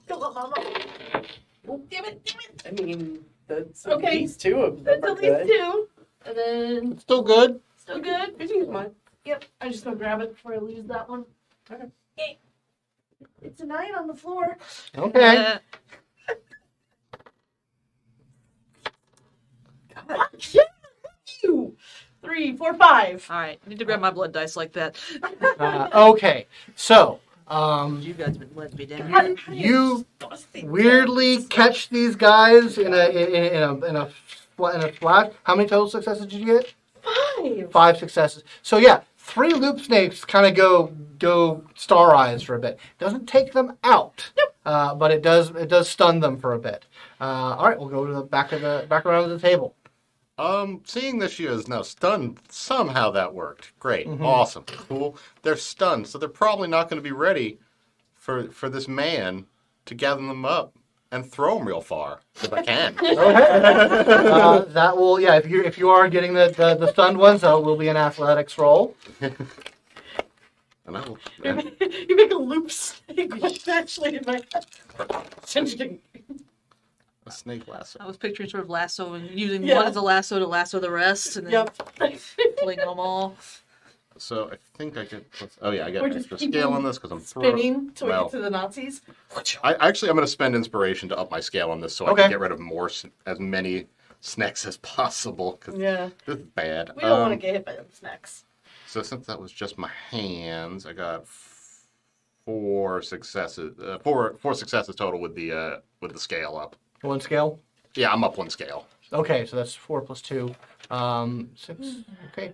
Come on, Mama. Damn it. I mean, that's Okay. at least 2 of them That's are at least good. 2. And then It's still good. still good. Could use mine. Yep. I'm just gonna grab it before I lose that one. Okay. Okay. It's a 9 on the floor. Okay. Two, 3, 4, 5. All right, I need to grab my blood dice like that. Okay. So, You guys have been letting me down. you weirdly catch these guys in a flash. How many total successes did you get? 5. 5 successes. So yeah, 3 loop snakes kind of go star eyes for a bit. Doesn't take them out, but it does stun them for a bit. All right, we'll go to the back around the table. Seeing that she is now stunned, somehow that worked. Great, Mhm. awesome, cool. They're stunned, so they're probably not going to be ready for this man to gather them up and throw them real far if I can. That will, yeah. If you are getting the stunned ones, that will be an athletics roll. And I will. You make a loop snake what's actually in my head. Interesting. A snake lasso. I was picturing sort of lassoing, using Yeah. one as a lasso to lasso the rest, and then Yep. flinging them all. So I think I get. Oh yeah, I get We're just extra scale on this because I'm Spinning till we well. get to the Nazis. I'm going to spend inspiration to up my scale on this so I Okay. can get rid of as many snacks as possible because Yeah. this is bad. We don't want to get hit by them snacks. So since that was just my hands, I got 4 successes. Four successes total with the scale up. 1 scale. Yeah, I'm up 1 scale. Okay, so that's 4 plus 2. 6. Okay.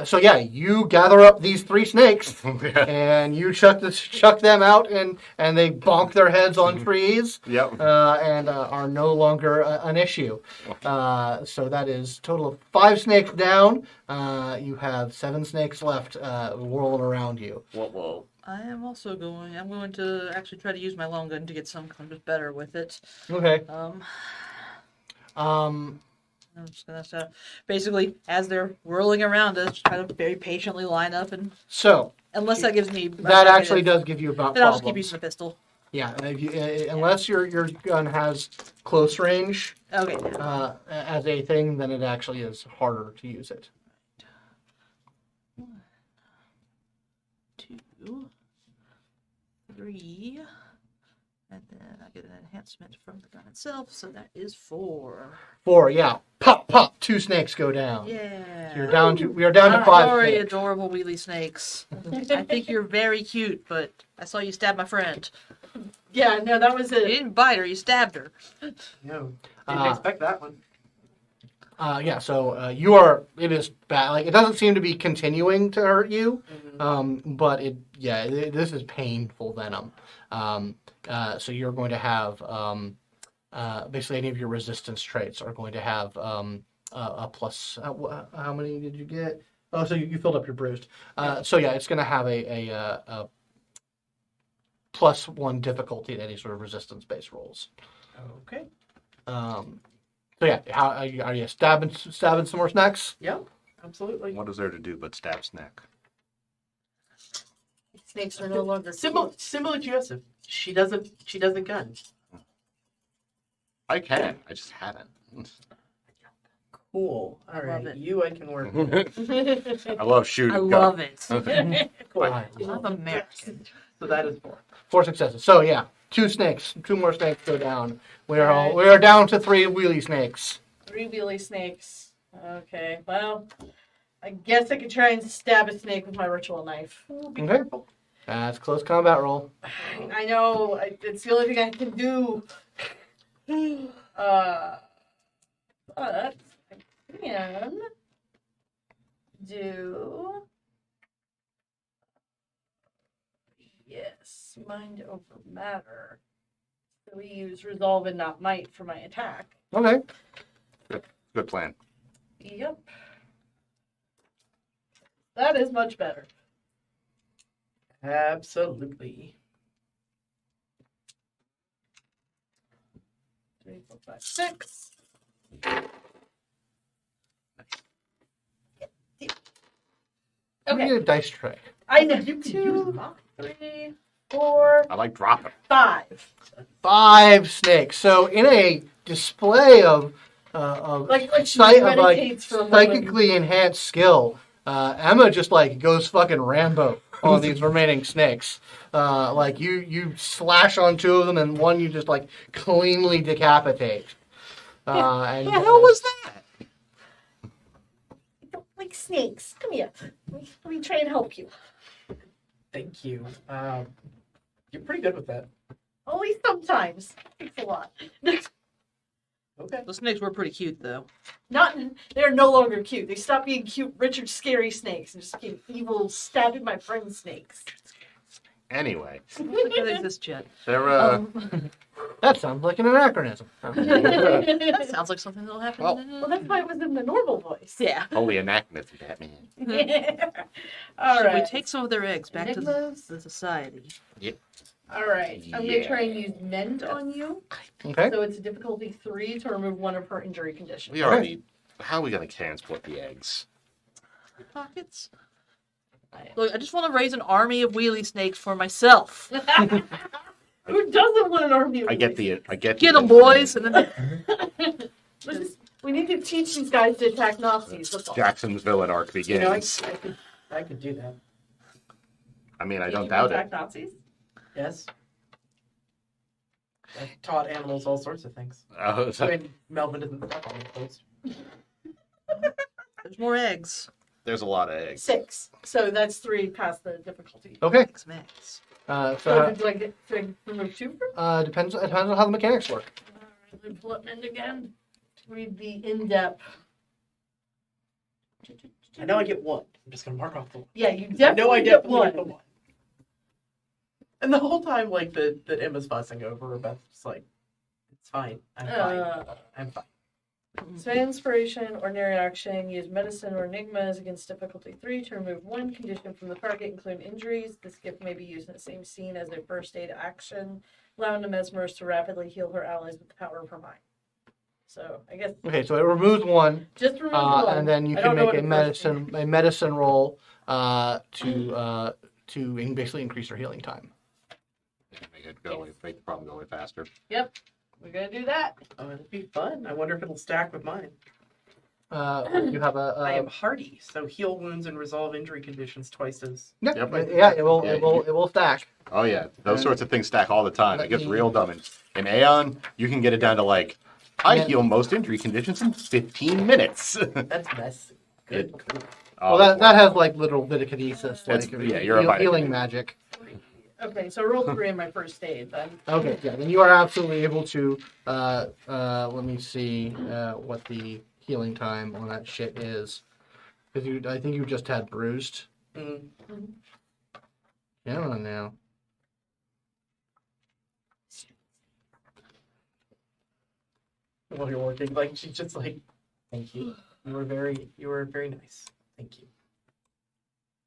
So yeah, you gather up these 3 snakes and you chuck them out, and they bonk their heads on trees. Yep. And are no longer an issue. So that is a total of 5 snakes down. You have 7 snakes left whirling around you. Whoa. I'm going to actually try to use my long gun to get some kind of better with it. Okay. I'm just gonna basically, as they're whirling around us, try to very patiently line up, and So unless that gives me that actually does give you about then I'll just keep problems. using a pistol. Yeah, unless your gun has close range Okay. as a thing, then it actually is harder to use it. 1, 2, 3, and then I get an enhancement from the gun itself, so that is 4. 4, yeah. Pop, pop. 2 snakes go down. Yeah. We are down to 5 Sorry, snakes. adorable wheelie snakes. I think you're very cute, but I saw you stab my friend. Yeah, no, that was You it. didn't bite her, you stabbed her. No, Uh, didn't expect that one. Yeah, so it is bad. Like, it doesn't seem to be continuing to hurt you, but this is painful venom. So you're going to have, basically any of your resistance traits are going to have a plus. How many did you get? Oh, so you filled up your bruised. So yeah, it's going to have a +1 difficulty to any sort of resistance-based rolls. Okay. So yeah, how are you stabbing some more snacks? Yep. Absolutely. What is there to do but stab snack? Snakes are no longer Similar to Joseph. She doesn't gun. I can. I just haven't. Cool. All Love right. it. You I can work with. I love shooting. I love it. Cool. I I'm American. So that is 4. 4 successes. So yeah, 2 snakes. 2 more snakes go down. We are down to 3 wheelie snakes. 3 wheelie snakes. Okay, well, I guess I could try and stab a snake with my ritual knife. Okay. That's close combat roll. I know, it's the only thing I can do. But I can do. Yes, mind over matter. So we use resolve and not might for my attack. Okay. Good plan. Yep. That is much better. Absolutely. 3, 4, 5, 6. Give me Okay, a dice tray. I know. 2, 3, 4, I like dropping. 5. 5 snakes. So in a display of Like she psychically meditates for a moment. enhanced skill, Emma just like goes fucking Rambo on these remaining snakes. Like you slash on 2 of them, and one you just like cleanly decapitate. And What the hell was that? I don't like snakes. Come here. Let me try and help you. Thank you. You're pretty good with that. Only sometimes. Thanks a lot. Okay. The snakes were pretty cute, though. They're no longer cute. They stopped being cute, Richard scary snakes and just became evil, stabbing my friend snakes. Anyway, I don't think they exist yet. they're that sounds like an anachronism. That sounds like something that'll happen. Well- Well, that's why it was in the normal voice. Yeah. holy anachronism, Batman. All Should right. we take some of their eggs back to Enigmas? the society? All right. I'm going to try and Yeah. use mend on you. Okay. So it's a difficulty 3 to remove one of her injury conditions. We already. How are we gonna transport the eggs? Pockets? Look, I just want to raise an army of wheelie snakes for myself. Who doesn't want an army of I get wheelies? the. I get. Get the them, boys. And then We need to teach these guys to attack Nazis. That's all. Jackson's villain arc You know, begins. I could do that. I mean, I Teach don't them doubt to it. attack Nazis? Yes. I've taught animals all sorts of things. So- I mean, Melvin isn't stuck on the post. there's more eggs. There's a lot of eggs. 6. So that's 3 past the difficulty. Okay. Six eggs. So Do I remove 2 from? depends on how the mechanics work. Let me pull up Mend again. Read the in-depth. I know I get one. I'm just gonna mark off the one. Yeah, you I definitely know I get definitely get the one. one. And the whole time, like that Emma's fussing over her, Beth's just like, "It's fine. I'm fine. I'm fine." So inspiration, ordinary action, use medicine or enigmas against difficulty 3 to remove 1 condition from the target, including injuries. This gift may be used in the same scene as a first aid action, allowing the mesmerist to rapidly heal her allies with the power of her mind. So I guess Okay, so it removes one, just remove one. and then you I can don't know make what a the first aid- medicine roll to basically increase her healing time. Make it go away. Make the problem go away faster. We're gonna do that. Oh, it'll be fun. I wonder if it'll stack with mine. You have I a am hardy, so heal wounds and resolve injury conditions twice as. yeah, Yep. it will stack. Oh yeah, those sorts of things stack all the time. It gets real dumb. In Aeon, you can get it down to like, I heal most injury conditions in 15 minutes. That's messy. Good. Well, that has like literal vitakinesis, It's- like yeah, you're a healing vitakin. magic. Okay, so roll 3 in my first aid then. Okay, yeah, then you are absolutely able to. Let me see what the healing time on that shit is, because I think you just had bruised. Mm. Come on now. While you're working, like she's just like, "Thank you. You were very nice. Thank you."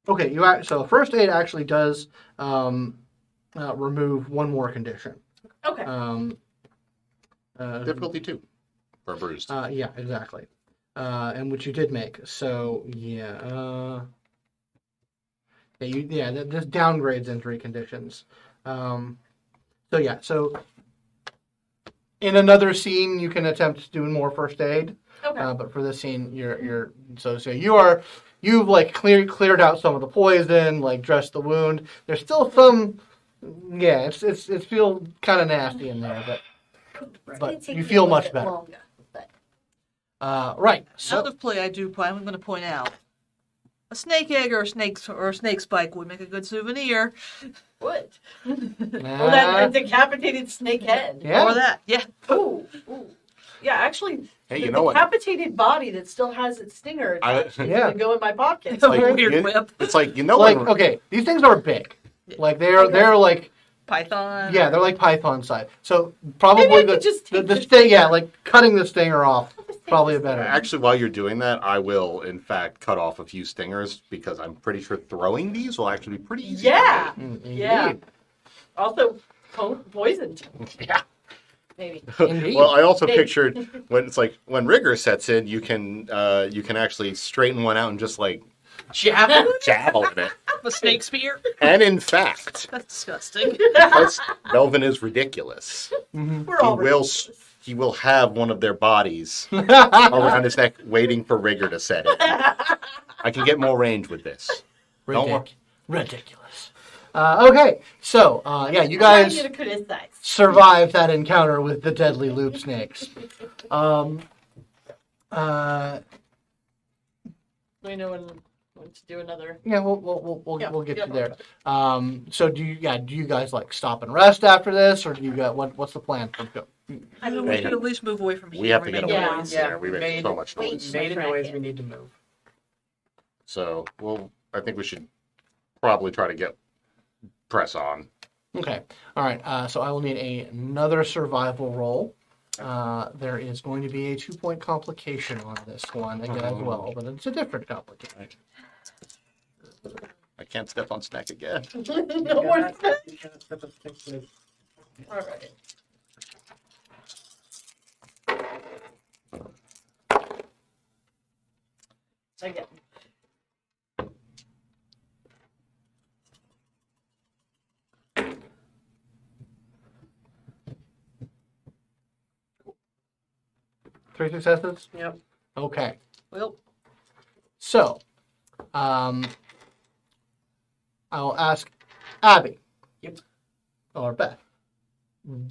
Okay, so first aid actually does remove one more condition. Okay. Difficulty 2 for bruised. Yeah, exactly. And which you did make. So yeah, this downgrades injury conditions. So yeah, so in another scene you can attempt doing more first aid. Okay. But for this scene, you've like cleared out some of the poison, like dressed the wound. There's still some, yeah, it feels kind of nasty in there, but It takes you me feel a little much bit better. longer, but Right. Out So of play, I'm going to point out a snake egg or a snake spike would make a good souvenir. Wood. uh, Or that a decapitated snake head. yeah. Or that, yeah. Ooh. Yeah, actually, Hey, the you know what? decapitated body that still has its stinger I- attached is Yeah. going to go in my pocket. It's a Like, weird you- whip. It's like, you know Like when okay, these things are big. Like they're like Python. yeah, they're like python size. So probably Maybe I the could just take the the sting, yeah, like cutting the stinger off probably a better. Actually, while you're doing that, I will, in fact, cut off a few stingers because I'm pretty sure throwing these will actually be pretty easy. Yeah. Indeed. Yeah. Also, poisoned, Yeah. maybe. Indeed. Well, I also Maybe. pictured when it's like when rigor sets in, you can actually straighten one out and just like Javelin? javel at it. A snake spear? And in fact, That's disgusting. because Melvin is ridiculous, We're all he will have one of their bodies around his neck, waiting for rigor to set it. I can get more range with this. Don't worry. Ridiculous. Okay, so yeah, you guys trying to criticize. survived that encounter with the deadly loop snakes. We know when to do another. Yeah, we'll Yeah, get yeah. you there. So do you guys like stop and rest after this, or do you got what's the plan? I mean, we should at least move away from here. We have to get Remain away. Yeah. noise. Yeah, we made so much Wait. noise. Made a Track noise. it. We need to move. So, I think we should probably try to press on. Okay, all right. So I will need another survival roll. There is going to be a 2-point complication on this one again as well, but it's a different complication. I can't step on snack again. No more. All right. Again. 3 successes? Yep. Okay. Well, So, I'll ask Abby. Yep. Or Beth.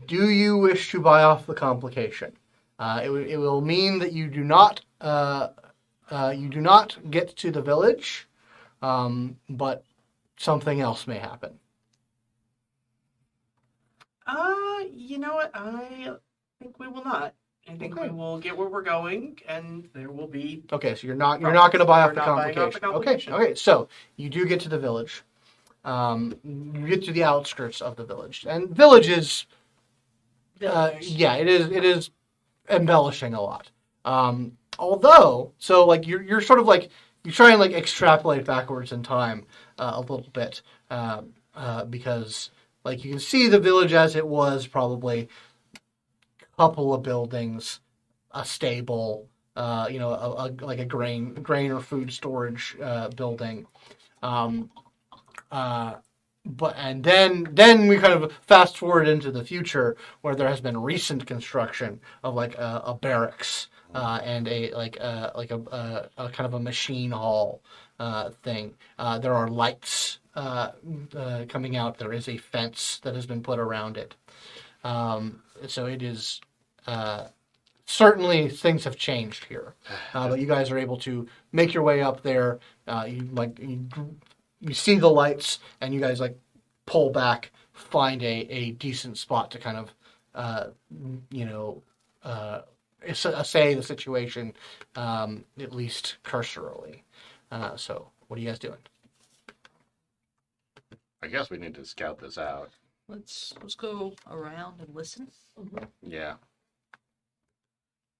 Do you wish to buy off the complication? It will mean that you do not get to the village, but something else may happen. You know what? I think we will not. I think we will get where we're going, and there will be. Okay, so you're not going to buy off We're the not buying off complication. the complication. Okay. So you do get to the village. You get to the outskirts of the village, and village is, it is embellishing a lot. Although, so like you're sort of like you try and like extrapolate backwards in time a little bit because like you can see the village as it was probably a couple of buildings, a stable, like a grain or food storage building. But then we kind of fast forward into the future where there has been recent construction of like a barracks and a kind of a machine hall thing. There are lights coming out. There is a fence that has been put around it. So it is certainly things have changed here. But you guys are able to make your way up there. You see the lights, and you guys like pull back, find a decent spot to kind of, assay the situation, at least cursorily. So, what are you guys doing? I guess we need to scout this out. let's go around and listen, Yeah.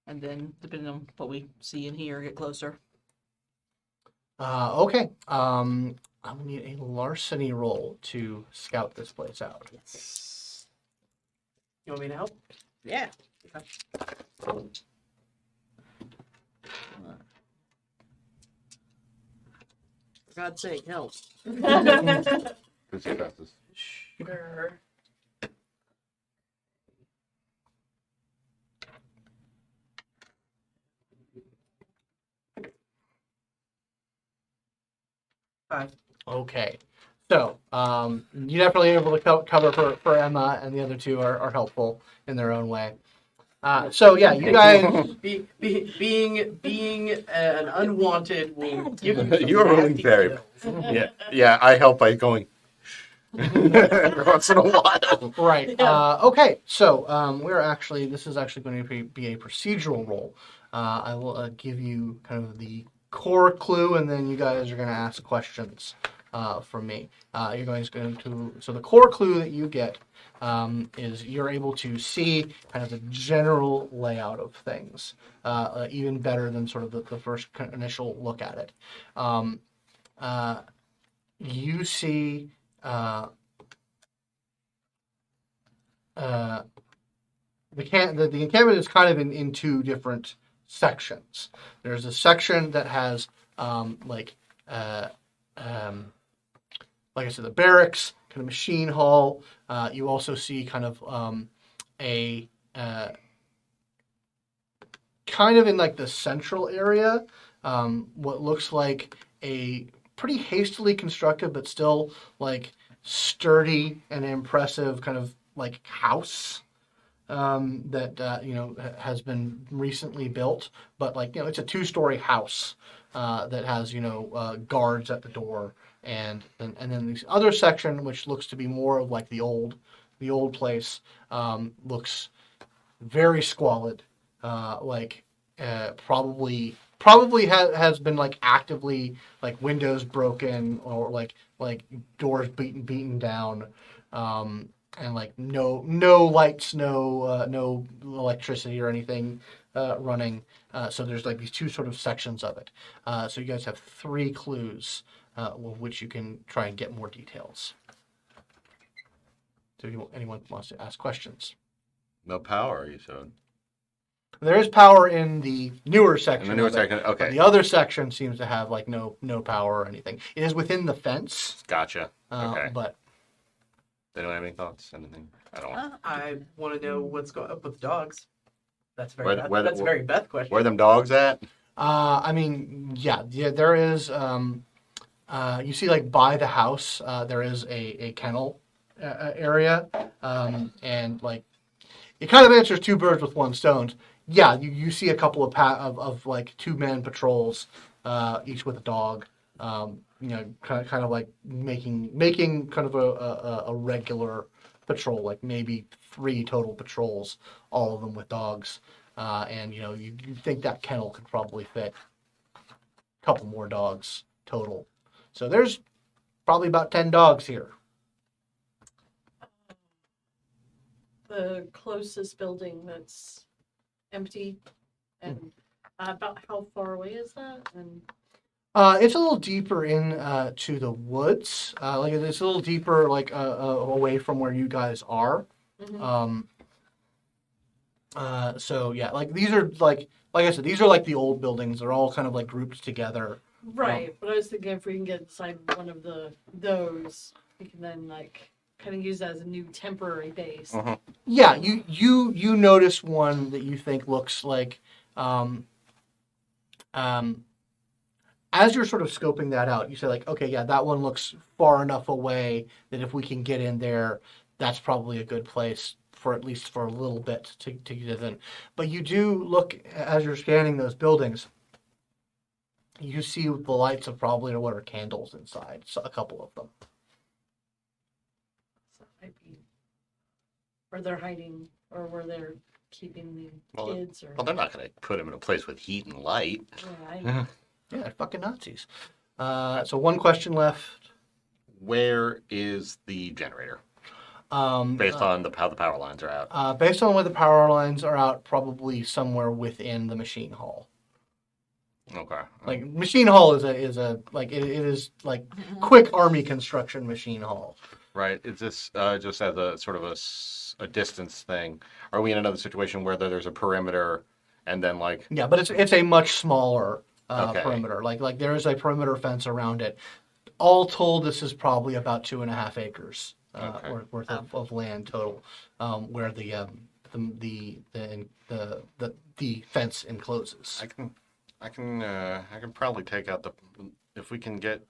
and then depending on what we see and hear, get closer. Okay. I'm gonna need a larceny roll to scout this place out. You want me to help? Yeah. For God's sake, help. Good successes. Sure. Five. Okay. So, you definitely able to cover for Emma, and the other two are helpful in their own way. So yeah, you guys. Being an unwanted will give you some You are rolling nasty very- kills. Yeah, I help by going every once in a while. Right. Okay. So we're actually this is actually going to be a procedural roll. I will give you kind of the core clue, and then you guys are going to ask questions from me. You're going to so the core clue that you get is you're able to see kind of the general layout of things, even better than sort of the first initial look at it. You see the encampment is kind of in two different sections. There's a section that has like I said, the barracks, kind of machine hall. You also see kind of a kind of in like the central area, what looks like a pretty hastily constructed but still like sturdy and impressive kind of like house that has been recently built, but like it's a 2-story house that has guards at the door, and then this other section which looks to be more of like the old place looks very squalid, probably has been like actively like windows broken or like doors beaten down, and like no lights, no electricity or anything running. So there's like these two sort of sections of it. So you guys have 3 clues with which you can try and get more details. So if anyone wants to ask questions. No power, you said. There is power in the newer section. In the newer of it, section, but okay. the other section seems to have like no power or anything. It is within the fence. Gotcha. Okay. But Anyone have any thoughts? Anything? I don't want. I want to know what's going up with the dogs. That's Where- very where the- that's a very Beth question. Where them dogs at? I mean, yeah, there is. You see, like by the house, there is a kennel area, and like it kind of answers two birds with one stone. Yeah, you see a couple of like 2-man patrols, each with a dog. Kind of like making kind of a regular patrol, like maybe 3 total patrols, all of them with dogs. And you think that kennel could probably fit a couple more dogs total. So there's probably about 10 dogs here. The closest building that's empty, and about how far away is that? And It's a little deeper in to the woods. Like it's a little deeper, like away from where you guys are. Mhm. So yeah, like these are like I said, these are like the old buildings. They're all kind of like grouped together. right, but I was thinking if we can get inside one of those, we can then like kind of use that as a new temporary base. Yeah, you notice one that you think looks like, as you're sort of scoping that out, you say like, okay, yeah, that one looks far enough away that if we can get in there, that's probably a good place for at least for a little bit to get in. But you do look as you're scanning those buildings. You see the lights of probably what are candles inside, so a couple of them. So that might be where they're hiding or where they're keeping the Well, kids. Or Well, they're not going to put him in a place with heat and light. yeah, Yeah, they're fucking Nazis. So one question left. Where is the generator? Based on how the power lines are out. Based on where the power lines are out, probably somewhere within the machine hall. Okay. Like machine hall is a like it is like quick army construction machine hall. Right. Is this just as a sort of a distance thing? Are we in another situation where there's a perimeter and then like Yeah, but it's a much smaller Okay. perimeter. Like there is a perimeter fence around it. All told, this is probably about 2.5 acres Okay. worth of land total, where the fence encloses. I can probably take out if we can get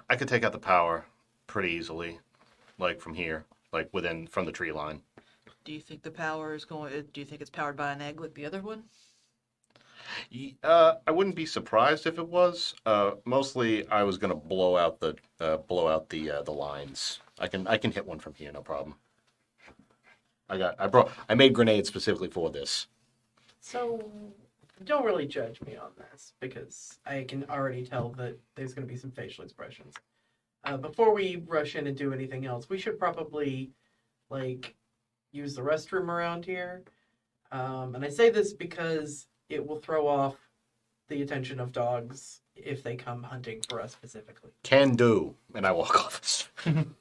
I could take out the power pretty easily, like from here, like from the tree line. Do you think the power is going? Do you think it's powered by an egg like the other one? I wouldn't be surprised if it was. Mostly, I was gonna blow out the lines. I can hit one from here, no problem. I made grenades specifically for this. So, don't really judge me on this because I can already tell that there's going to be some facial expressions. Before we rush in and do anything else, we should probably like use the restroom around here. And I say this because it will throw off the attention of dogs if they come hunting for us specifically. Can do, and I walk off.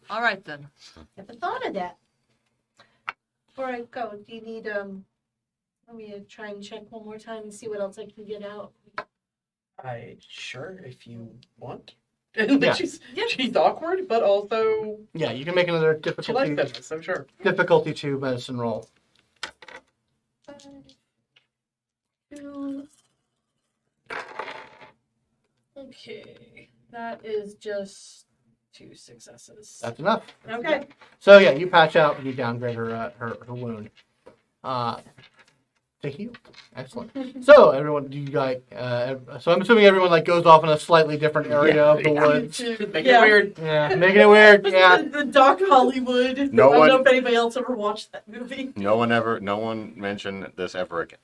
All right then. Never thought of that. Before I go, do you need let me try and check one more time and see what else I can get out. Sure, if you want. Yeah. she's awkward, but also Yeah, you can make another she likes difficulty business, I'm sure. difficulty 2 medicine roll. 2. Okay, that is just 2 successes. That's enough. Okay. So yeah, you patch out and you downgrade her wound. To heal. Excellent. So everyone, do you guys? So I'm assuming everyone like goes off in a slightly different area of the woods. Make it weird. Yeah, making it weird. Yeah. The Doc Hollywood. No I don't one- know if anybody else ever watched that movie. No one mentioned this ever again.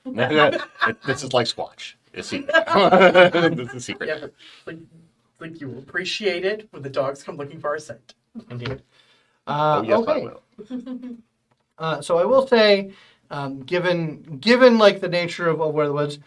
This is like Squatch. It's secret. This is secret. Yeah, but, like you will appreciate it when the dogs come looking for our scent. Indeed. Oh yes, I Okay. will. So I will say, given like the nature of where the woods,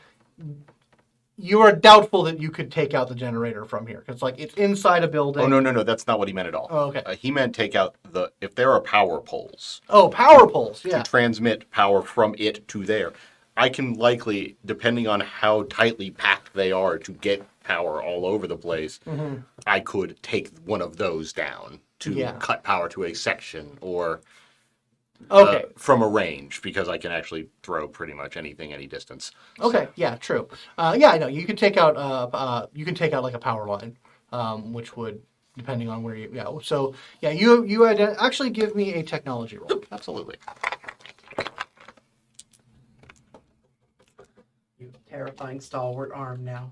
you are doubtful that you could take out the generator from here because like it's inside a building. Oh no, that's not what he meant at all. Oh, okay. He meant take out if there are power poles Oh, power poles. Yeah. to transmit power from it to there. I can likely, depending on how tightly packed they are to get power all over the place, I could take one of those down to Yeah. cut power to a section or Okay. From a range, because I can actually throw pretty much anything, any distance. Okay. Yeah. True. Yeah. I know. You can take out. Like a power line, which would, depending on where you. Yeah. So yeah. You had to actually give me a technology roll. Absolutely. You terrifying stalwart arm now.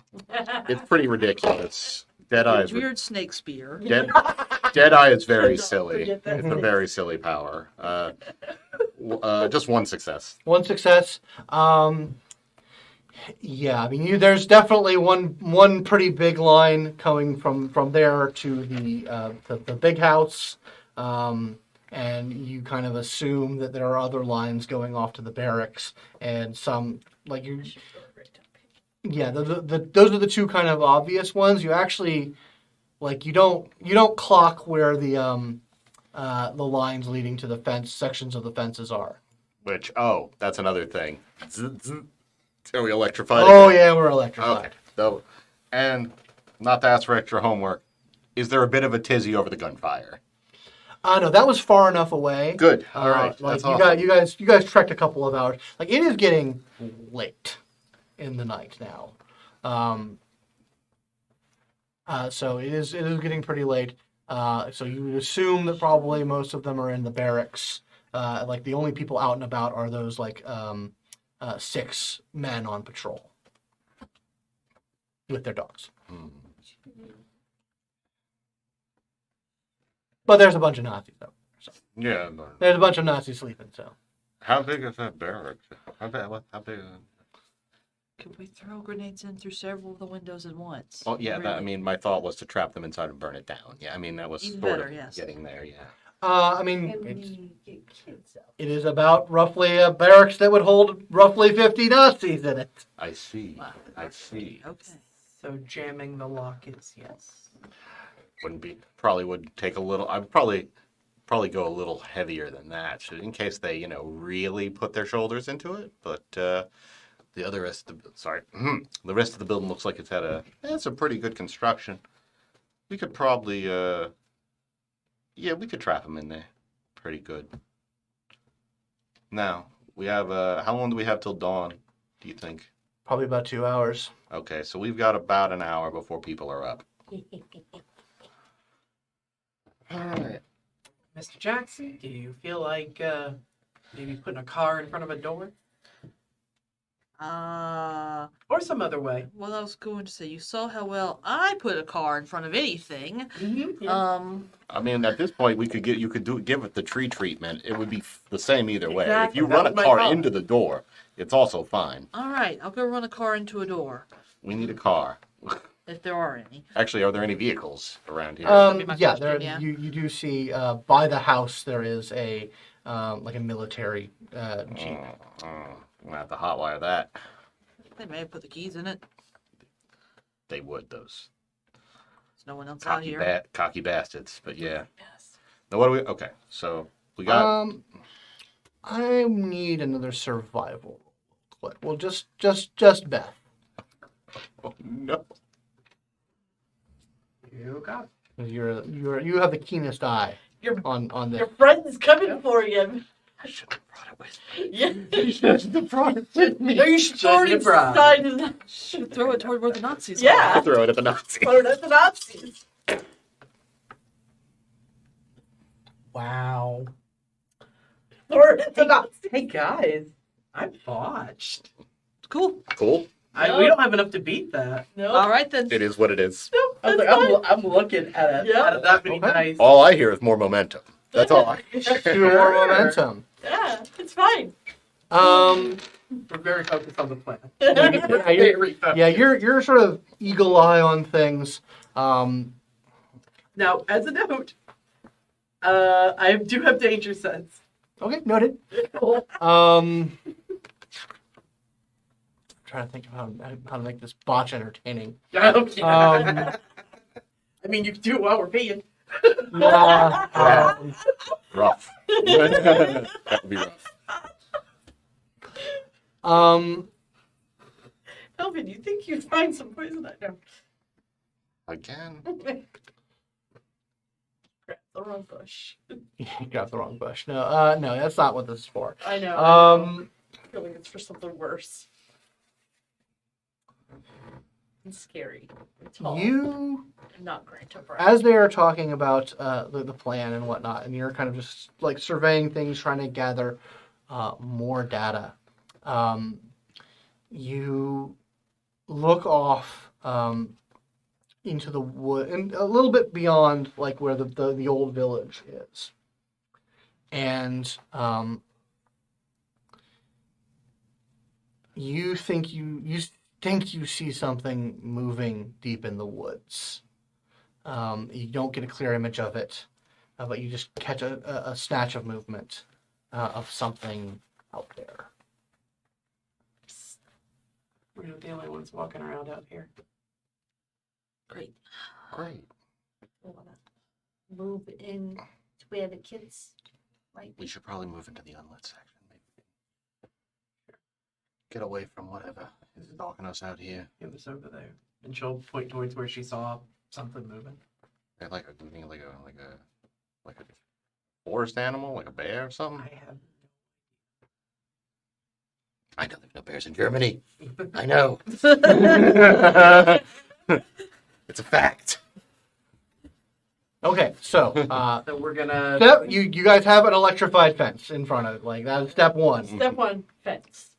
It's pretty ridiculous. Deadeye is Weird snake spear. Deadeye is very Don't silly. forget that. It's a very silly power. Just one success. One success. Yeah, I mean, there's definitely one pretty big line coming from there to the big house, and you kind of assume that there are other lines going off to the barracks, and some like you. Yeah, those are the two kind of obvious ones. You actually like you don't clock where the lines leading to the fence sections of the fences are. Which that's another thing. Are we electrified? Oh again? yeah, we're electrified. Okay. So, and not to ask for extra homework, is there a bit of a tizzy over the gunfire? No, that was far enough away. Good. All right. Like That's you awesome. you guys trekked a couple of hours. Like it is getting late in the night now. So it is getting pretty late. So you would assume that probably most of them are in the barracks. Like the only people out and about are those like 6 men on patrol with their dogs. But there's a bunch of Nazis though. So Yeah. But there's a bunch of Nazis sleeping. So how big is that barrack? How big? Could we throw grenades in through several of the windows at once? Oh yeah. Really? I mean, my thought was to trap them inside and burn it down. Yeah. I mean, that was Even sort better, of yes. getting there. Yeah. I mean, And it's, we get kids out. it is about roughly a barracks that would hold roughly 50 Nazis in it. I see. Wow. I see. Okay. So jamming the lock is yes. Probably would take a little. I'd probably go a little heavier than that, so in case they really put their shoulders into it. But the rest of the building looks like it's a pretty good construction. We could probably we could trap them in there pretty good. Now we have how long do we have till dawn, do you think? Probably about 2 hours. Okay, so we've got about an hour before people are up. All right. Mr. Jackson, do you feel like maybe putting a car in front of a door? Or some other way? Well, I was going to say, you saw how well I put a car in front of anything. Mm-hmm. I mean, at this point, you could give it the tree treatment. It would be the same either way. Exactly. If you That run a was my car thought. into the door, it's also fine. All right, I'll go run a car into a door, We need a car. if there are any. Actually, are there any vehicles around here? be my Yeah, question, yeah. you do see by the house there is a like a military jeep. We'll have to hotwire that. They may have put the keys in it. They would, those There's no one else out here. cocky bastards. But yeah. Yes. Now what do we? Okay, so we got. I need another survival. Well, just Beth. Oh no! You got it. You have the keenest eye Your on this. your friend's coming for you. I should have brought it with me. Yeah. You should have brought it with me. No, you should throw it Shouldn't have inside of Should throw it toward where the Nazis Yeah. Throw it at the Nazis. Throw it at the Nazis. Wow. Throw it at the Nazis. Hey guys, I botched. are. Cool. Cool. No. We don't have enough to beat that. No. All right, then. It is what it is. No, I was that's like, fine. I'm looking at it. Yeah. Out of that many Okay. dice. All I hear is more momentum. That's all I. Pure momentum. Yeah, it's fine. We're very focused on the plan. Yeah, Very focused. Yeah, you're sort of eagle eye on things. Now, as a note, I do have danger sense. Okay, noted. Trying to think of how to make this botch entertaining. Okay. Um, I mean, you can do it while we're peeing. yeah, Rough. That would be rough. Elvin, you think you'd find some poison? I know. Again. the wrong bush. You got the wrong bush. No, no, that's not what this is for. I know. I feel like it's for something worse. It's scary. It's tall. You, Not great to as they are talking about the plan and whatnot, and you're kind of just like surveying things, trying to gather more data. You look off into the wood and a little bit beyond, like where the old village is, and you think you see something moving deep in the woods. You don't get a clear image of it, but you just catch a snatch of movement of something out there. We're not the only ones walking around out here. Great. Great. We want to move in to where the kids might We be. should probably move into the unlit section. Maybe. Get away from whatever is stalking us out here. It was over there. And she'll point towards where she saw something moving. They're like a forest animal, like a bear or something. I have I know there's no bears in Germany. I know. It's a fact. Okay, so So we're gonna. step, you guys have an electrified fence in front of it. Like that is step one. Step one, fence.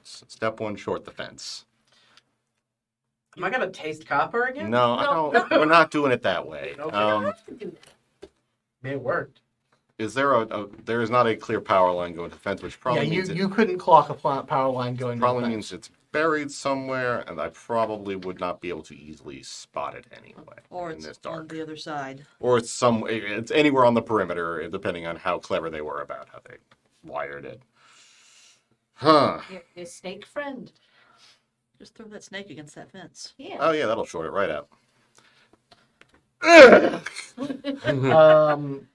Step one, short the fence. Am I gonna taste copper again? No, I don't. We're not doing it that way. Okay. It worked. Is there there is not a clear power line going to the fence, which probably Yeah, means you couldn't clock a power line going. to the probably fence. means it's buried somewhere, and I probably would not be able to easily spot it anyway Or in it's this on dark. the other side. Or it's anywhere on the perimeter, depending on how clever they were about how they wired it. Huh. Your snake friend. Just throw that snake against that fence. Yeah. Oh yeah, that'll short it right out. Yeah,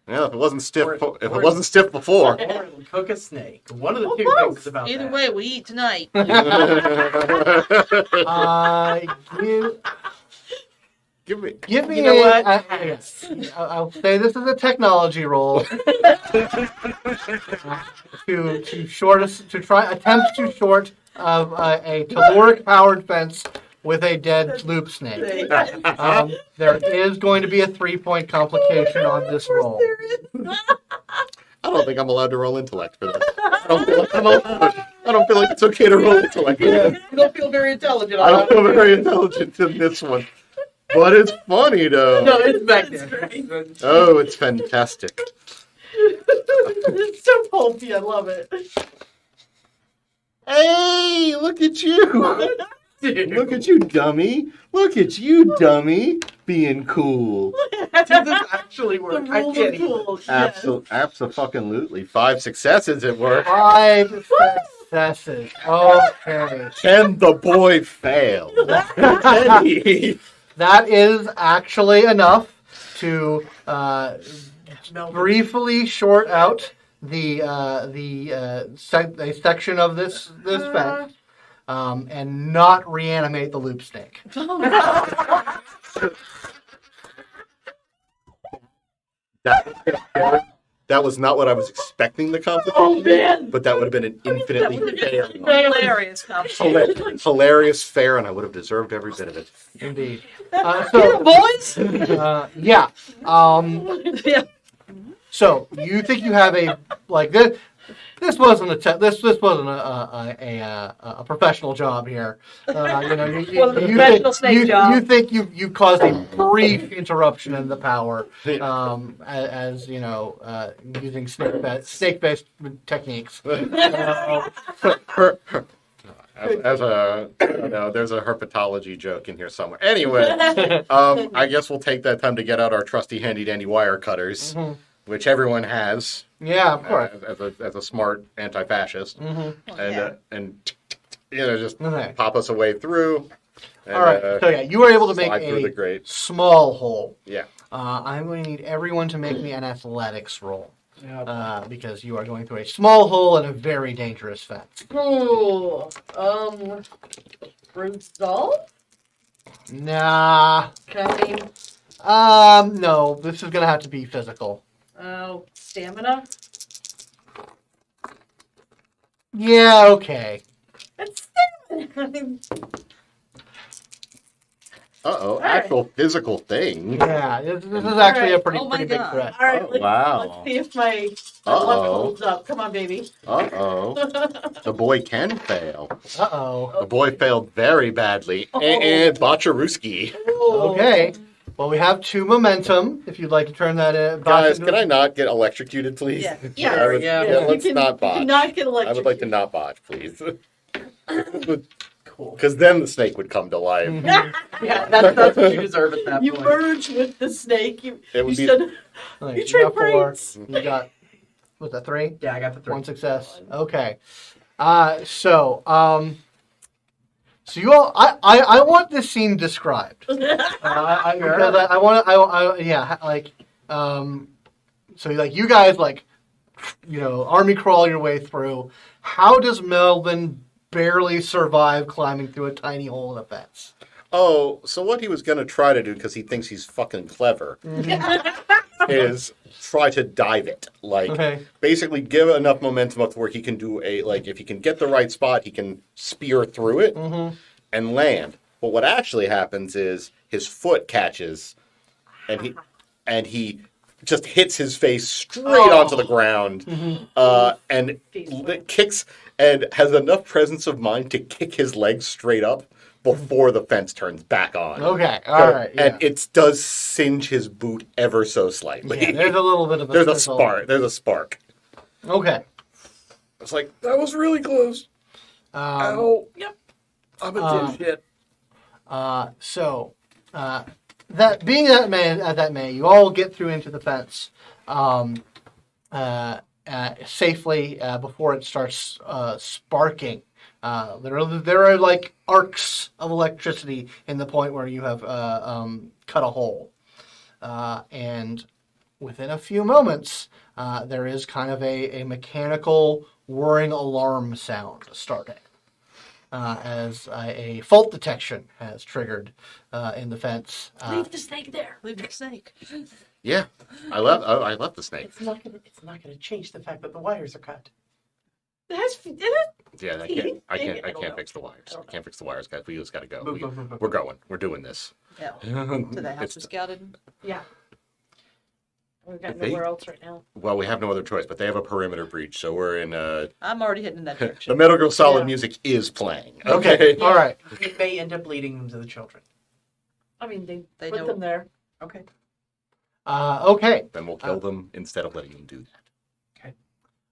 if it wasn't stiff, if it wasn't stiff before. Or it'll cook a snake. One of the Or two both. things about Either that. way, we eat tonight. Give me You know what? I'll say this is a technology roll to attempt to short a caloric powered fence with a dead loop snake. There is going to be a 3-point complication on this roll. I don't think I'm allowed to roll intellect for this. I don't feel like I'm allowed. I don't feel like it's okay to roll intellect. For this. You don't feel very intelligent. I don't feel very intelligent in this one. But it's funny though. No, it's back there. Oh, it's fantastic. It's so pulpy, I love it. Hey, look at you. Dude, Look at you, dummy. Look at you, dummy. Being cool. did this actually The work? I rules can't are even. cool. Yes. Absolutely. 5 successes at work. 5 successes. Okay. Can the boy fail? That is actually enough to No, briefly short out a section of this fence, and not reanimate the loop snake. That was not what I was expecting the complication. Oh, man. But that would have been an infinitely fair one. Hilarious conversation. Hilarious, fair, and I would have deserved every bit of it. Indeed. Boys? Yeah. Yeah. So you think you have a like this? This wasn't this wasn't a professional job here. You know, Wasn't a professional snake job. You think you caused a brief interruption in the power, as you know, using snake-based techniques. As a, there's a herpetology joke in here somewhere. Anyway, I guess we'll take that time to get out our trusty handy-dandy wire cutters, which everyone has. Yeah, of course. As a smart anti-fascist, and just Okay. pop us a way through. And, All right. So yeah, you were able to make slide through the a grate. small hole. Yeah. I'm going to need everyone to make me an athletics roll. Because you are going through a small hole in a very dangerous fence. Cool. Resolve? Nah. Can I No, this is gonna have to be physical. Oh, stamina. Yeah, okay. It's stamina. I mean, Uh-oh, right. actual physical thing. Yeah, this is actually a pretty Oh my pretty big God. threat. all right. Oh, let's, wow. Let's see if my luck Uh-oh. holds up. Come on, baby. Uh-oh. The boy can fail. Uh-oh. The boy failed very badly. Oh. And Bacharuski. Okay. Well, we have 2 momentum, if you'd like to turn that back Guys, into can I not get electrocuted, please? Yeah. I would- Yeah. let's You can- not you botch. cannot get I would like to electrocuted. not botch, please. Cool. Because then the snake would come to life. Mhm. Yeah, that's what you deserve at that You point. merge with the snake. You It would be should. Like, You you trade got 4. brains. You got, what's that, 3? Yeah, I got the 3. 1 success. Okay. So you all, I want this scene described. Because I want to, yeah, like, so like you guys like, army crawl your way through. How does Melvin barely survive climbing through a tiny hole in a fence? Oh, so what he was going to try to do, because he thinks he's fucking clever, is try to dive it. Like, Okay. basically give enough momentum up to where he can do if he can get the right spot, he can spear through it Mm-hmm. and land. But what actually happens is his foot catches and he just hits his face straight onto the ground and kicks and has enough presence of mind to kick his legs straight up before the fence turns back on. Okay. All right. Yeah. And it does singe his boot ever so slightly. Yeah, there's a little bit of There's a sizzle. spark. There's a spark. Okay. It's like, that was really close. Ow. Yep. I'm a dipshit. So, that being that may, you all get through into the fence safely before it starts sparking. There are like arcs of electricity in the point where you have cut a hole, and within a few moments, there is kind of a mechanical whirring alarm sound starting. As a fault detection has triggered in the fence. Leave the snake there. Leave the snake. Yeah. I love the snake. It's not gonna change the fact that the wires are cut. Yeah, I can't fix the wires. I can't fix the wires, guys. We just gotta go. We're going. We're doing this. Yeah. To the house It's- we scouted. Yeah. We've got If they- nowhere else right now. well, we have no other choice, but they have a perimeter breach, so we're in I'm already heading in that the direction. Metal Gear Solid Yeah. music is playing. Okay. All right. It may end up leading them to the children. I mean, they They put know- them there. Okay. Okay. Then we'll kill them instead of letting them do that.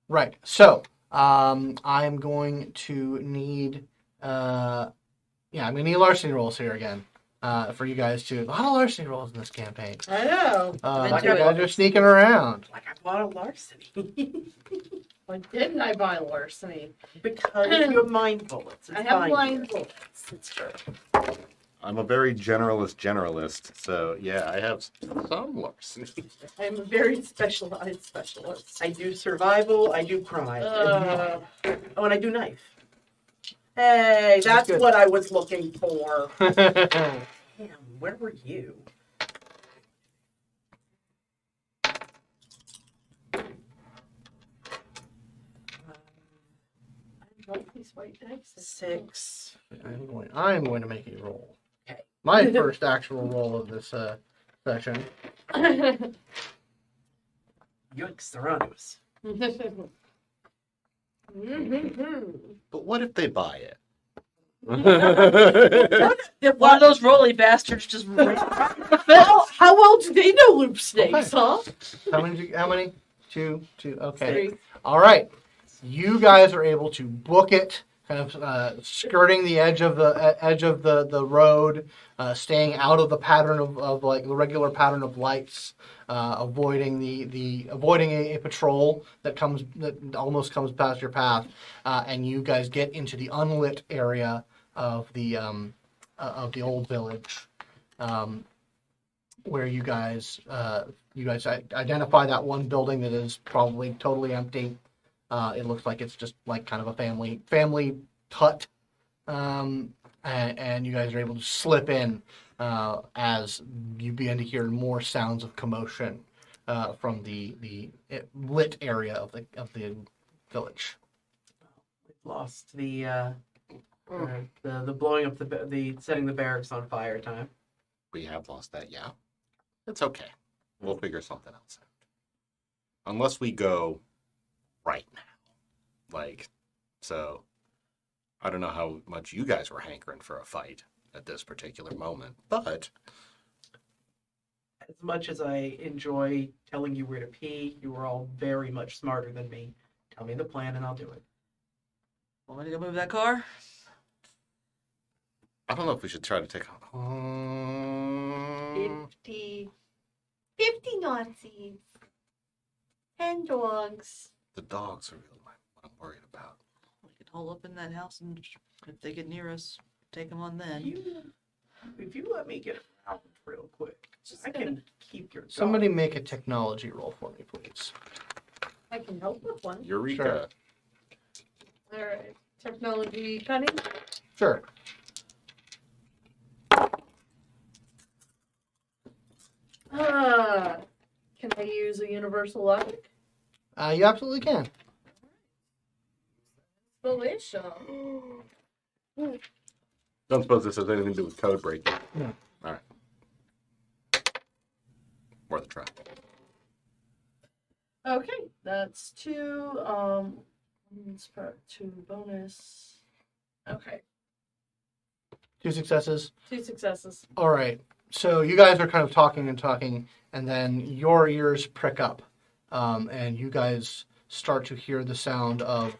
Right. So, I'm going to need, I'm going to need larceny rolls here again for you guys to. A lot of larceny rolls in this campaign. I know. I'm You into guys are sneaking around. Like I bought a larceny. Why didn't I buy larceny? Because you're mind bullets. It's I have fine. blind bullets. It's true. I'm a very generalist, so yeah, I have some larceny. I'm a very specialized specialist. I do survival. I do crime. Uh, Oh, and I do knife. Hey, that's good. what I was looking for. Damn, where were you? I love these white dice. 6. I'm going to make a roll. Okay. My first actual roll of this session. Yikes, they're onto us. But what if they buy it? One of those rolly bastards just. How well do they know loop snakes, huh? How many? Two. Okay. 3. All right. You guys are able to book it, kind of skirting the edge of the road, staying out of the pattern of like the regular pattern of lights, avoiding avoiding a patrol that almost comes past your path, and you guys get into the unlit area of the old village, where you guys identify that one building that is probably totally empty. It looks like it's just like kind of a family hut, and you guys are able to slip in. as you begin to hear more sounds of commotion from the lit area of the village. We've lost the blowing up the setting the barracks on fire time. We have lost that, yeah. It's okay. We'll figure something else out. Unless we go right now. So I don't know how much you guys were hankering for a fight at this particular moment, but As much as I enjoy telling you where to pee, you are all very much smarter than me. Tell me the plan and I'll do it. Want me to go move that car? I don't know if we should try to take 50 Nazis. 10 dogs. the dogs are really what I'm worried about. We can hole up in that house, and if they get near us, take them on then. If you let me get around real quick, I can keep your dog. Somebody make a technology roll for me, please. I can help with one. Eureka. All right. Technology cunning. Sure. Can I use a universal logic? You absolutely can. Delicious. Don't suppose this has anything to do with code breaking. No. All right. Worth a try. Okay, that's 2. Sprout 2 bonus. Okay, 2 successes. 2 successes. All right. So you guys are kind of talking, and then your ears prick up, and you guys start to hear the sound of,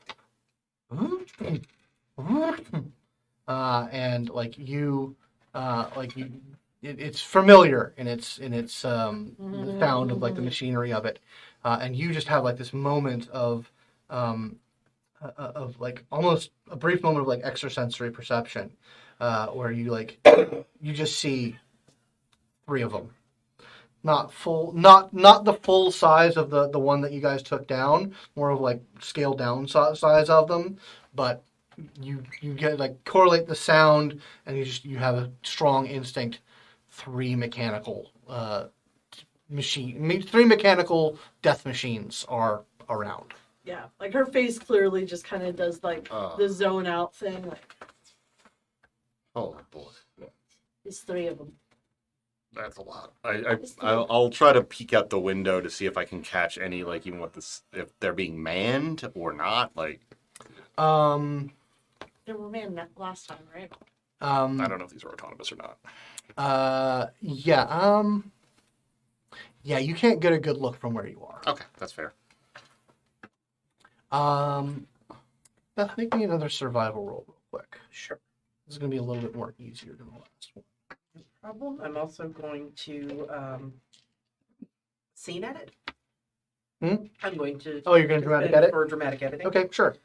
and it's familiar in its the sound of like the machinery of it, and you just have like this moment of like almost a brief moment of like extrasensory perception, where you just see 3 of them. Not the full size of the one that you guys took down, more of like scaled down size of them, but you get like correlate the sound, and you have a strong instinct. 3 mechanical 3 mechanical death machines are around. Yeah, like her face clearly just kind of does like the zone out thing. Like, Oh boy, There's 3 of them. that's a lot. I'll try to peek out the window to see if I can catch any, like, even if they're being manned or not. Like, They were manned last time, right? I don't know if these are autonomous or not. Yeah, you can't get a good look from where you are. Okay, that's fair. Beth, make me another survival roll real quick. Sure. This is going to be a little bit more easier than the last one. Problem. I'm also going to scene edit. I'm going to. Oh, you're going to dramatic edit? For dramatic editing. Okay, sure.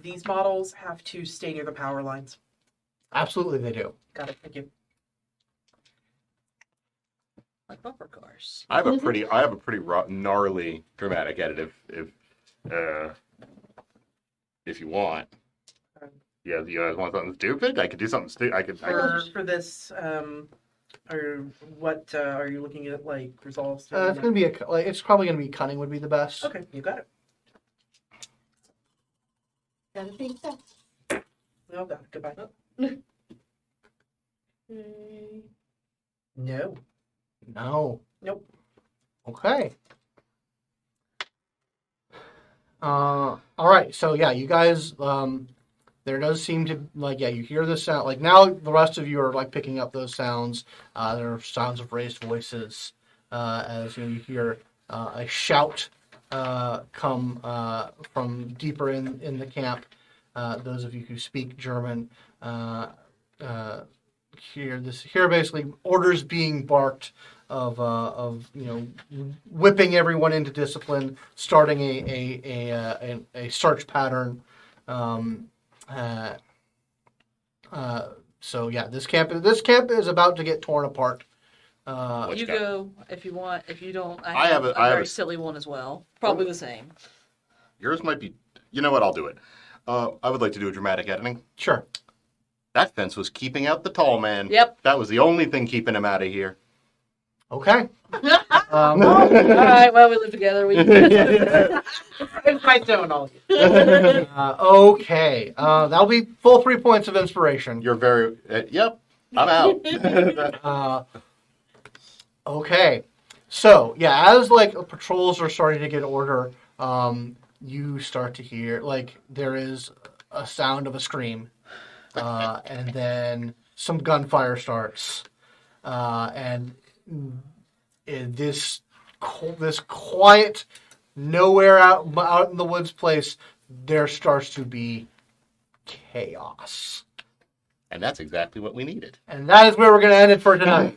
These models have to stay near the power lines. Absolutely, they do. Got it. Thank you. Like bumper cars. I have a pretty gnarly dramatic edit if you want. Yeah, you guys want something stupid? I could do something stupid. For this, what are you looking at? Like resolves? It's going to be it's probably going to be cunning would be the best. Okay, you got it. Gotta think so. No, got it. Goodbye. No. No. Nope. Okay. All right. So yeah, you guys. There does seem to you hear the sound. Like now, the rest of you are like picking up those sounds. There are sounds of raised voices as you hear a shout come from deeper in the camp. Those of you who speak German hear basically orders being barked of whipping everyone into discipline, starting a search pattern. So yeah, this camp is about to get torn apart. What You you got? go if you want. If you don't, I have a I have very a- silly one as well. Probably the same. Yours might be. You know what? I'll do it. I would like to do a dramatic editing. Sure. That fence was keeping out the tall man. Yep. That was the only thing keeping him out of here. Okay. All right. Well, we live together. We. It's my tone, all. Okay. That'll be full 3 points of inspiration. You're very. Yep. I'm out. Okay. So yeah, as like patrols are starting to get order, you start to hear like there is a sound of a scream, and then some gunfire starts, and in this quiet, nowhere out in the woods place, there starts to be chaos, And that's exactly what we needed. and that is where we're going to end it for tonight.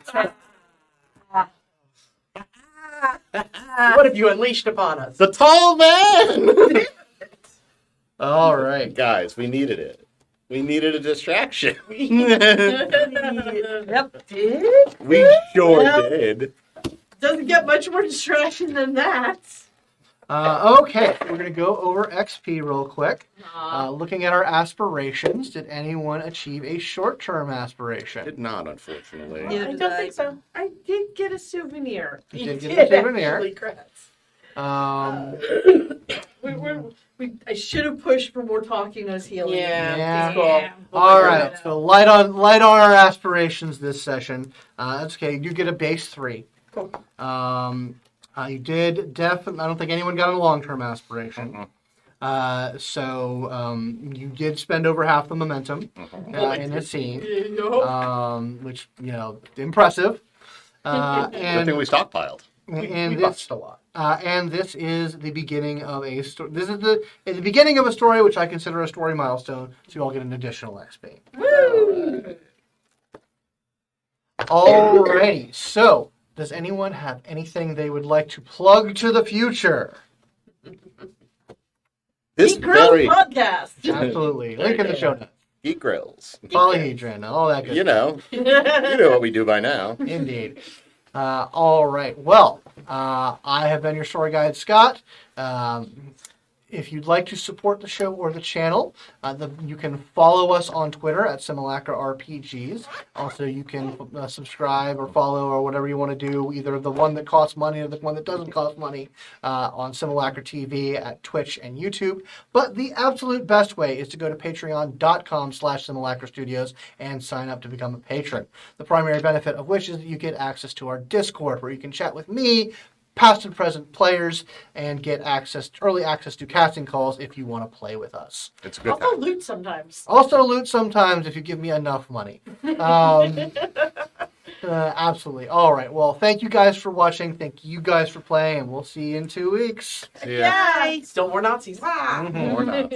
What have you unleashed upon us? The tall man! All right. Guys, we needed it. We needed a distraction. Yep. Did? We sure Yep. did. Doesn't get much more distraction than that. Okay, we're going to go over XP real quick. Looking at our aspirations, did anyone achieve a short-term aspiration? Did not, unfortunately. Neither I did don't I. think so. I did get a souvenir. You did get a souvenir. Actually, congrats. I should have pushed for more talking as healing. Yeah. Cool. All right, so light on our aspirations this session. That's okay. You get a base 3. Cool. You did definitely. I don't think anyone got a long-term aspiration. So you did spend over half the momentum in the scene, which impressive. Good And thing we stockpiled. and We this botched a lot. and this is the beginning of a story. This is the beginning of a story, which I consider a story milestone. So you all get an additional XP. Alrighty. So, does anyone have anything they would like to plug to the future? This Geek Grill very podcast. Absolutely. Link in the show notes. Geek Grills. Polyhedron, all that good You know what we do by now. Indeed. All right. Well, I have been your story guide, Scott. If you'd like to support the show or the channel, you can follow us on Twitter at Simulacra RPGs. Also, you can subscribe or follow or whatever you want to do, either the one that costs money or the one that doesn't cost money on Simulacra TV at Twitch and YouTube. But the absolute best way is to go to patreon.com/Simulacra Studios and sign up to become a patron. The primary benefit of which is that you get access to our Discord, where you can chat with me, past and present players, and get early access to casting calls if you want to play with us. It's a good Also time. loot sometimes. Also loot sometimes if you give me enough money. Absolutely. All right. Well, thank you guys for watching. Thank you guys for playing, and we'll see you in 2 weeks. Yeah. Still more Nazis. Mhm. Or not.